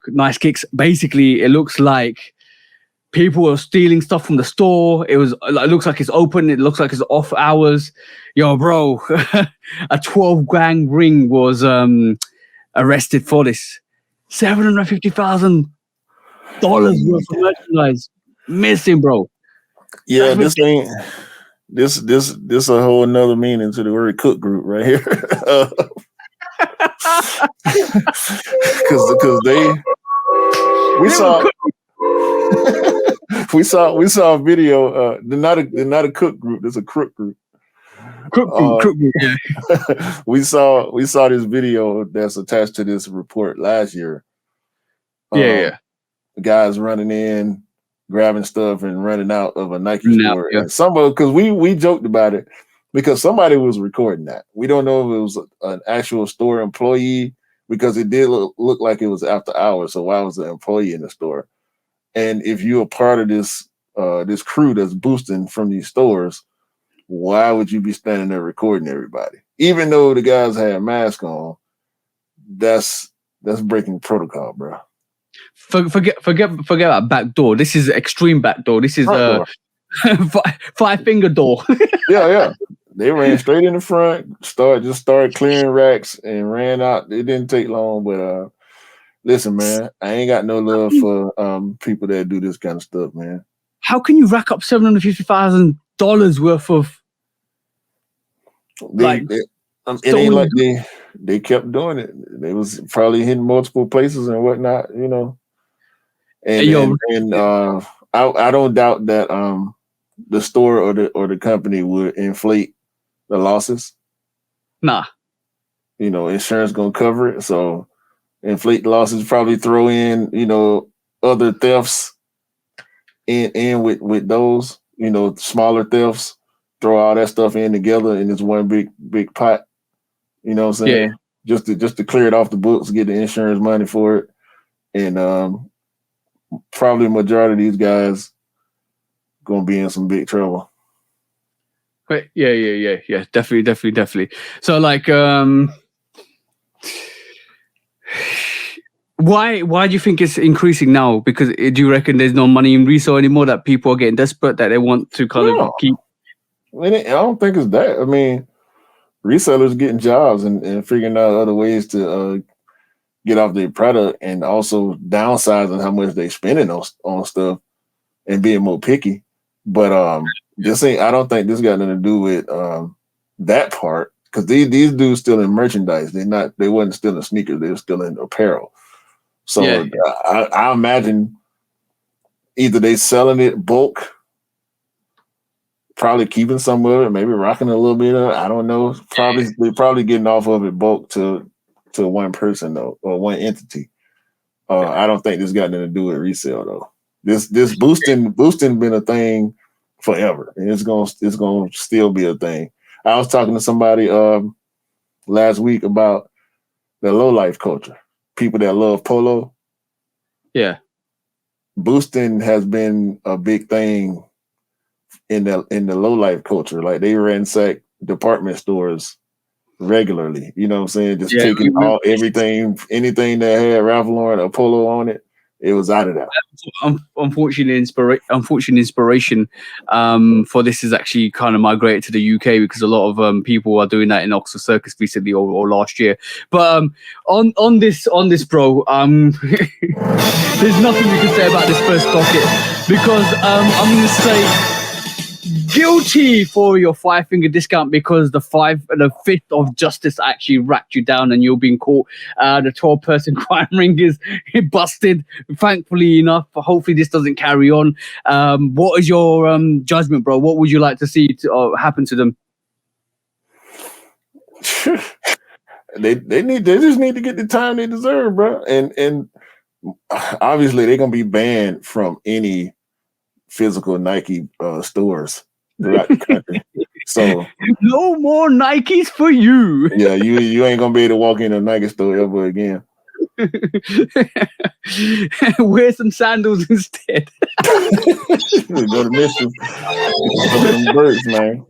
Nice Kicks. Basically, it looks like people are stealing stuff from the store. It looks like it's open. It looks like it's off hours. Yo, bro, a 12-gang ring was arrested for this. $750,000 worth of merchandise missing, bro. Yeah, this ain't this a whole nother meaning to the word cook group right here. Because we saw a video. They're not a cook group. It's a crook group. Crook group. Yeah. we saw this video that's attached to this report last year. The guys running in, grabbing stuff, and running out of a Nike store. Yeah. And some of because we joked about it because somebody was recording that. We don't know if it was an actual store employee because it did look like it was after hours. So why was the employee in the store? And if you're a part of this crew that's boosting from these stores, why would you be standing there recording everybody? Even though the guys had masks on, that's breaking protocol, bro. Forget about back door. This is extreme back door. This is a 5-finger door. Yeah. They ran straight in the front, started clearing racks and ran out. It didn't take long, but listen, man, I ain't got no love for people that do this kind of stuff, man. How can you rack up $750,000 worth of? It ain't like they kept doing it. They was probably hitting multiple places and whatnot, you know. And I don't doubt that the store or the company would inflate the losses. Nah. You know, insurance gonna cover it. So inflate the losses, probably throw in, you know, other thefts in with those, you know, smaller thefts, throw all that stuff in together in this one big pot. You know what I'm saying? Yeah. Just to clear it off the books, get the insurance money for it. And probably the majority of these guys gonna be in some big trouble. But yeah. Definitely. So like why do you think it's increasing now? Because do you reckon there's no money in resale anymore, that people are getting desperate, that they want to kind of keep? I don't think it's that. I mean, resellers getting jobs and figuring out other ways to get off their product, and also downsizing how much they spending on stuff and being more picky. But I don't think this got nothing to do with that part, because these dudes still in merchandise. They wasn't still in sneakers. They were still in apparel. So I imagine either they selling it bulk, probably keeping some of it, maybe rocking a little bit of it. I don't know. They're probably getting off of it bulk to one person though, or one entity. I don't think this got nothing to do with resale though. This boosting been a thing forever, and it's gonna still be a thing. I was talking to somebody last week about the low life culture. people that love polo. Yeah. Boosting has been a big thing in the low life culture. Like they ransack department stores regularly. You know what I'm saying? Just taking anything that had Ralph Lauren or polo on it, it was out of that. Unfortunate inspiration for this is actually kind of migrated to the UK because a lot of people are doing that in Oxford Circus recently or last year. But on this, bro, there's nothing we can say about this first docket because I'm going to say guilty for your 5-finger discount because the 5th of justice actually racked you down and you're being caught. The 12-person crime ring is busted. Thankfully enough, hopefully this doesn't carry on. What is your judgment, bro? What would you like to see happen to them? They just need to get the time they deserve, bro. And obviously they're gonna be banned from any physical Nike stores throughout the country. So no more Nikes for you. Yeah, you ain't gonna be able to walk in a Nike store ever again. Wear some sandals instead. Go to Mischief. Them birds, man.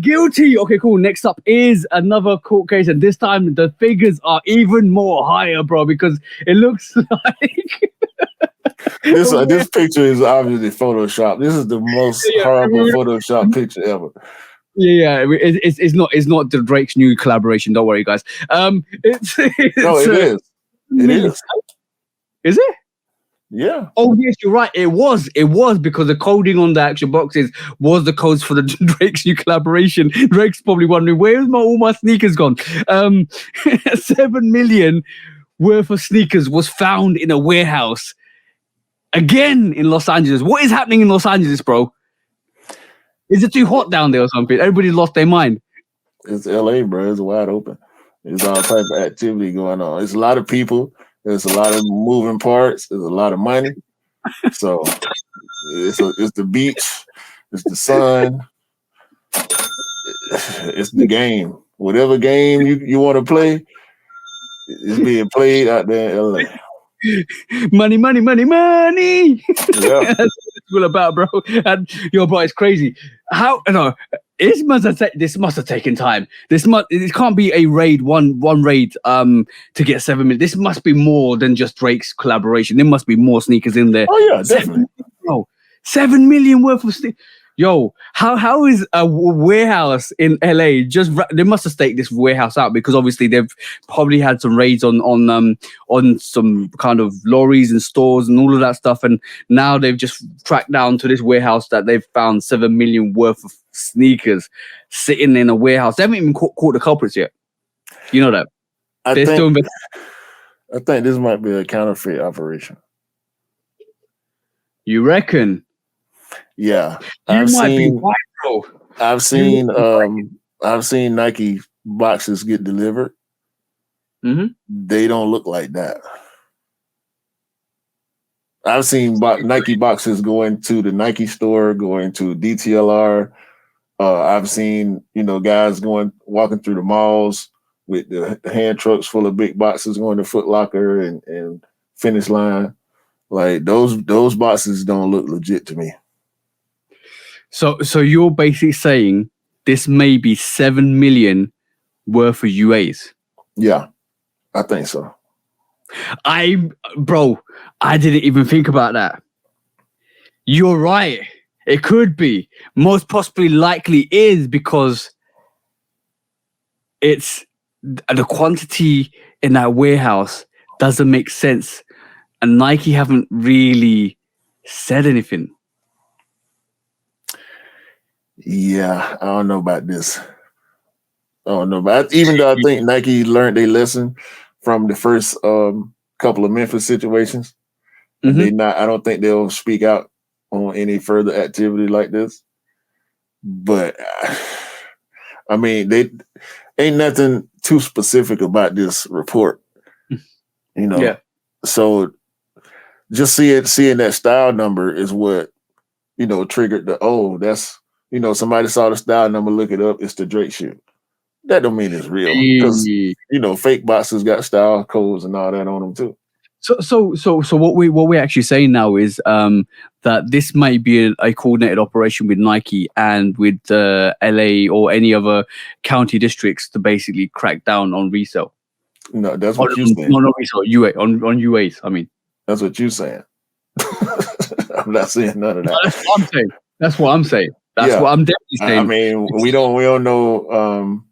Guilty. Okay, cool. Next up is another court case, and this time the figures are even more higher, bro, because it looks like this picture is obviously Photoshop. This is the most horrible Photoshop picture ever. Yeah, it's not the Drake's new collaboration. Don't worry, guys. It's no, it is. It is. Is it? Yeah. Oh yes, you're right. It was because the coding on the actual boxes was the codes for the Drake's new collaboration. Drake's probably wondering where's all my sneakers gone. 7 million worth of sneakers was found in a warehouse again in Los Angeles. What is happening in Los Angeles, bro? Is it too hot down there or something? Everybody lost their mind. It's LA, bro. It's wide open. There's all type of activity going on. There's a lot of people. There's a lot of moving parts. There's a lot of money. So it's the beach. It's the sun. It's the game. Whatever game you want to play, it's being played out there in LA. Money. Yeah. That's what it's all about, bro. And your boy is crazy. This must have taken time. It can't be a raid, one raid to get 7 million. This must be more than just Drake's collaboration. There must be more sneakers in there. Oh yeah, definitely. 7 million worth of sneakers. Yo, how is a warehouse in LA they must have staked this warehouse out because obviously they've probably had some raids on some kind of lorries and stores and all of that stuff, and now they've just tracked down to this warehouse that they've found 7 million worth of sneakers sitting in a warehouse. They haven't even caught the culprits yet. You know that. I think this might be a counterfeit operation. You reckon? Yeah, I've seen Nike boxes get delivered. Mm-hmm. They don't look like that. I've seen Nike boxes go into the Nike store, going to DTLR. I've seen guys walking through the malls with the hand trucks full of big boxes going to Foot Locker and Finish Line. Like those boxes don't look legit to me. So you're basically saying this may be 7 million worth of UAs? Yeah, I think so. I didn't even think about that. You're right. It could be. Most possibly likely is because it's the quantity in that warehouse doesn't make sense. And Nike haven't really said anything. Yeah, I don't know about this. Even though I think Nike learned their lesson from the first couple of Memphis situations. Mm-hmm. I don't think they'll speak out on any further activity like this. But I mean, they ain't nothing too specific about this report. Yeah. So just seeing that style number is what triggered that's somebody saw the style number, look it up, it's the Drake shoe. That don't mean it's real because fake boxes got style codes and all that on them too. So what we're actually saying now is that this might be a coordinated operation with Nike and with LA or any other county districts to basically crack down on resale. No, that's what you're saying. No, not resale. UA on UAs. I mean, that's what you're saying. I'm not saying none of that. That's what I'm saying. That's what I'm definitely saying. I mean, we don't know.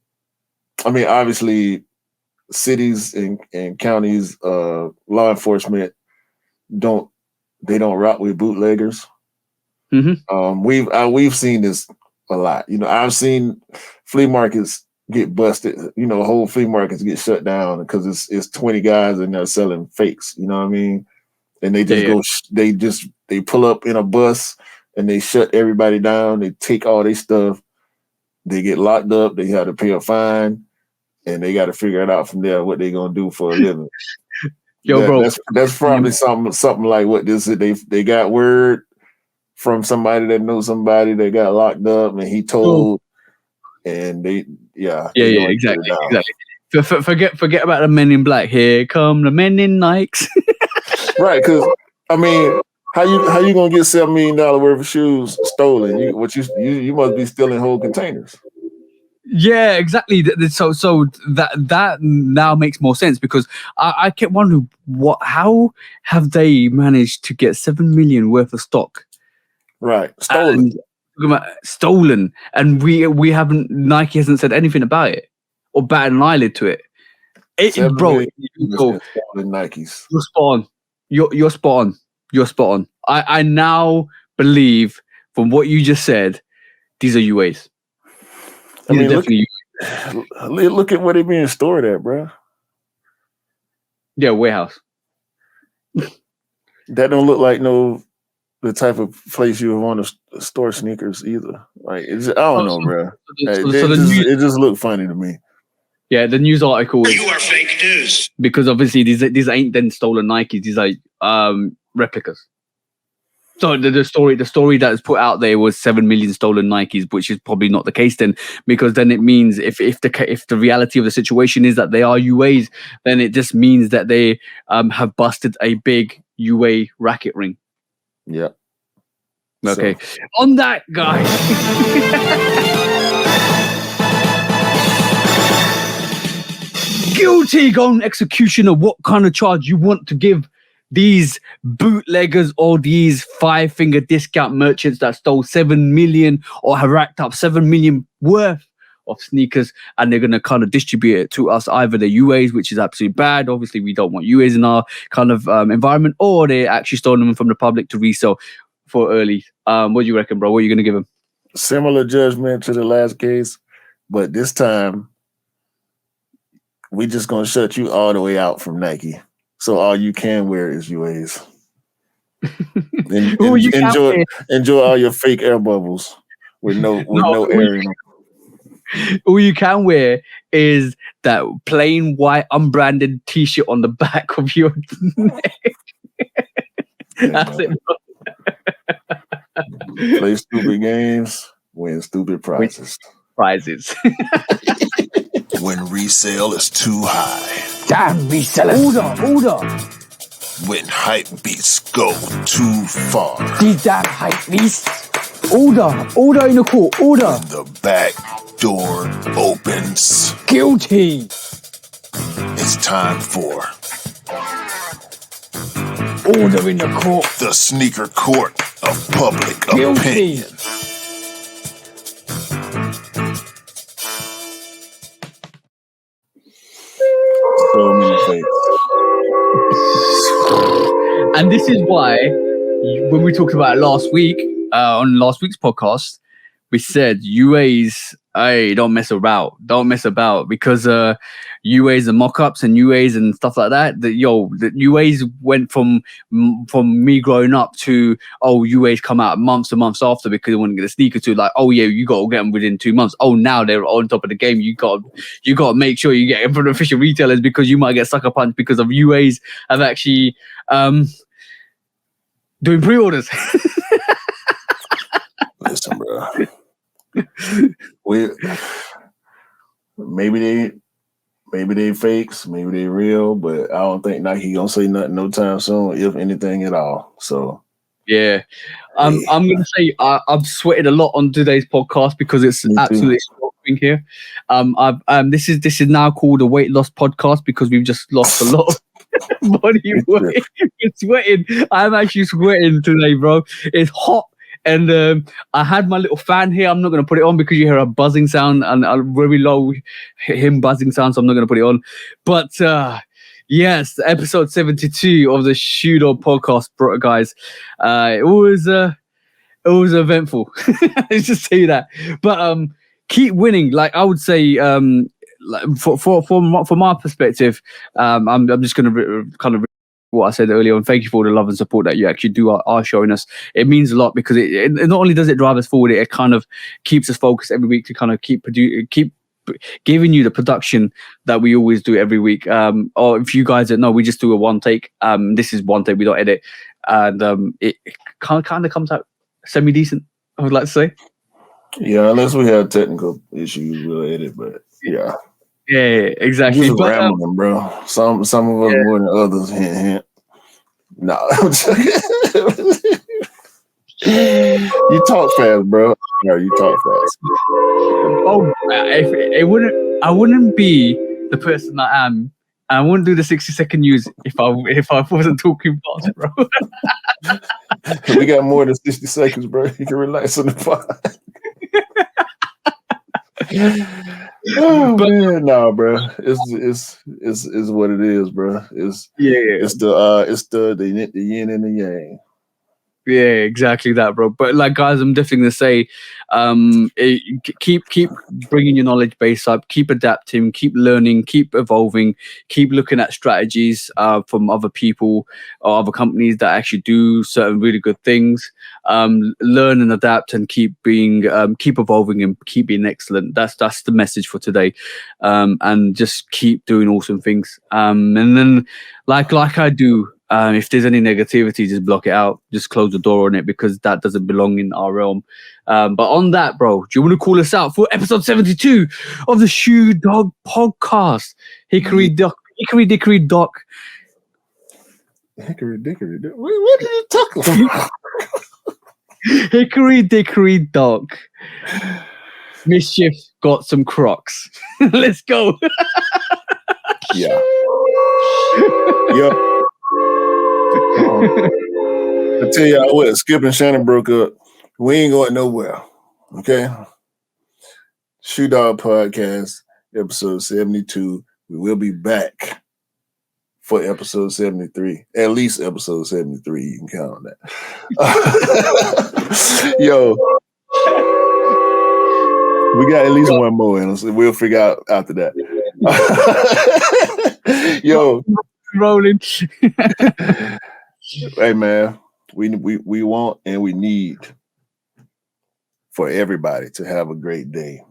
I mean, obviously, cities and counties, law enforcement don't rock with bootleggers. Mm-hmm. We've seen this a lot. I've seen flea markets get busted. Whole flea markets get shut down because it's 20 guys and they're selling fakes. You know what I mean? And they just they pull up in a bus and they shut everybody down. They take all their stuff. They get locked up. They have to pay a fine, and they got to figure it out from there what they're gonna do for a living. Bro, that's probably something like what this is. They got word from somebody that knows somebody that got locked up, and he told, and exactly. Forget about the Men in Black. Here come the Men in Nikes. Right, because I mean, how you gonna get $7 million worth of shoes stolen? You must be stealing whole containers. Yeah, exactly. So that now makes more sense because I kept wondering how have they managed to get 7 million worth of stock? Right, stolen, and we haven't. Nike hasn't said anything about it or batted an eyelid to it. Bro, Nikes. You're spot on. You're spot on. You're spot on. I now believe from what you just said, these are UAs. I mean, look at where they're being stored at, bro. Yeah, warehouse. That don't look like the type of place you would want to store sneakers either. Like, I don't know, bro. It just looked funny to me. Yeah, the news article. You are fake news because obviously these ain't then stolen Nikes. These are replicas. So the story that is put out there was 7 million stolen Nikes, which is probably not the case then, because then it means if the reality of the situation is that they are UAs, then it just means that they have busted a big UA racket ring. Yeah. Okay. So. On that, guys. Guilty gone executioner. What kind of charge you want to give these bootleggers or these 5-finger discount merchants that stole 7 million or have racked up 7 million worth of sneakers, and they're going to kind of distribute it to us, either the UAs, which is absolutely bad. Obviously, we don't want UAs in our kind of environment, or they're actually stolen them from the public to resell for early. What do you reckon, bro? What are you going to give them? Similar judgment to the last case, but this time we just going to shut you all the way out from Nike. So all you can wear is UAs. Enjoy all your fake air bubbles with no air in them. All you can wear is that plain white unbranded T-shirt on the back of your neck. That's it, bro. Play stupid games, win stupid prizes. When resale is too high. Damn resellers. Order. When hype beats go too far. These damn hype beasts. Order in the court. Order. When the back door opens. Guilty. It's time for order in the court. The sneaker court of public opinion. So many fakes. And this is why, when we talked about it last week, on last week's podcast, we said UAs, hey, don't mess about, because UAs and mock-ups and UAs and stuff like that. The UAs went from me growing up to UAs come out months and months after because they want to get a sneaker to like, oh yeah, you got to get them within 2 months. Oh, now they're on top of the game. You got to make sure you get them from official retailers because you might get sucker punched because of UAs have actually doing pre-orders. Listen, bro. maybe they fakes, maybe they real, but I don't think Nike gonna say nothing no time soon, if anything at all. So yeah, I'm gonna say I've sweated a lot on today's podcast because it's absolutely shocking here. This is now called a weight loss podcast because we've just lost a lot of body weight. It's sweating. I'm actually sweating today, bro. It's hot. And I had my little fan here. I'm not going to put it on because you hear a buzzing sound and a very low him buzzing sound, so I'm not going to put it on. But yes, episode 72 of the Shoe Dog podcast, guys. It was eventful. Let's just say that. But keep winning. Like I would say, like from my perspective, I'm just going to kind of what I said earlier on. Thank you for all the love and support that you actually are showing us. It means a lot because it not only does it drive us forward, it kind of keeps us focused every week to kind of keep giving you the production that we always do every week. Or if you guys don't know, we just do a one take. This is one take, we don't edit, and it kind of comes out semi decent, I would like to say. Yeah, unless we have technical issues, we'll edit. But yeah. Yeah, exactly. Just rambling, bro. Some of us more than others. Hint, hint. No, I'm joking. You talk fast, bro. No, you talk fast. Oh, I wouldn't be the person I am. I wouldn't do the 60-second news if I wasn't talking fast, bro. We got more than 60 seconds, bro. You can relax on the pod. Oh man, no, bro. It's what it is, bro. It's the yin and the yang. Yeah, exactly that, bro. But like, guys, I'm definitely gonna say, keep bringing your knowledge base up, keep adapting, keep learning, keep evolving, keep looking at strategies from other people or other companies that actually do certain really good things. Learn and adapt, and keep evolving and keep being excellent. That's the message for today. And just keep doing awesome things. And then, like I do. If there's any negativity, just block it out. Just close the door on it because that doesn't belong in our realm. But on that, bro, do you want to call us out for episode 72 of the Shoe Dog podcast? Hickory Dickory Dock. Hickory Dickory Dock. What are you talking about? Hickory Dickory Dock. Mischief got some Crocs. Let's go. Yeah. Yep. I tell y'all what, Skip and Shannon broke up. We ain't going nowhere. Okay. Shoe Dog Podcast, episode 72. We will be back for episode 73. At least episode 73. You can count on that. Yo. We got at least one more in us. We'll figure out after that. Yo. Rolling. Hey man, we want and we need for everybody to have a great day,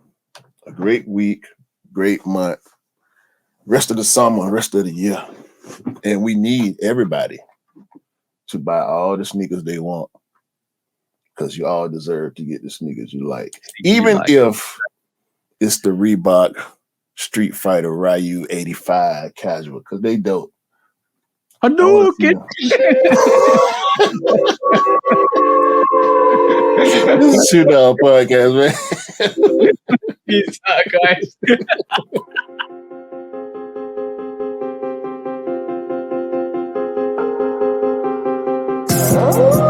a great week, great month, rest of the summer, rest of the year. And we need everybody to buy all the sneakers they want because you all deserve to get the sneakers you like. Even if it's the Reebok Street Fighter Ryu 85 casual, because they dope. Hadoken. This is Shoe Dog Podcast, man. Peace out, guys.